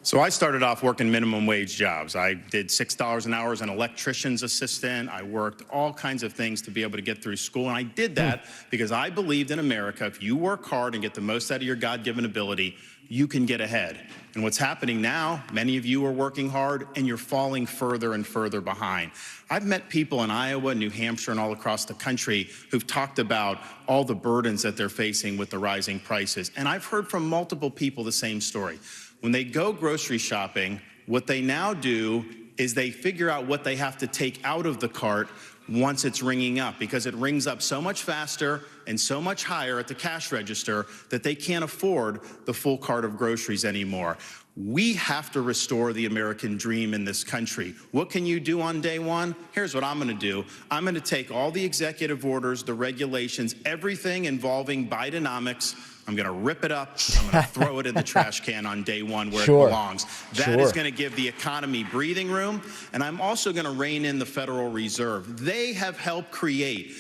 So I started off working minimum wage jobs. I did $6 an hour as an electrician's assistant. I worked all kinds of things to be able to get through school. And I did that because I believed in America, if you work hard and get the most out of your God-given ability, you can get ahead. And what's happening now, many of you are working hard and you're falling further and further behind. I've met people in Iowa, New Hampshire, and all across the country who've talked about all the burdens that they're facing with the rising prices. And I've heard from multiple people the same story. When they go grocery shopping, what they now do is they figure out what they have to take out of the cart once it's ringing up, because it rings up so much faster and so much higher at the cash register that they can't afford the full cart of groceries anymore. We have to restore the American dream in this country. What can you do on day one? Here's what I'm going to do. I'm going to take all the executive orders, the regulations, everything involving Bidenomics. I'm going to rip it up. I'm going to throw it in the trash can on day one where it belongs. That is going to give the economy breathing room. And I'm also going to rein in the Federal Reserve. They have helped create,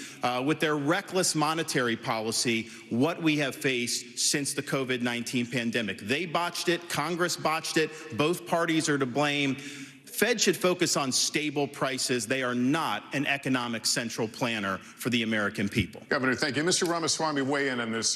with their reckless monetary policy, what we have faced since the COVID-19 pandemic. They botched it. Congress botched it. Both parties are to blame. Fed should focus on stable prices. They are not an economic central planner for the American people. Governor, thank you. Mr. Ramaswamy, weigh in on this.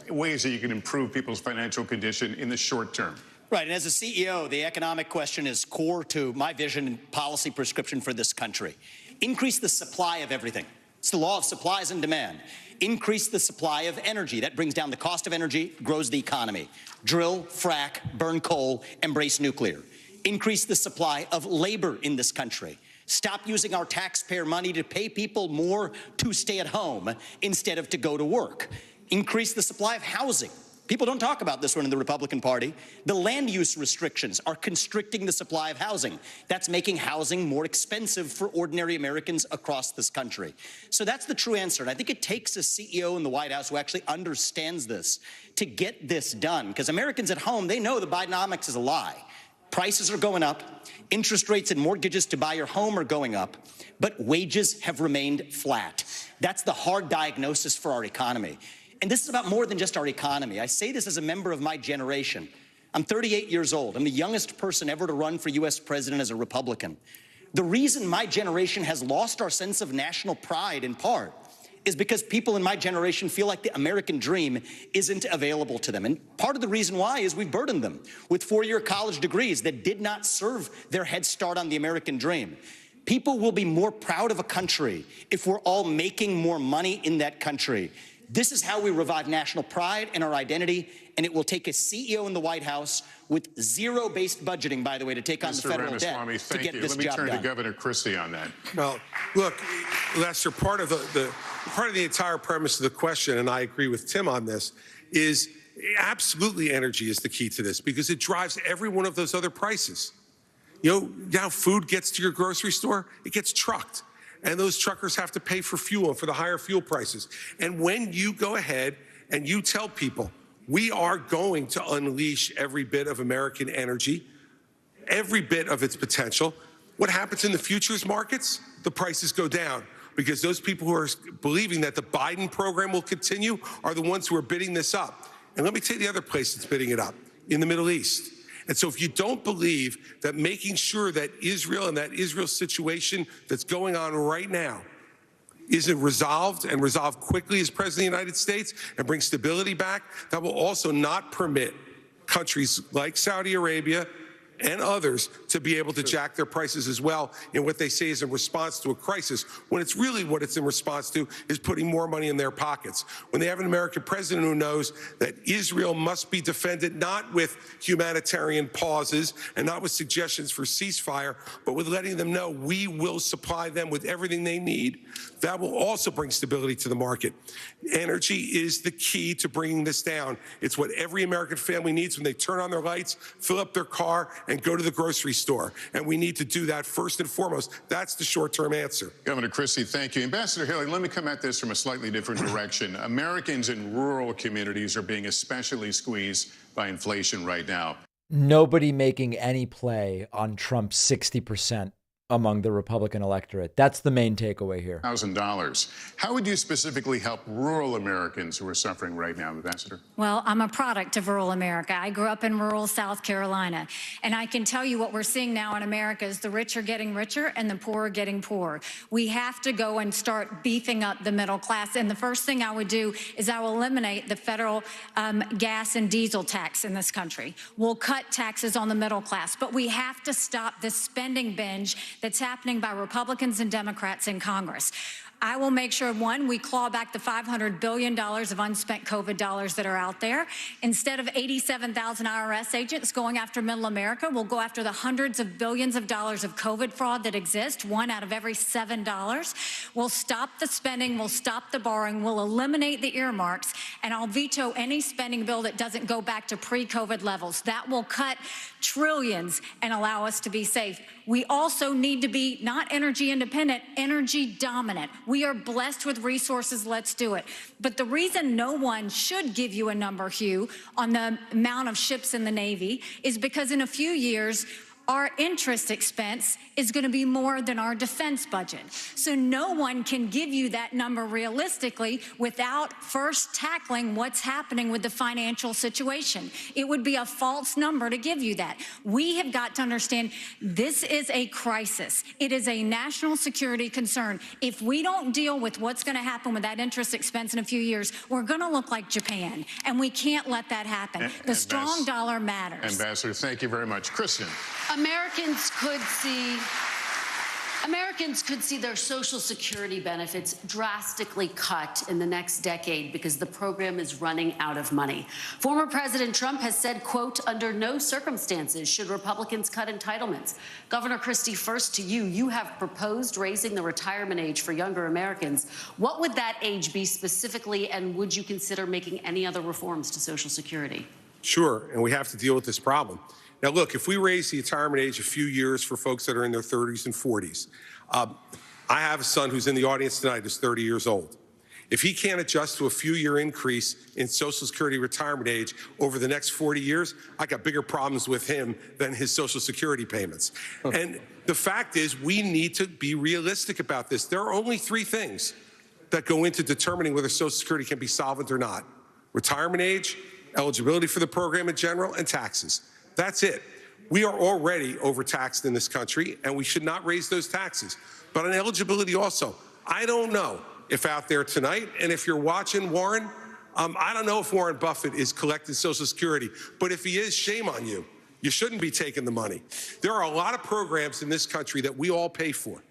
Ways that you can improve people's financial condition in the short term. Right, and as a CEO, the economic question is core to my vision and policy prescription for this country. Increase the supply of everything. It's the law of supplies and demand. Increase the supply of energy. That brings down the cost of energy, grows the economy. Drill, frack, burn coal, embrace nuclear. Increase the supply of labor in this country. Stop using our taxpayer money to pay people more to stay at home instead of to go to work. Increase the supply of housing. People don't talk about this one in the Republican Party. The land use restrictions are constricting the supply of housing. That's making housing more expensive for ordinary Americans across this country. So that's the true answer. And I think it takes a CEO in the White House who actually understands this to get this done. Because Americans at home, they know the Bidenomics is a lie. Prices are going up. Interest rates and mortgages to buy your home are going up. But wages have remained flat. That's the hard diagnosis for our economy. And this is about more than just our economy. I say this as a member of my generation. I'm 38 years old. I'm the youngest person ever to run for U.S. president as a Republican. The reason my generation has lost our sense of national pride, in part, is because people in my generation feel like the American dream isn't available to them. And part of the reason why is we've burdened them with four-year college degrees that did not serve their head start on the American dream. People will be more proud of a country if we're all making more money in that country. This is how we revive national pride and our identity, and it will take a CEO in the White House with zero-based budgeting, by the way, to take on the federal debt to get this job done. Let me turn to Governor Christie on that. Well, look, Lester, part of the entire premise of the question, and I agree with Tim on this, is absolutely energy is the key to this because it drives every one of those other prices. You know, now food gets to your grocery store, it gets trucked. And those truckers have to pay for fuel and for the higher fuel prices. And when you go ahead and you tell people, we are going to unleash every bit of American energy, every bit of its potential, what happens in the futures markets? The prices go down because those people who are believing that the Biden program will continue are the ones who are bidding this up. And let me tell you the other place that's bidding it up, in the Middle East. And so if you don't believe that making sure that Israel and that Israel situation that's going on right now isn't resolved and resolved quickly as President of the United States and bring stability back, that will also not permit countries like Saudi Arabia and others to be able to jack their prices as well in what they say is in response to a crisis, when it's really what it's in response to is putting more money in their pockets. When they have an American president who knows that Israel must be defended not with humanitarian pauses and not with suggestions for ceasefire, but with letting them know we will supply them with everything they need, that will also bring stability to the market. Energy is the key to bringing this down. It's what every American family needs when they turn on their lights, fill up their car, and go to the grocery store. And we need to do that first and foremost. That's the short-term answer. Governor Christie, thank you. Ambassador Haley, let me come at this from a slightly different direction. Americans in rural communities are being especially squeezed by inflation right now. Nobody making any play on Trump's 60% among the Republican electorate. That's the main takeaway here. $1,000. How would you specifically help rural Americans who are suffering right now, Ambassador? Well, I'm a product of rural America. I grew up in rural South Carolina. And I can tell you what we're seeing now in America is the rich are getting richer and the poor are getting poorer. We have to go and start beefing up the middle class. And the first thing I would do is I will eliminate the federal gas and diesel tax in this country. We'll cut taxes on the middle class. But we have to stop this spending binge that's happening by Republicans and Democrats in Congress. I will make sure, one, we claw back the $500 billion of unspent COVID dollars that are out there. Instead of 87,000 IRS agents going after middle America, we'll go after the hundreds of billions of dollars of COVID fraud that exists, one out of every $7. We'll stop the spending, we'll stop the borrowing, we'll eliminate the earmarks, and I'll veto any spending bill that doesn't go back to pre-COVID levels. That will cut trillions and allow us to be safe. We also need to be not energy independent, energy dominant. We are blessed with resources, let's do it. But the reason no one should give you a number, Hugh, on the amount of ships in the Navy is because in a few years, our interest expense is going to be more than our defense budget. So no one can give you that number realistically without first tackling what's happening with the financial situation. It would be a false number to give you that. We have got to understand this is a crisis. It is a national security concern. If we don't deal with what's going to happen with that interest expense in a few years, we're going to look like Japan, and we can't let that happen. The strong dollar matters. Ambassador, thank you very much. Kristen. Americans could see Americans could see their Social Security benefits drastically cut in the next decade because the program is running out of money. Former President Trump has said, quote, under no circumstances should Republicans cut entitlements. Governor Christie, first to you. You have proposed raising the retirement age for younger Americans. What would that age be specifically, and would you consider making any other reforms to Social Security? Sure, and we have to deal with this problem. Now, look, if we raise the retirement age a few years for folks that are in their 30s and 40s, I have a son who's in the audience tonight who's 30 years old. If he can't adjust to a few-year increase in Social Security retirement age over the next 40 years, I got bigger problems with him than his Social Security payments. And the fact is, we need to be realistic about this. There are only three things that go into determining whether Social Security can be solvent or not: retirement age, eligibility for the program in general, and taxes. That's it. We are already overtaxed in this country, and we should not raise those taxes. But on eligibility also, I don't know if out there tonight, and if you're watching Warren, I don't know if Warren Buffett is collecting Social Security, but if he is, shame on you. You shouldn't be taking the money. There are a lot of programs in this country that we all pay for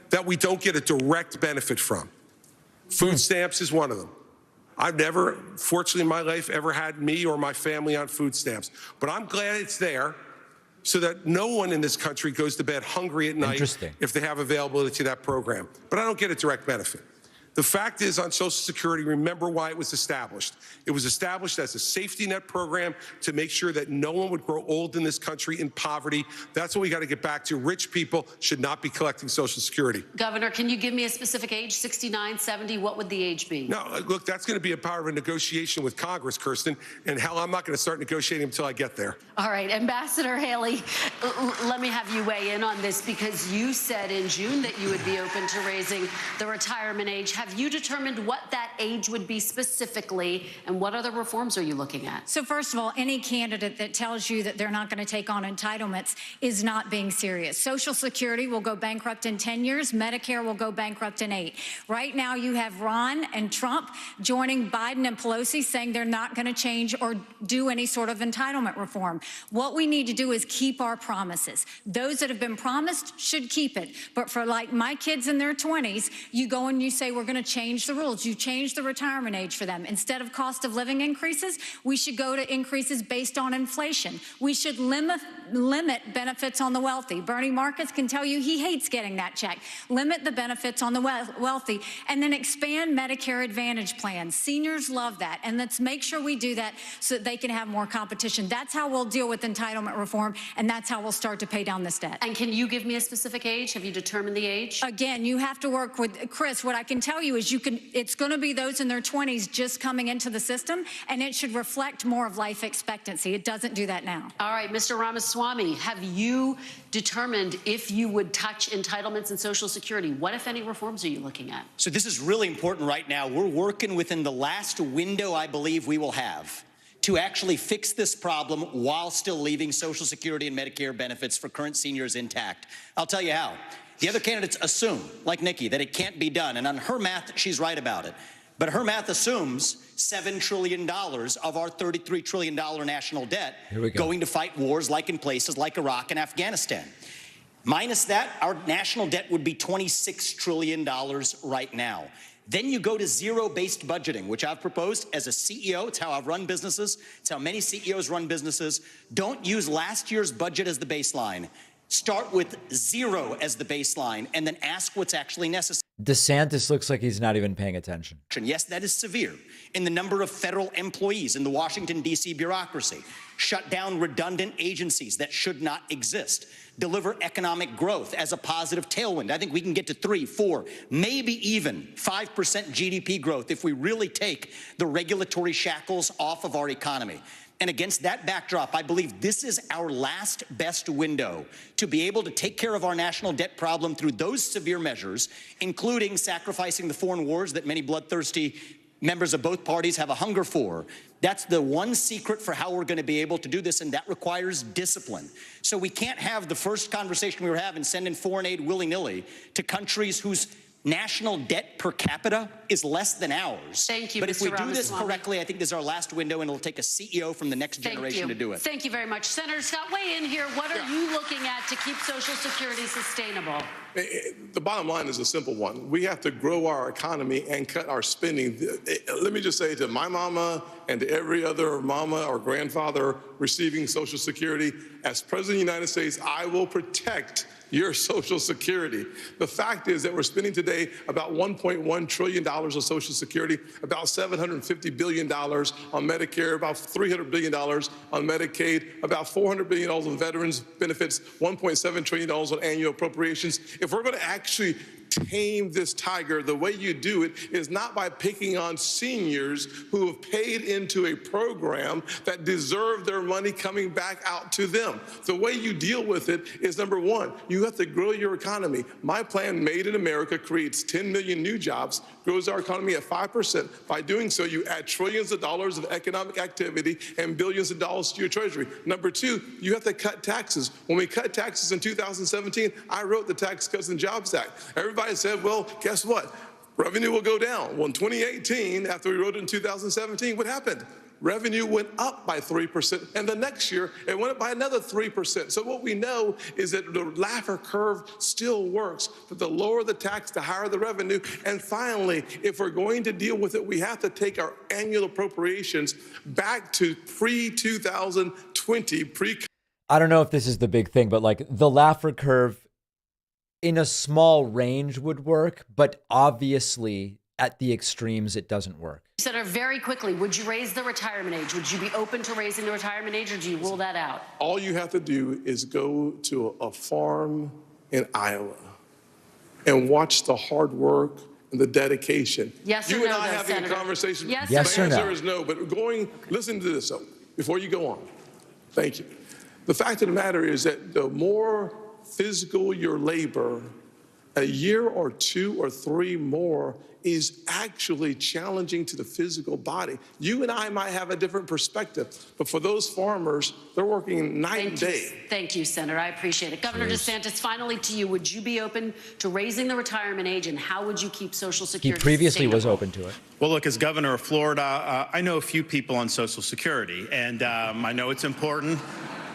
that we don't get a direct benefit from. Food stamps is one of them. I've never, fortunately in my life, ever had me or my family on food stamps. But I'm glad it's there so that no one in this country goes to bed hungry at night if they have availability to that program. But I don't get a direct benefit. The fact is, on Social Security, remember why it was established. It was established as a safety net program to make sure that no one would grow old in this country in poverty. That's what we got to get back to. Rich people should not be collecting Social Security. Governor, can you give me a specific age, 69, 70? What would the age be? No, look, that's going to be a part of a negotiation with Congress, Kirsten, and hell, I'm not going to start negotiating until I get there. All right, Ambassador Haley, let me have you weigh in on this, because you said in June that you would be open to raising the retirement age. Have you determined what that age would be specifically, and what other reforms are you looking at? So first of all, any candidate that tells you that they're not going to take on entitlements is not being serious. Social Security will go bankrupt in 10 years. Medicare will go bankrupt in 8. Right now, you have Ron and Trump joining Biden and Pelosi saying they're not going to change or do any sort of entitlement reform. What we need to do is keep our promises. Those that have been promised should keep it. But for like my kids in their 20s, you go and you say, we're going to change the rules. You change the retirement age for them. Instead of cost of living increases, we should go to increases based on inflation. We should limit benefits on the wealthy. Bernie Marcus can tell you he hates getting that check. Limit the benefits on the wealthy, and then expand Medicare Advantage plans. Seniors love that, and let's make sure we do that so that they can have more competition. That's how we'll deal with entitlement reform, and that's how we'll start to pay down this debt. And can you give me a specific age? Have you determined the age? Again, you have to work with Chris. What I can tell you is it's going to be those in their 20s just coming into the system, and it should reflect more of life expectancy. It doesn't do that now. All right, Mr. Ramaswamy, have you determined if you would touch entitlements and Social Security? What, if any, reforms are you looking at? So this is really important right now. We're working within the last window I believe we will have to actually fix this problem while still leaving Social Security and Medicare benefits for current seniors intact. I'll tell you how. The other candidates assume, like Nikki, that it can't be done. And on her math, she's right about it. But her math assumes $7 trillion of our $33 trillion national debt going to fight wars like in places like Iraq and Afghanistan. Minus that, our national debt would be $26 trillion right now. Then you go to zero-based budgeting, which I've proposed as a CEO. It's how I've run businesses. It's how many CEOs run businesses. Don't use last year's budget as the baseline. Start with zero as the baseline, and then ask what's actually necessary. DeSantis looks like he's not even paying attention. Yes, that is severe in the number of federal employees in the Washington, D.C. bureaucracy. Shut down redundant agencies that should not exist. Deliver economic growth as a positive tailwind. I think we can get to 3, 4, maybe even 5% GDP growth if we really take the regulatory shackles off of our economy. And against that backdrop, I believe this is our last best window to be able to take care of our national debt problem through those severe measures, including sacrificing the foreign wars that many bloodthirsty members of both parties have a hunger for. That's the one secret for how we're going to be able to do this, and that requires discipline. So we can't have the first conversation we were having, sending foreign aid willy-nilly to countries whose national debt per capita is less than ours. Thank you, But Mr. if we do this Ramaswamy. correctly, I think this is our last window, and it'll take a CEO from the next generation to do it. Thank you very much. Senator Scott, weigh in here. What are you looking at to keep Social Security sustainable? The bottom line is a simple one. We have to grow our economy and cut our spending. Let me just say to my mama and to every other mama or grandfather receiving Social Security, as President of the United States, I will protect your Social Security. The fact is that we're spending today about $1.1 trillion on Social Security, about $750 billion on Medicare, about $300 billion on Medicaid, about $400 billion on veterans benefits, $1.7 trillion on annual appropriations. If we're going to actually tame this tiger, the way you do it is not by picking on seniors who have paid into a program that deserve their money coming back out to them. The way you deal with it is, number one, you have to grow your economy. My plan, Made in America, creates 10 million new jobs, grows our economy at 5%. By doing so, you add trillions of dollars of economic activity and billions of dollars to your treasury. Number two, you have to cut taxes. When we cut taxes in 2017, I wrote the Tax Cuts and Jobs Act. Everybody said, well, guess what? Revenue will go down. Well, in 2018, after we wrote it in 2017, what happened? Revenue went up by 3%, and the next year, it went up by another 3%. So what we know is that the Laffer curve still works, but the lower the tax, the higher the revenue. And finally, if we're going to deal with it, we have to take our annual appropriations back to pre-2020, I don't know if this is the big thing, but like the Laffer curve in a small range would work, but obviously at the extremes, it doesn't work. Senator, very quickly, would you raise the retirement age? Would you be open to raising the retirement age, or do you rule that out? All you have to do is go to a farm in Iowa and watch the hard work and the dedication. Yes or you no, and I though, having Senator? a conversation. Yes, yes the or no? answer is no. But listen to this, though, before you go on. Thank you. The fact of the matter is that the more physical your labor, a year or two or three more is actually challenging to the physical body. You and I might have a different perspective, but for those farmers, they're working night and day. Thank you, Senator. I appreciate it. Governor DeSantis, finally to you, would you be open to raising the retirement age, and how would you keep Social Security He previously was sustainable? open to it. Well, look, as governor of Florida, I know a few people on Social Security, and I know it's important.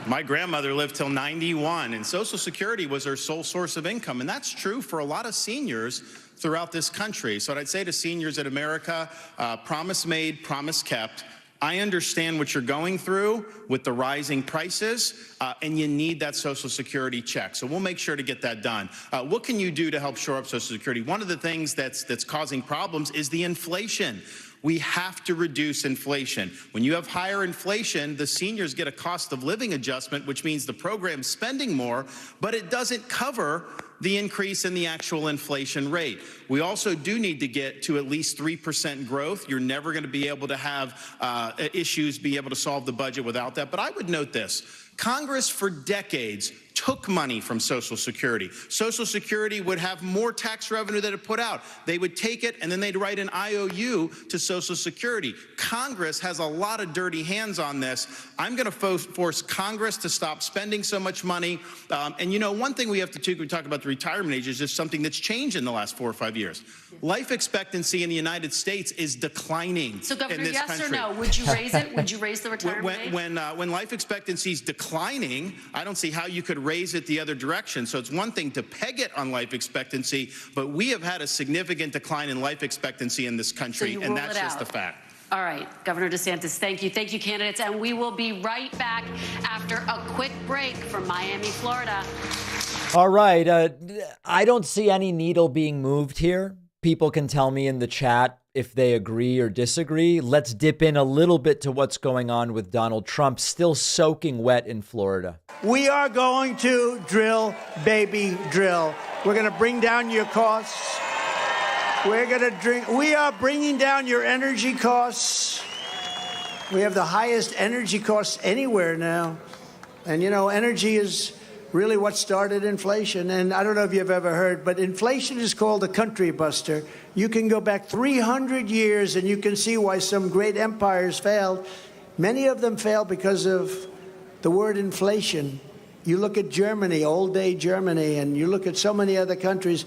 My grandmother lived till 91, and Social Security was her sole source of income, and that's true for a lot of seniors throughout this country. So what I'd say to seniors in America, promise made, promise kept. I understand what you're going through with the rising prices, and you need that Social Security check. So we'll make sure to get that done. What can you do to help shore up Social Security? One of the things that's causing problems is the inflation. We have to reduce inflation. When you have higher inflation, the seniors get a cost of living adjustment, which means the program's spending more, but it doesn't cover the increase in the actual inflation rate. We also do need to get to at least 3% growth. You're never going to be able to have issues, be able to solve the budget without that. But I would note this. Congress for decades took money from Social Security. Social Security would have more tax revenue than it put out. They would take it and then they'd write an IOU to Social Security. Congress has a lot of dirty hands on this. I'm going to force Congress to stop spending so much money. And you know, one thing we have to we talk about the retirement age is just something that's changed in the last 4 or 5 years. Life expectancy in the United States is declining. So, Governor, in this yes country. or no? Would you raise it? Would you raise the retirement age? When life expectancy is declining, I don't see how you could raise it the other direction. So it's one thing to peg it on life expectancy, but we have had a significant decline in life expectancy in this country, and that's just the fact. All right, Governor DeSantis, thank you. Thank you, candidates. And we will be right back after a quick break from Miami, Florida. All right. I don't see any needle being moved here. People can tell me in the chat if they agree or disagree. Let's dip in a little bit to what's going on with Donald Trump still soaking wet in Florida. We are going to drill, baby, drill. We're going to bring down your costs. We are bringing down your energy costs. We have the highest energy costs anywhere now. And, you know, energy is really what started inflation. And I don't know if you've ever heard, but inflation is called a country buster. You can go back 300 years and you can see why some great empires failed. Many of them failed because of the word inflation. You look at Germany, old day Germany, and you look at so many other countries.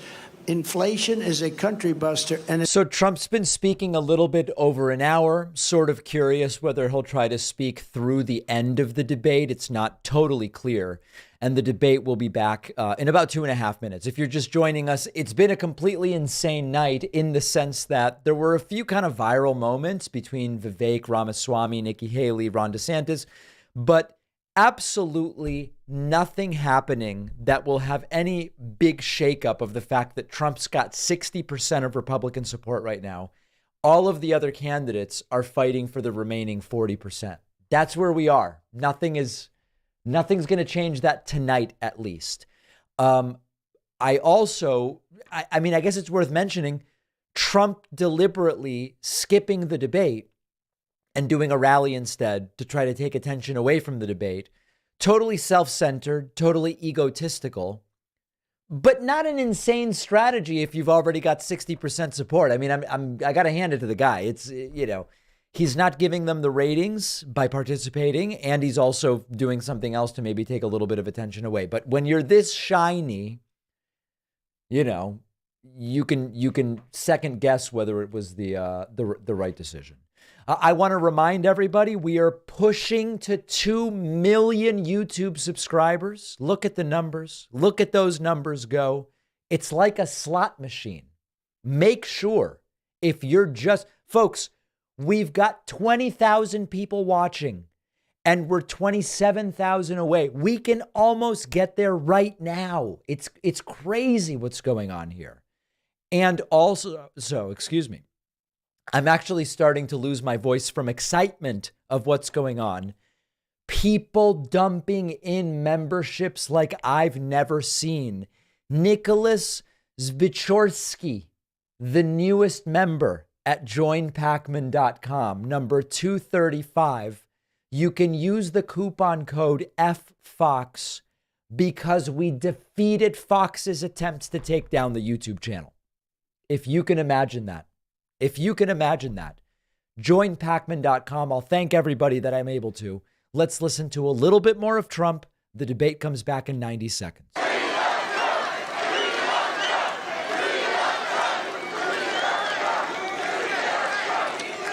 Inflation is a country buster. And so Trump's been speaking a little bit over an hour, sort of curious whether he'll try to speak through the end of the debate. It's not totally clear. And the debate will be back in about 2.5 minutes. If you're just joining us, it's been a completely insane night in the sense that there were a few kind of viral moments between Vivek Ramaswamy, Nikki Haley, Ron DeSantis, but absolutely nothing happening that will have any big shakeup of the fact that Trump's got 60% of Republican support right now. All of the other candidates are fighting for the remaining 40%. That's where we are. Nothing's going to change that tonight, at least. I guess it's worth mentioning Trump deliberately skipping the debate and doing a rally instead to try to take attention away from the debate. Totally self-centered, totally egotistical, but not an insane strategy if you've already got 60% support. I mean, I got to hand it to the guy. It's, he's not giving them the ratings by participating, and he's also doing something else to maybe take a little bit of attention away. But when you're this shiny, you can second guess whether it was the right decision. I want to remind everybody we are pushing to 2 million YouTube subscribers. Look at the numbers. Look at those numbers go. It's like a slot machine. Make sure if you're just, folks, we've got 20,000 people watching and we're 27,000 away. We can almost get there right now. It's crazy what's going on here. And also, excuse me, I'm actually starting to lose my voice from excitement of what's going on. People dumping in memberships like I've never seen. Nicholas Zvichorsky, the newest member at joinpacman.com, number 235. You can use the coupon code FFOX because we defeated Fox's attempts to take down the YouTube channel. If you can imagine that. If you can imagine that. Joinpacman.com. I'll thank everybody that I'm able to. Let's listen to a little bit more of Trump. The debate comes back in 90 seconds.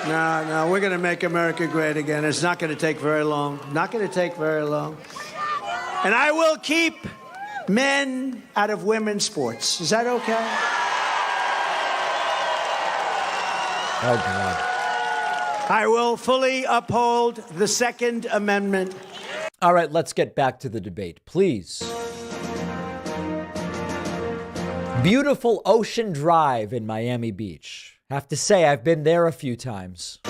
No, we're going to make America great again. It's not going to take very long. Not going to take very long. And I will keep men out of women's sports. Is that okay? Oh, God. I will fully uphold the Second Amendment. All right, let's get back to the debate, please. Beautiful Ocean Drive in Miami Beach. Have to say, I've been there a few times.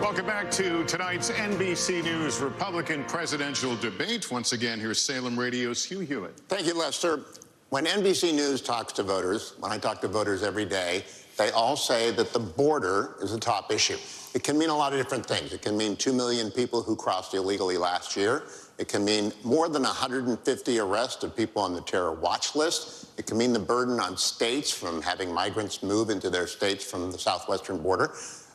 Welcome back to tonight's NBC News Republican presidential debate. Once again, here's Salem Radio's Hugh Hewitt. Thank you, Lester. When NBC News talks to voters, when I talk to voters every day, they all say that the border is a top issue. It can mean a lot of different things. It can mean 2 million people who crossed illegally last year. It can mean more than 150 arrests of people on the terror watch list. It can mean the burden on states from having migrants move into their states from the southwestern border.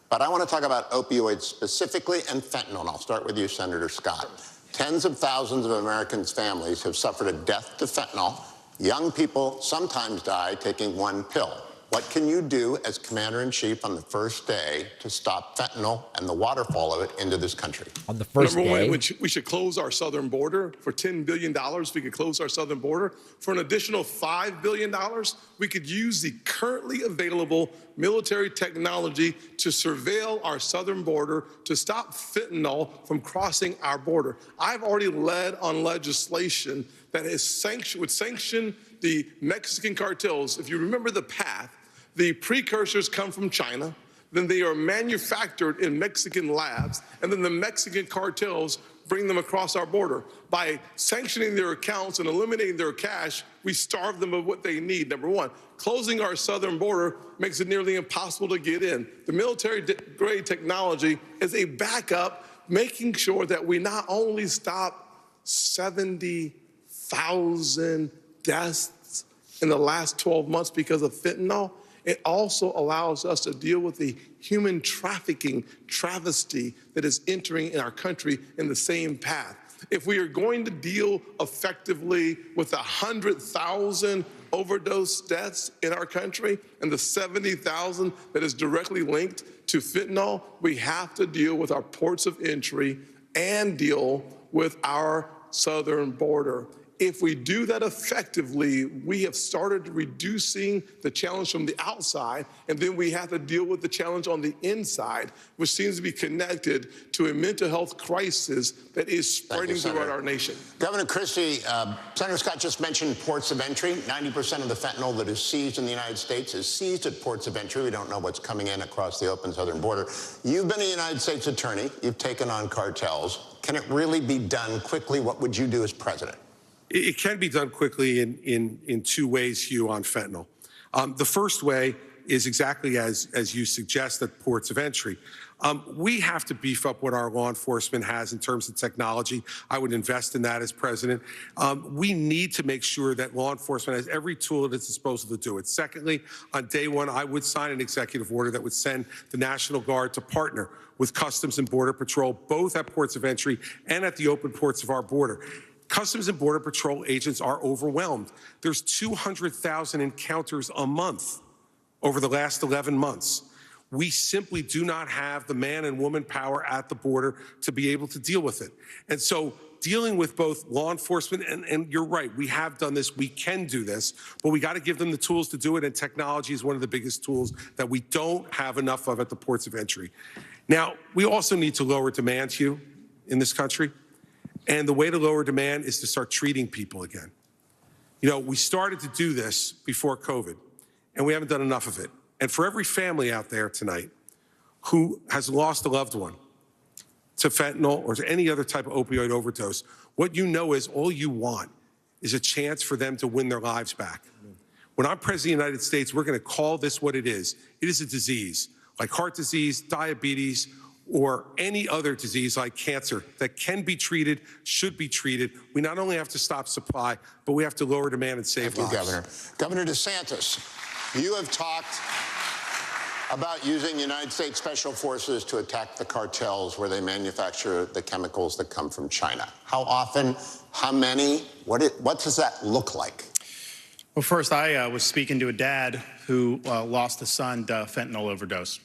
But I want to talk about opioids specifically and fentanyl. And I'll start with you, Senator Scott. Tens of thousands of Americans' families have suffered a death to fentanyl. Young people sometimes die taking one pill. What can you do as commander-in-chief on the first day to stop fentanyl and the waterfall of it into this country? On the first day? Number one, we should close our southern border. For $10 billion, we could close our southern border. For an additional $5 billion, we could use the currently available military technology to surveil our southern border to stop fentanyl from crossing our border. I've already led on legislation that would sanction the Mexican cartels. If you remember the path, the precursors come from China, then they are manufactured in Mexican labs, and then the Mexican cartels bring them across our border. By sanctioning their accounts and eliminating their cash, we starve them of what they need. Number one, closing our southern border makes it nearly impossible to get in. The military-grade technology is a backup, making sure that we not only stop 70,000 deaths in the last 12 months because of fentanyl, it also allows us to deal with the human trafficking travesty that is entering in our country in the same path. If we are going to deal effectively with 100,000 overdose deaths in our country and the 70,000 that is directly linked to fentanyl, we have to deal with our ports of entry and deal with our southern border. If we do that effectively, we have started reducing the challenge from the outside, and then we have to deal with the challenge on the inside, which seems to be connected to a mental health crisis that is spreading throughout our nation. Governor Christie, Senator Scott just mentioned ports of entry. 90% of the fentanyl that is seized in the United States is seized at ports of entry. We don't know what's coming in across the open southern border. You've been a United States attorney. You've taken on cartels. Can it really be done quickly? What would you do as president? It can be done quickly in two ways, Hugh, on fentanyl. The first way is exactly as you suggest, at ports of entry. We have to beef up what our law enforcement has in terms of technology. I would invest in that as president. We need to make sure that law enforcement has every tool at its disposal to do it. Secondly, on day one, I would sign an executive order that would send the National Guard to partner with Customs and Border Patrol, both at ports of entry and at the open ports of our border. Customs and Border Patrol agents are overwhelmed. There's 200,000 encounters a month over the last 11 months. We simply do not have the man and woman power at the border to be able to deal with it. And so dealing with both law enforcement, and you're right, we have done this, we can do this, but we got to give them the tools to do it, and technology is one of the biggest tools that we don't have enough of at the ports of entry. Now, we also need to lower demand, Hugh, in this country. And the way to lower demand is to start treating people again. You know, we started to do this before COVID, and we haven't done enough of it. And for every family out there tonight who has lost a loved one to fentanyl or to any other type of opioid overdose, what you know is all you want is a chance for them to win their lives back. When I'm president of the United States, we're going to call this what it is. It is a disease, like heart disease, diabetes, or any other disease like cancer that can be treated, should be treated. We not only have to stop supply, but we have to lower demand and save lives. Thank you, Governor. Governor DeSantis, you have talked about using United States Special Forces to attack the cartels where they manufacture the chemicals that come from China. How often, how many, what does that look like? Well, first, I was speaking to a dad who lost a son to fentanyl overdose.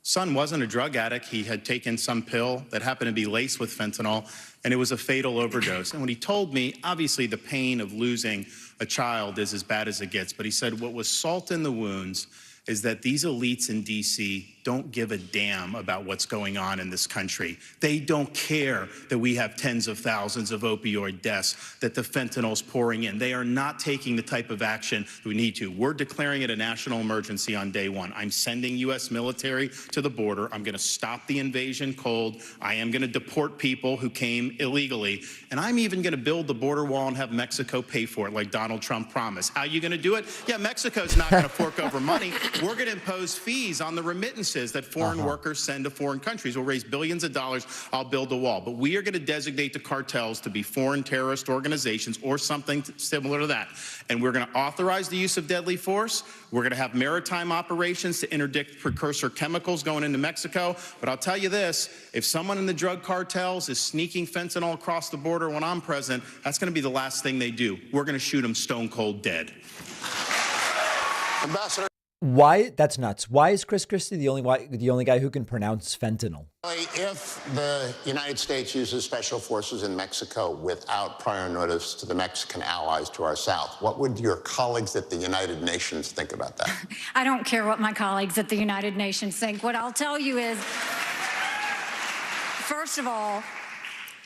Son wasn't a drug addict. He had taken some pill that happened to be laced with fentanyl, and it was a fatal overdose. And when he told me, obviously the pain of losing a child is as bad as it gets, but he said what was salt in the wounds is that these elites in D.C. don't give a damn about what's going on in this country. They don't care that we have tens of thousands of opioid deaths, that the fentanyl's pouring in. They are not taking the type of action we need to. We're declaring it a national emergency on day one. I'm sending U.S. military to the border. I'm gonna stop the invasion cold. I am gonna deport people who came illegally. And I'm even gonna build the border wall and have Mexico pay for it like Donald Trump promised. How are you gonna do it? Yeah, Mexico's not gonna fork over money. We're going to impose fees on the remittances that foreign workers send to foreign countries. We'll raise billions of dollars. I'll build a wall. But we are going to designate the cartels to be foreign terrorist organizations or something similar to that. And we're going to authorize the use of deadly force. We're going to have maritime operations to interdict precursor chemicals going into Mexico. But I'll tell you this, if someone in the drug cartels is sneaking fentanyl across the border when I'm president, that's going to be the last thing they do. We're going to shoot them stone cold dead. Ambassador. Why? That's nuts. Why is Chris Christie the only guy who can pronounce fentanyl? If the United States uses special forces in Mexico without prior notice to the Mexican allies to our south, what would your colleagues at the United Nations think about that? I don't care what my colleagues at the United Nations think. What I'll tell you is, first of all,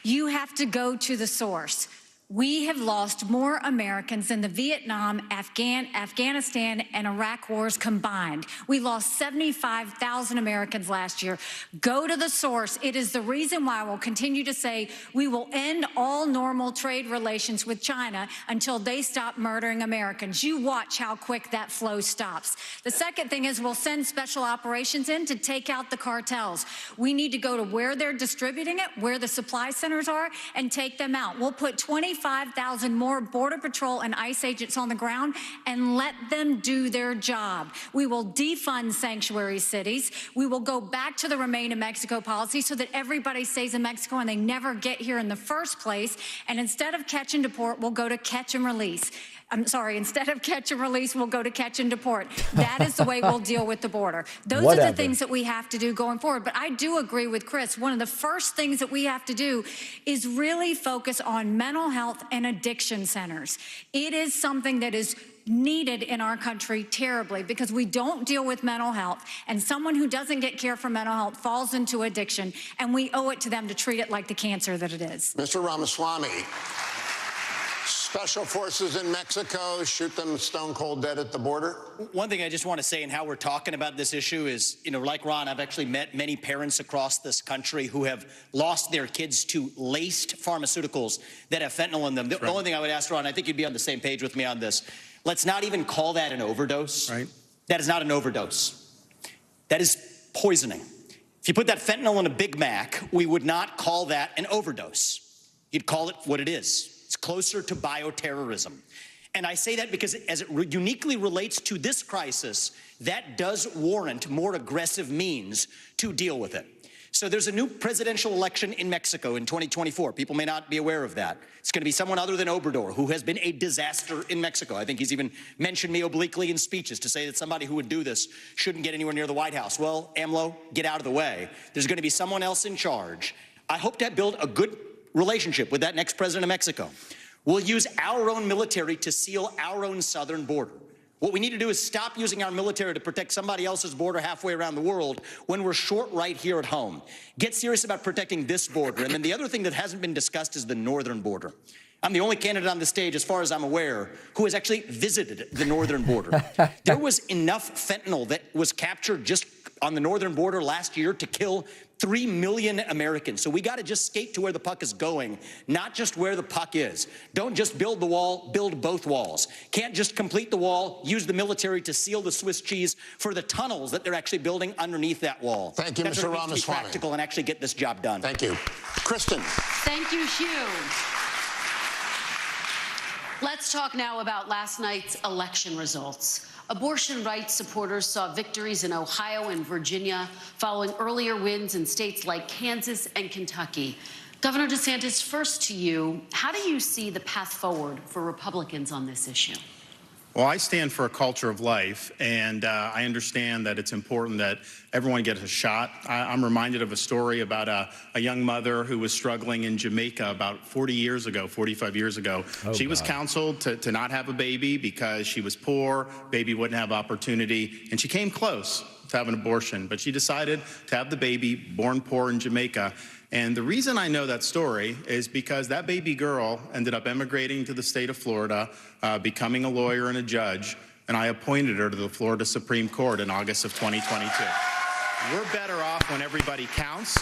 you have to go to the source. We have lost more Americans than the Vietnam, Afghanistan, and Iraq wars combined. We lost 75,000 Americans last year. Go to the source. It is the reason why we'll continue to say we will end all normal trade relations with China until they stop murdering Americans. You watch how quick that flow stops. The second thing is we'll send special operations in to take out the cartels. We need to go to where they're distributing it, where the supply centers are, and take them out. We'll put 25 25,000 more Border Patrol and ICE agents on the ground and let them do their job. We will defund sanctuary cities. We will go back to the Remain in Mexico policy so that everybody stays in Mexico and they never get here in the first place. And instead of catch and deport, we'll go to catch and release. I'm sorry, instead of catch and release, we'll go to catch and deport. That is the way we'll deal with the border. Those are the things that we have to do going forward. But I do agree with Chris. One of the first things that we have to do is really focus on mental health and addiction centers. It is something that is needed in our country terribly because we don't deal with mental health, and someone who doesn't get care for mental health falls into addiction, and we owe it to them to treat it like the cancer that it is. Mr. Ramaswamy, special forces in Mexico shoot them stone cold dead at the border? One thing I just want to say and how we're talking about this issue is, like Ron, I've actually met many parents across this country who have lost their kids to laced pharmaceuticals that have fentanyl in them. The only thing I would ask, Ron, I think you'd be on the same page with me on this. Let's not even call that an overdose. Right. That is not an overdose. That is poisoning. If you put that fentanyl in a Big Mac, we would not call that an overdose. You'd call it what it is. It's closer to bioterrorism. And I say that because as it uniquely relates to this crisis, that does warrant more aggressive means to deal with it. So there's a new presidential election in Mexico in 2024. People may not be aware of that. It's going to be someone other than Obrador, who has been a disaster in Mexico. I think he's even mentioned me obliquely in speeches to say that somebody who would do this shouldn't get anywhere near the White House. Well, AMLO, get out of the way. There's going to be someone else in charge. I hope to build a good relationship with that next president of Mexico. We'll use our own military to seal our own southern border. What we need to do is stop using our military to protect somebody else's border halfway around the world when we're short right here at home. Get serious about protecting this border. And then the other thing that hasn't been discussed is the northern border. I'm the only candidate on the stage, as far as I'm aware, who has actually visited the northern border. There was enough fentanyl that was captured just on the northern border last year to kill 3 million Americans. So we got to just skate to where the puck is going, not just where the puck is. Don't just build the wall, build both walls. Can't just complete the wall, use the military to seal the Swiss cheese for the tunnels that they're actually building underneath that wall. Thank you, Mr. Ramaswamy. Be practical and actually get this job done. Thank you. Kristen. Thank you, Hugh. Let's talk now about last night's election results. Abortion rights supporters saw victories in Ohio and Virginia following earlier wins in states like Kansas and Kentucky. Governor DeSantis, first to you, how do you see the path forward for Republicans on this issue? Well, I stand for a culture of life, and I understand that it's important that everyone gets a shot. I'm reminded of a story about a young mother who was struggling in Jamaica about 45 years ago. She was counseled to not have a baby because she was poor, baby wouldn't have opportunity, and she came close to have an abortion, but she decided to have the baby, born poor in Jamaica. And the reason I know that story is because that baby girl ended up emigrating to the state of Florida, becoming a lawyer and a judge, and I appointed her to the Florida Supreme Court in August of 2022. We're better off when everybody counts.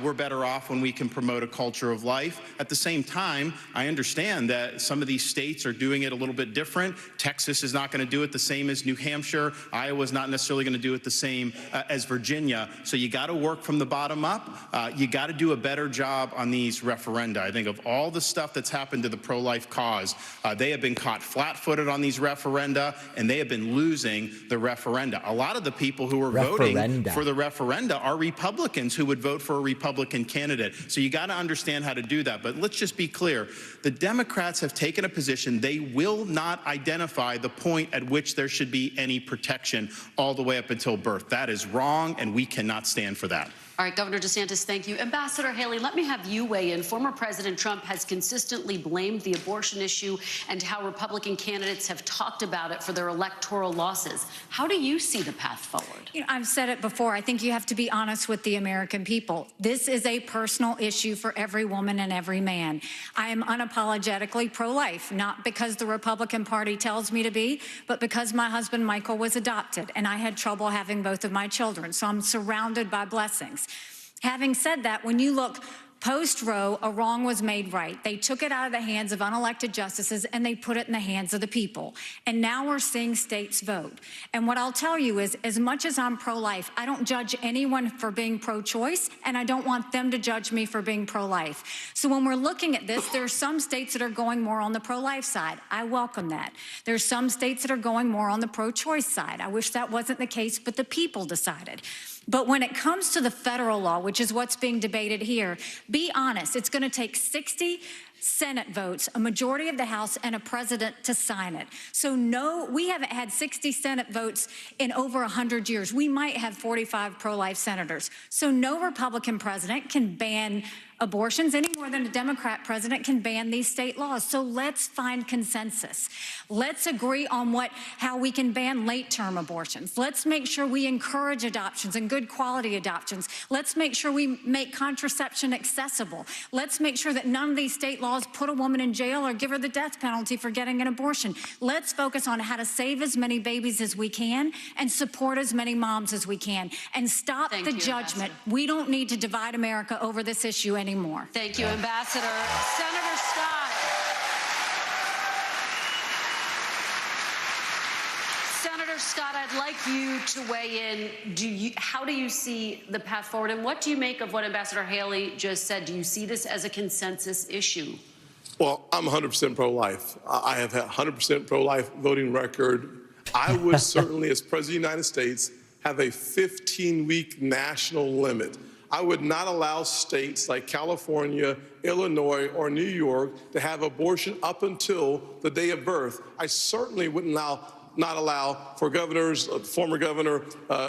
We're better off when we can promote a culture of life. At the same time, I understand that some of these states are doing it a little bit different. Texas is not going to do it the same as New Hampshire. Iowa's not necessarily going to do it the same as Virginia. So you got to work from the bottom up. You got to do a better job on these referenda. I think of all the stuff that's happened to the pro-life cause, they have been caught flat-footed on these referenda, and they have been losing the referenda. A lot of the people who are voting for the referenda are Republicans who would vote for a Republican candidate. So you got to understand how to do that. But let's just be clear. The Democrats have taken a position. They will not identify the point at which there should be any protection all the way up until birth. That is wrong, and we cannot stand for that. All right, Governor DeSantis, thank you. Ambassador Haley, let me have you weigh in. Former President Trump has consistently blamed the abortion issue and how Republican candidates have talked about it for their electoral losses. How do you see the path forward? You know, I've said it before. I think you have to be honest with the American people. This is a personal issue for every woman and every man. I am unapologetically pro-life, not because the Republican Party tells me to be, but because my husband Michael was adopted and I had trouble having both of my children. So I'm surrounded by blessings. Having said that, when you look Post-Roe, a wrong was made right. They took it out of the hands of unelected justices and they put it in the hands of the people. And now we're seeing states vote. And what I'll tell you is, as much as I'm pro-life, I don't judge anyone for being pro-choice, and I don't want them to judge me for being pro-life. So when we're looking at this, there are some states that are going more on the pro-life side. I welcome that. There's some states that are going more on the pro-choice side. I wish that wasn't the case, but the people decided. But when it comes to the federal law, which is what's being debated here, be honest, it's going to take 60 Senate votes, a majority of the House, and a president to sign it. So no, we haven't had 60 Senate votes in over 100 years. We might have 45 pro-life senators. So no Republican president can ban abortions any more than a Democrat president can ban these state laws. So let's find consensus. Let's agree on how we can ban late-term abortions. Let's make sure we encourage adoptions and good quality adoptions. Let's make sure we make contraception accessible. Let's make sure that none of these state laws put a woman in jail or give her the death penalty for getting an abortion. Let's focus on how to save as many babies as we can and support as many moms as we can, and stop the judgment. We don't need to divide America over this issue anymore. Thank you, Ambassador. Senator Scott. Senator Scott, I'd like you to weigh in. How do you see the path forward, and what do you make of what Ambassador Haley just said? Do you see this as a consensus issue? Well, I'm 100% pro-life. I have had 100% pro-life voting record. I would certainly, as President of the United States, have a 15-week national limit. I would not allow states like California, Illinois, or New York to have abortion up until the day of birth. I certainly wouldn't not allow for governors, former governor,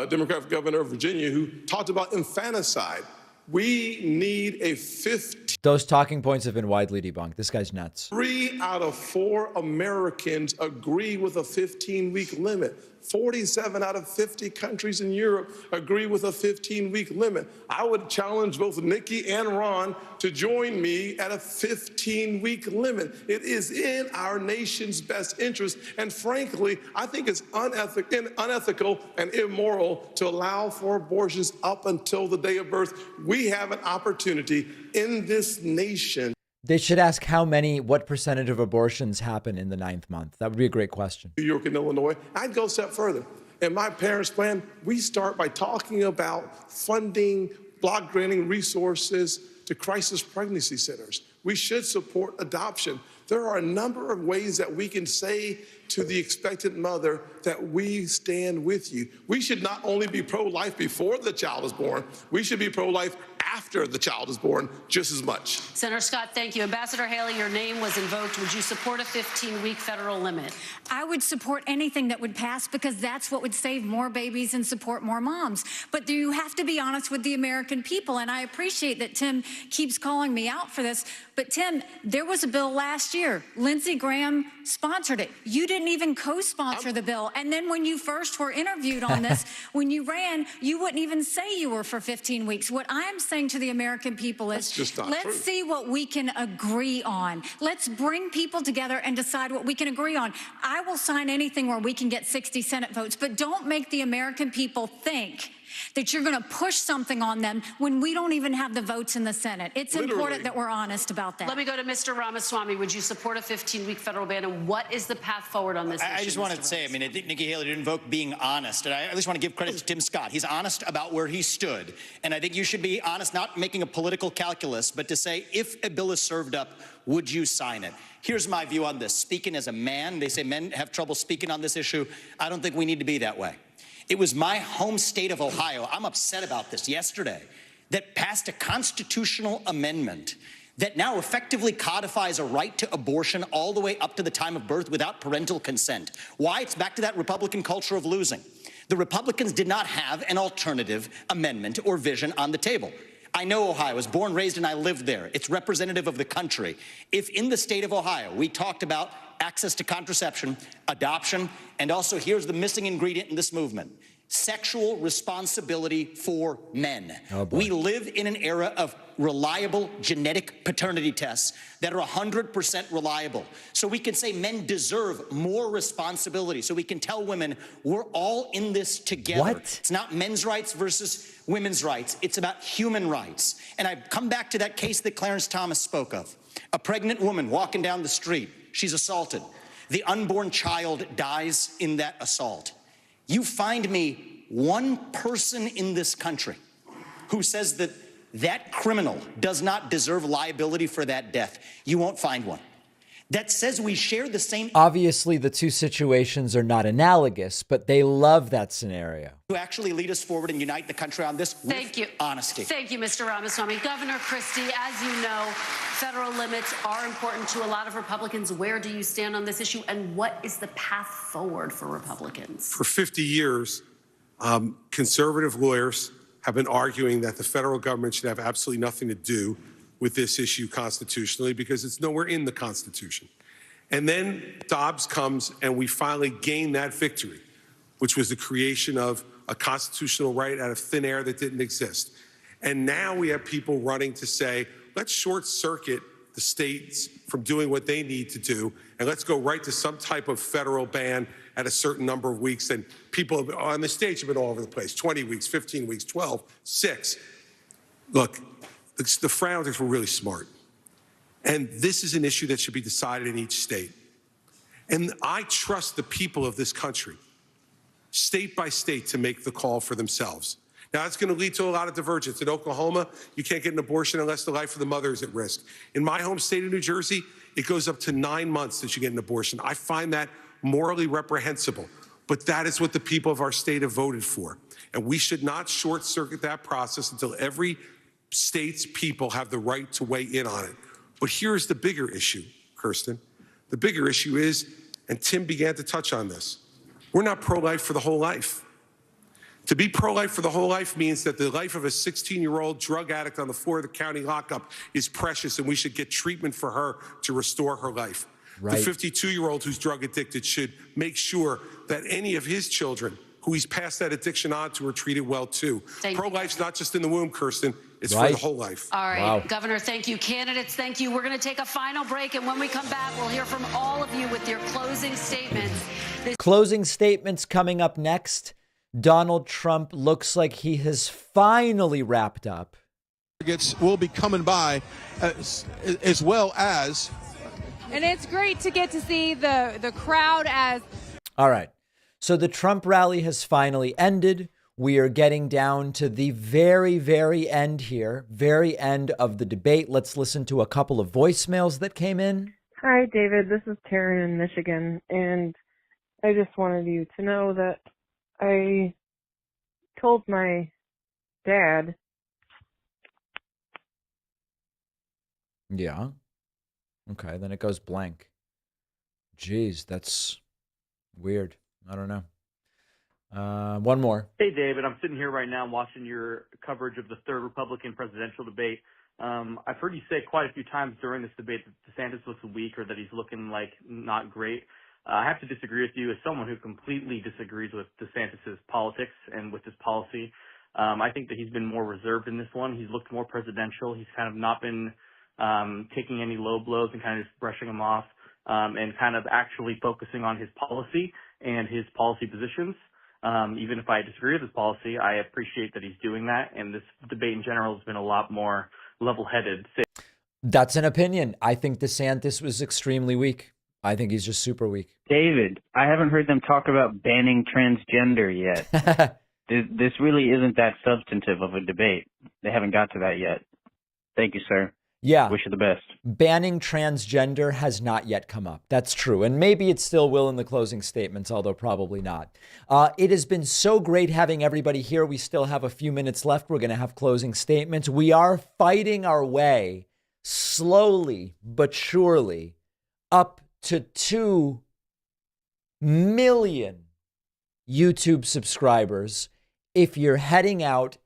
Democratic governor of Virginia, who talked about infanticide. We need a 15. Those talking points have been widely debunked. This guy's nuts. 3 out of 4 Americans agree with a 15-week limit. 47 out of 50 countries in Europe agree with a 15-week limit. I would challenge both Nikki and Ron to join me at a 15-week limit. It is in our nation's best interest, and frankly, I think it's unethical and immoral to allow for abortions up until the day of birth. We have an opportunity in this nation. They should ask what percentage of abortions happen in the 9th month. That would be a great question. New York and Illinois. I'd go a step further. In my parents' plan, we start by talking about funding, block granting resources to crisis pregnancy centers. We should support adoption. There are a number of ways that we can say to the expectant mother that we stand with you. We should not only be pro-life before the child is born, we should be pro-life after the child is born just as much. Senator Scott, thank you. Ambassador Haley, your name was invoked. Would you support a 15-week federal limit? I would support anything that would pass, because that's what would save more babies and support more moms. But you have to be honest with the American people, and I appreciate that Tim keeps calling me out for this. But Tim, there was a bill last year. Lindsey Graham sponsored it. You didn't even co-sponsor the bill. And then when you first were interviewed on this, when you ran, you wouldn't even say you were for 15 weeks. What I'm saying to the American people is, let's see what we can agree on. Let's bring people together and decide what we can agree on. I will sign anything where we can get 60 Senate votes, but don't make the American people think that you're going to push something on them when we don't even have the votes in the Senate. It's important that we're honest about that. Let me go to Mr. Ramaswamy. Would you support a 15-week federal ban, and what is the path forward on this issue? I just wanted to say, I think Nikki Haley did invoke being honest, and I at least want to give credit to Tim Scott. He's honest about where he stood, and I think you should be honest, not making a political calculus, but to say, if a bill is served up, would you sign it? Here's my view on this. Speaking as a man, they say men have trouble speaking on this issue. I don't think we need to be that way. It was my home state of Ohio, I'm upset about this, yesterday, that passed a constitutional amendment that now effectively codifies a right to abortion all the way up to the time of birth without parental consent. Why? It's back to that Republican culture of losing. The Republicans did not have an alternative amendment or vision on the table. I know Ohio. I was born, raised, and I lived there. It's representative of the country. If in the state of Ohio we talked about access to contraception, adoption, and also here's the missing ingredient in this movement, sexual responsibility for men. Oh, boy. We live in an era of reliable genetic paternity tests that are 100% reliable. So we can say men deserve more responsibility. So we can tell women we're all in this together. What? It's not men's rights versus women's rights. It's about human rights. And I come back to that case that Clarence Thomas spoke of. A pregnant woman walking down the street. She's assaulted. The unborn child dies in that assault. You find me one person in this country who says that that criminal does not deserve liability for that death. You won't find one. That says we share the same. Obviously, the two situations are not analogous, but they love that scenario. To actually lead us forward and unite the country on this Thank you. Honesty. Thank you, Mr. Ramaswamy. Governor Christie, as you know, federal limits are important to a lot of Republicans. Where do you stand on this issue, and what is the path forward for Republicans? For 50 years, conservative lawyers have been arguing that the federal government should have absolutely nothing to do with this issue constitutionally because it's nowhere in the Constitution. And then Dobbs comes and we finally gain that victory, which was the creation of a constitutional right out of thin air that didn't exist. And now we have people running to say, let's short circuit the states from doing what they need to do, and let's go right to some type of federal ban at a certain number of weeks. And people on the stage have been all over the place, 20 weeks, 15 weeks, 12, 6. Look, the Frowners were really smart. And this is an issue that should be decided in each state. And I trust the people of this country, state by state, to make the call for themselves. Now, it's going to lead to a lot of divergence. In Oklahoma, you can't get an abortion unless the life of the mother is at risk. In my home state of New Jersey, it goes up to 9 months that you get an abortion. I find that morally reprehensible. But that is what the people of our state have voted for. And we should not short circuit that process until every state's people have the right to weigh in on it. But here's the bigger issue, Kristen. The bigger issue is, and Tim began to touch on this, we're not pro-life for the whole life. To be pro-life for the whole life means that the life of a 16-year-old drug addict on the floor of the county lockup is precious, and we should get treatment for her to restore her life. Right. The 52-year-old who's drug addicted should make sure that any of his children who he's passed that addiction on to are treated well too. Pro-life's not just in the womb, Kirsten. It's for the whole life. All right, Wow. Governor, thank you. Candidates, thank you. We're going to take a final break, and when we come back, we'll hear from all of you with your closing statements. Closing statements coming up next. Donald Trump looks like he has finally wrapped up. Will be coming by as well as. And it's great to get to see the crowd as. All right. So the Trump rally has finally ended. We are getting down to the very, very end here, very end of the debate. Let's listen to a couple of voicemails that came in. Hi, David. This is Taryn in Michigan, and I just wanted you to know that I told my dad. Yeah. Okay, then it goes blank. Jeez, that's weird. I don't know. One more. Hey, David. I'm sitting here right now watching your coverage of the third Republican presidential debate. I've heard you say quite a few times during this debate that DeSantis looks weak or that he's looking like not great. I have to disagree with you as someone who completely disagrees with DeSantis's politics and with his policy. I think that he's been more reserved in this one. He's looked more presidential. He's kind of not been taking any low blows and kind of just brushing them off and kind of actually focusing on his policy and his policy positions. Even if I disagree with his policy, I appreciate that he's doing that. And this debate in general has been a lot more level-headed. That's an opinion. I think DeSantis was extremely weak. I think he's just super weak. David, I haven't heard them talk about banning transgender yet. This really isn't that substantive of a debate. They haven't got to that yet. Thank you, sir. Yeah. Wish you the best. Banning transgender has not yet come up. That's true. And maybe it still will in the closing statements, although probably not. It has been so great having everybody here. We still have a few minutes left. We're going to have closing statements. We are fighting our way slowly but surely up to 2 million YouTube subscribers. If you're heading out,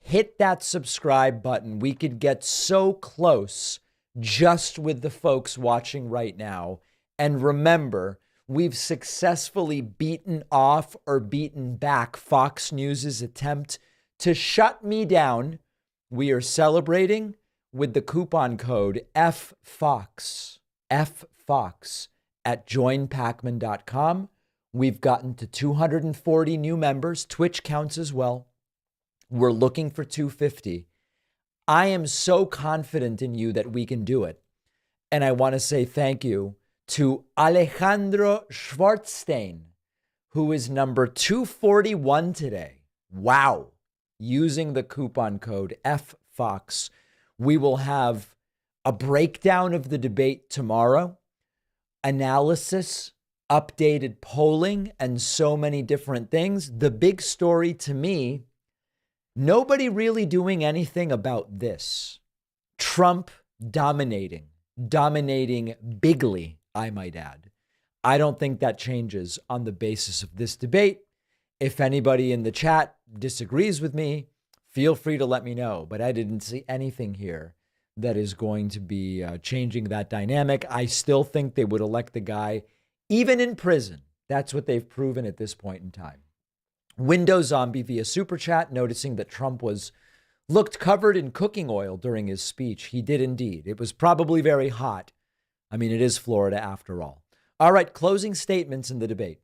hit that subscribe button. We could get so close just with the folks watching right now. And remember, we've successfully beaten off or beaten back Fox News's attempt to shut me down. We are celebrating with the coupon code FFOX at joinpacman.com. We've gotten to 240 new members. Twitch counts as well. We're looking for 250. I am so confident in you that we can do it. And I want to say thank you to Alejandro Schwartzstein, who is number 241 today. Wow. Using the coupon code FFOX. We will have a breakdown of the debate tomorrow, analysis, updated polling, and so many different things. The big story to me, nobody really doing anything about this. Trump dominating bigly, I might add. I don't think that changes on the basis of this debate. If anybody in the chat disagrees with me, feel free to let me know. But I didn't see anything here that is going to be changing that dynamic. I still think they would elect the guy, even in prison. That's what they've proven at this point in time. Window Zombie via Super Chat, noticing that Trump looked covered in cooking oil during his speech. He did indeed. It was probably very hot. I mean, it is Florida after all. All right, closing statements in the debate.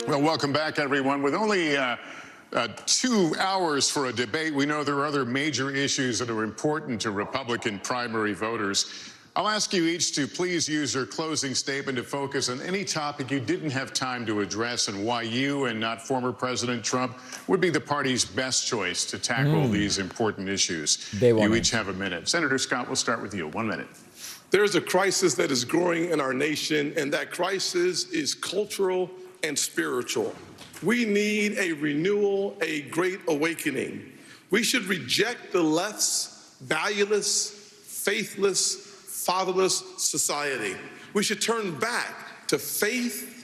Well, welcome back, everyone. With only 2 hours for a debate, we know there are other major issues that are important to Republican primary voters. I'll ask you each to please use your closing statement to focus on any topic you didn't have time to address and why you and not former President Trump would be the party's best choice to tackle these important issues. You each have a minute. Senator Scott, we'll start with you. 1 minute. There's a crisis that is growing in our nation, and that crisis is cultural and spiritual. We need a renewal, a great awakening. We should reject the left's valueless, faithless, fatherless society. We should turn back to faith,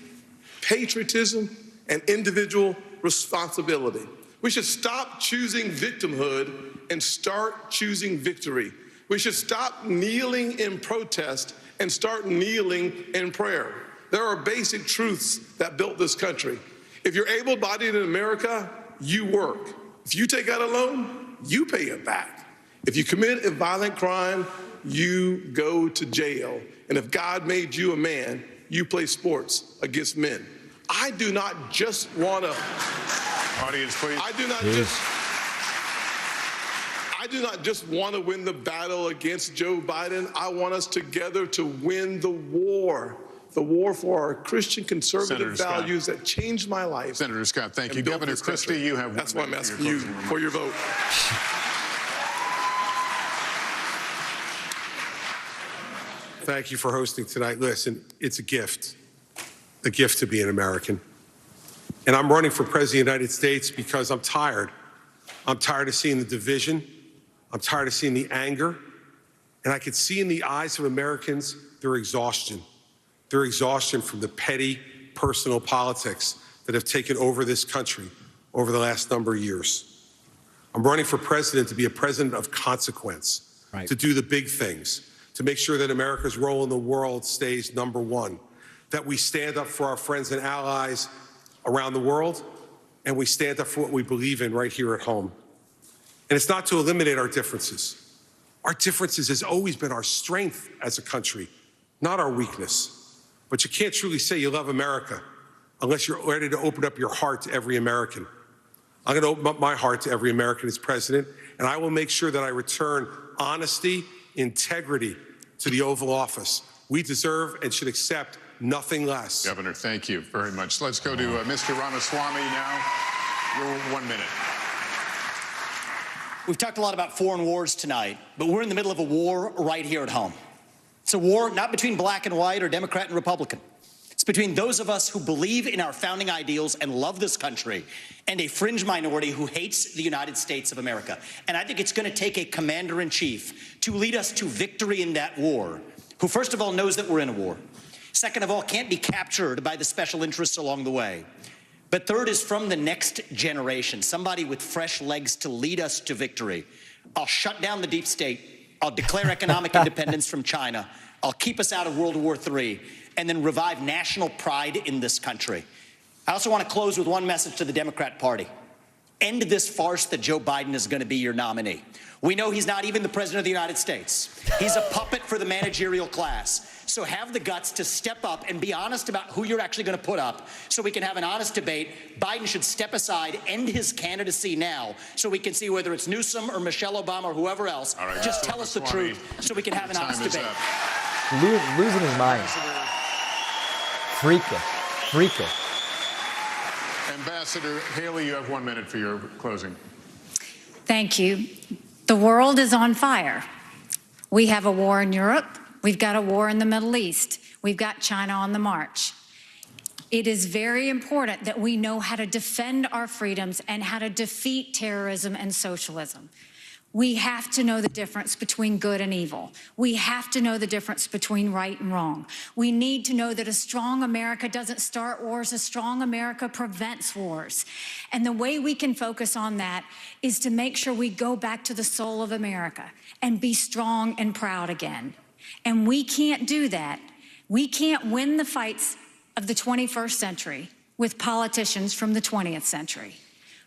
patriotism, and individual responsibility. We should stop choosing victimhood and start choosing victory. We should stop kneeling in protest and start kneeling in prayer. There are basic truths that built this country. If you're able-bodied in America, you work. If you take out a loan, you pay it back. If you commit a violent crime, you go to jail. And if God made you a man, you play sports against men. I do not just want to... Audience, please. I do not just want to win the battle against Joe Biden. I want us together to win the war for our Christian conservative values that changed my life. Senator Scott, thank you. Governor Christie, you have 1 minute. That's why I'm asking you for your vote. Thank you for hosting tonight. Listen, it's a gift to be an American. And I'm running for President of the United States because I'm tired. I'm tired of seeing the division. I'm tired of seeing the anger. And I could see in the eyes of Americans their exhaustion. Their exhaustion from the petty, personal politics that have taken over this country over the last number of years. I'm running for president to be a president of consequence, to do the big things, to make sure that America's role in the world stays number one, that we stand up for our friends and allies around the world, and we stand up for what we believe in right here at home. And it's not to eliminate our differences. Our differences has always been our strength as a country, not our weakness. But you can't truly say you love America unless you're ready to open up your heart to every American. I'm going to open up my heart to every American as president, and I will make sure that I return honesty, integrity to the Oval Office. We deserve and should accept nothing less. Governor, thank you very much. Let's go to Mr. Ramaswamy now. Your 1 minute. We've talked a lot about foreign wars tonight, but we're in the middle of a war right here at home. It's a war not between black and white or Democrat and Republican. It's between those of us who believe in our founding ideals and love this country and a fringe minority who hates the United States of America. And I think it's going to take a commander-in-chief to lead us to victory in that war who, first of all, knows that we're in a war. Second of all, can't be captured by the special interests along the way. But third is from the next generation, somebody with fresh legs to lead us to victory. I'll shut down the deep state. I'll declare economic independence from China. I'll keep us out of World War III, and then revive national pride in this country. I also want to close with one message to the Democrat Party. End this farce that Joe Biden is going to be your nominee. We know he's not even the president of the United States. He's a puppet for the managerial class. So have the guts to step up and be honest about who you're actually going to put up so we can have an honest debate. Biden should step aside, end his candidacy now, so we can see whether it's Newsom or Michelle Obama or whoever else. All right, just tell us the truth so we can have an honest debate. Losing his mind. Freakish. Ambassador Haley, you have 1 minute for your closing. Thank you. The world is on fire. We have a war in Europe. We've got a war in the Middle East. We've got China on the march. It is very important that we know how to defend our freedoms and how to defeat terrorism and socialism. We have to know the difference between good and evil. We have to know the difference between right and wrong. We need to know that a strong America doesn't start wars, a strong America prevents wars. And the way we can focus on that is to make sure we go back to the soul of America and be strong and proud again. And we can't do that. We can't win the fights of the 21st century with politicians from the 20th century.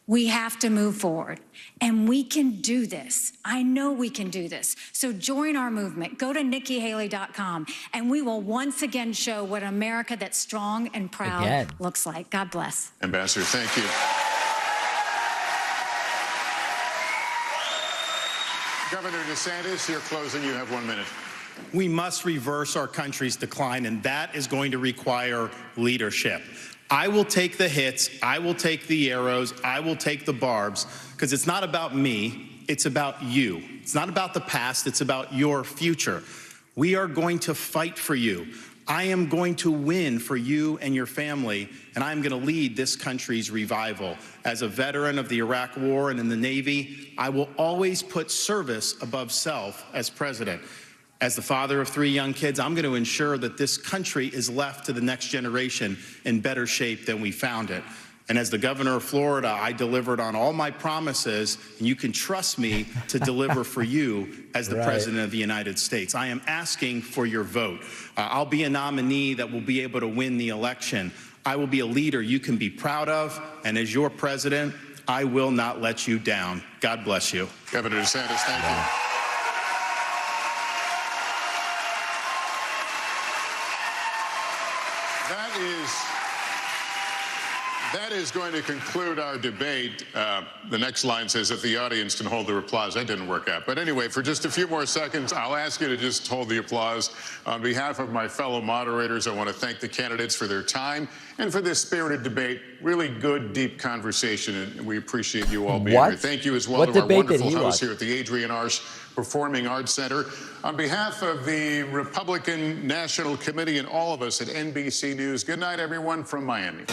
We have to move forward, and we can do this. I know we can do this. So join our movement. Go to NikkiHaley.com, and we will once again show what America that's strong and proud looks like. God bless. Ambassador, thank you. Governor DeSantis, your closing. You have 1 minute. We must reverse our country's decline, and that is going to require leadership. I will take the hits, I will take the arrows, I will take the barbs, because it's not about me, it's about you. It's not about the past, it's about your future. We are going to fight for you. I am going to win for you and your family, and I'm going to lead this country's revival. As a veteran of the Iraq War and in the Navy, I will always put service above self as president. As the father of 3 young kids, I'm going to ensure that this country is left to the next generation in better shape than we found it. And as the governor of Florida, I delivered on all my promises, and you can trust me to deliver for you as the president of the United States. I am asking for your vote. I'll be a nominee that will be able to win the election. I will be a leader you can be proud of, and as your president, I will not let you down. God bless you. Governor DeSantis, thank you. That is going to conclude our debate. The next line says that the audience can hold their applause. That didn't work out. But anyway, for just a few more seconds, I'll ask you to just hold the applause. On behalf of my fellow moderators, I want to thank the candidates for their time and for this spirited debate. Really good, deep conversation, and we appreciate you all being here. Thank you as well to our wonderful hosts here at the Adrienne Arsh Performing Arts Center. On behalf of the Republican National Committee and all of us at NBC News, good night, everyone, from Miami.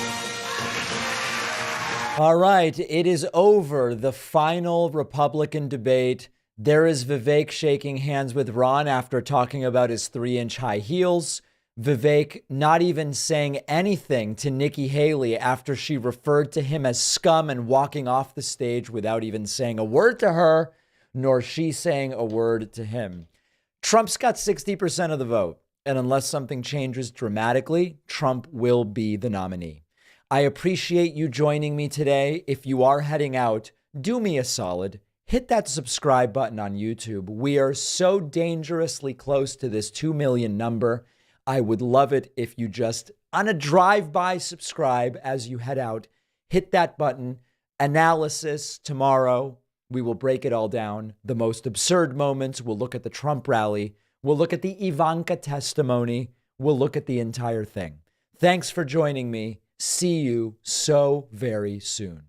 All right, it is over. The final Republican debate. There is Vivek shaking hands with Ron after talking about his 3-inch high heels. Vivek not even saying anything to Nikki Haley after she referred to him as scum and walking off the stage without even saying a word to her, nor she saying a word to him. Trump's got 60% of the vote, and unless something changes dramatically, Trump will be the nominee. I appreciate you joining me today. If you are heading out, do me a solid. Hit that subscribe button on YouTube. We are so dangerously close to this 2 million number. I would love it if you just, on a drive-by, subscribe as you head out. Hit that button. Analysis tomorrow. We will break it all down. The most absurd moments. We'll look at the Trump rally. We'll look at the Ivanka testimony. We'll look at the entire thing. Thanks for joining me. See you so very soon.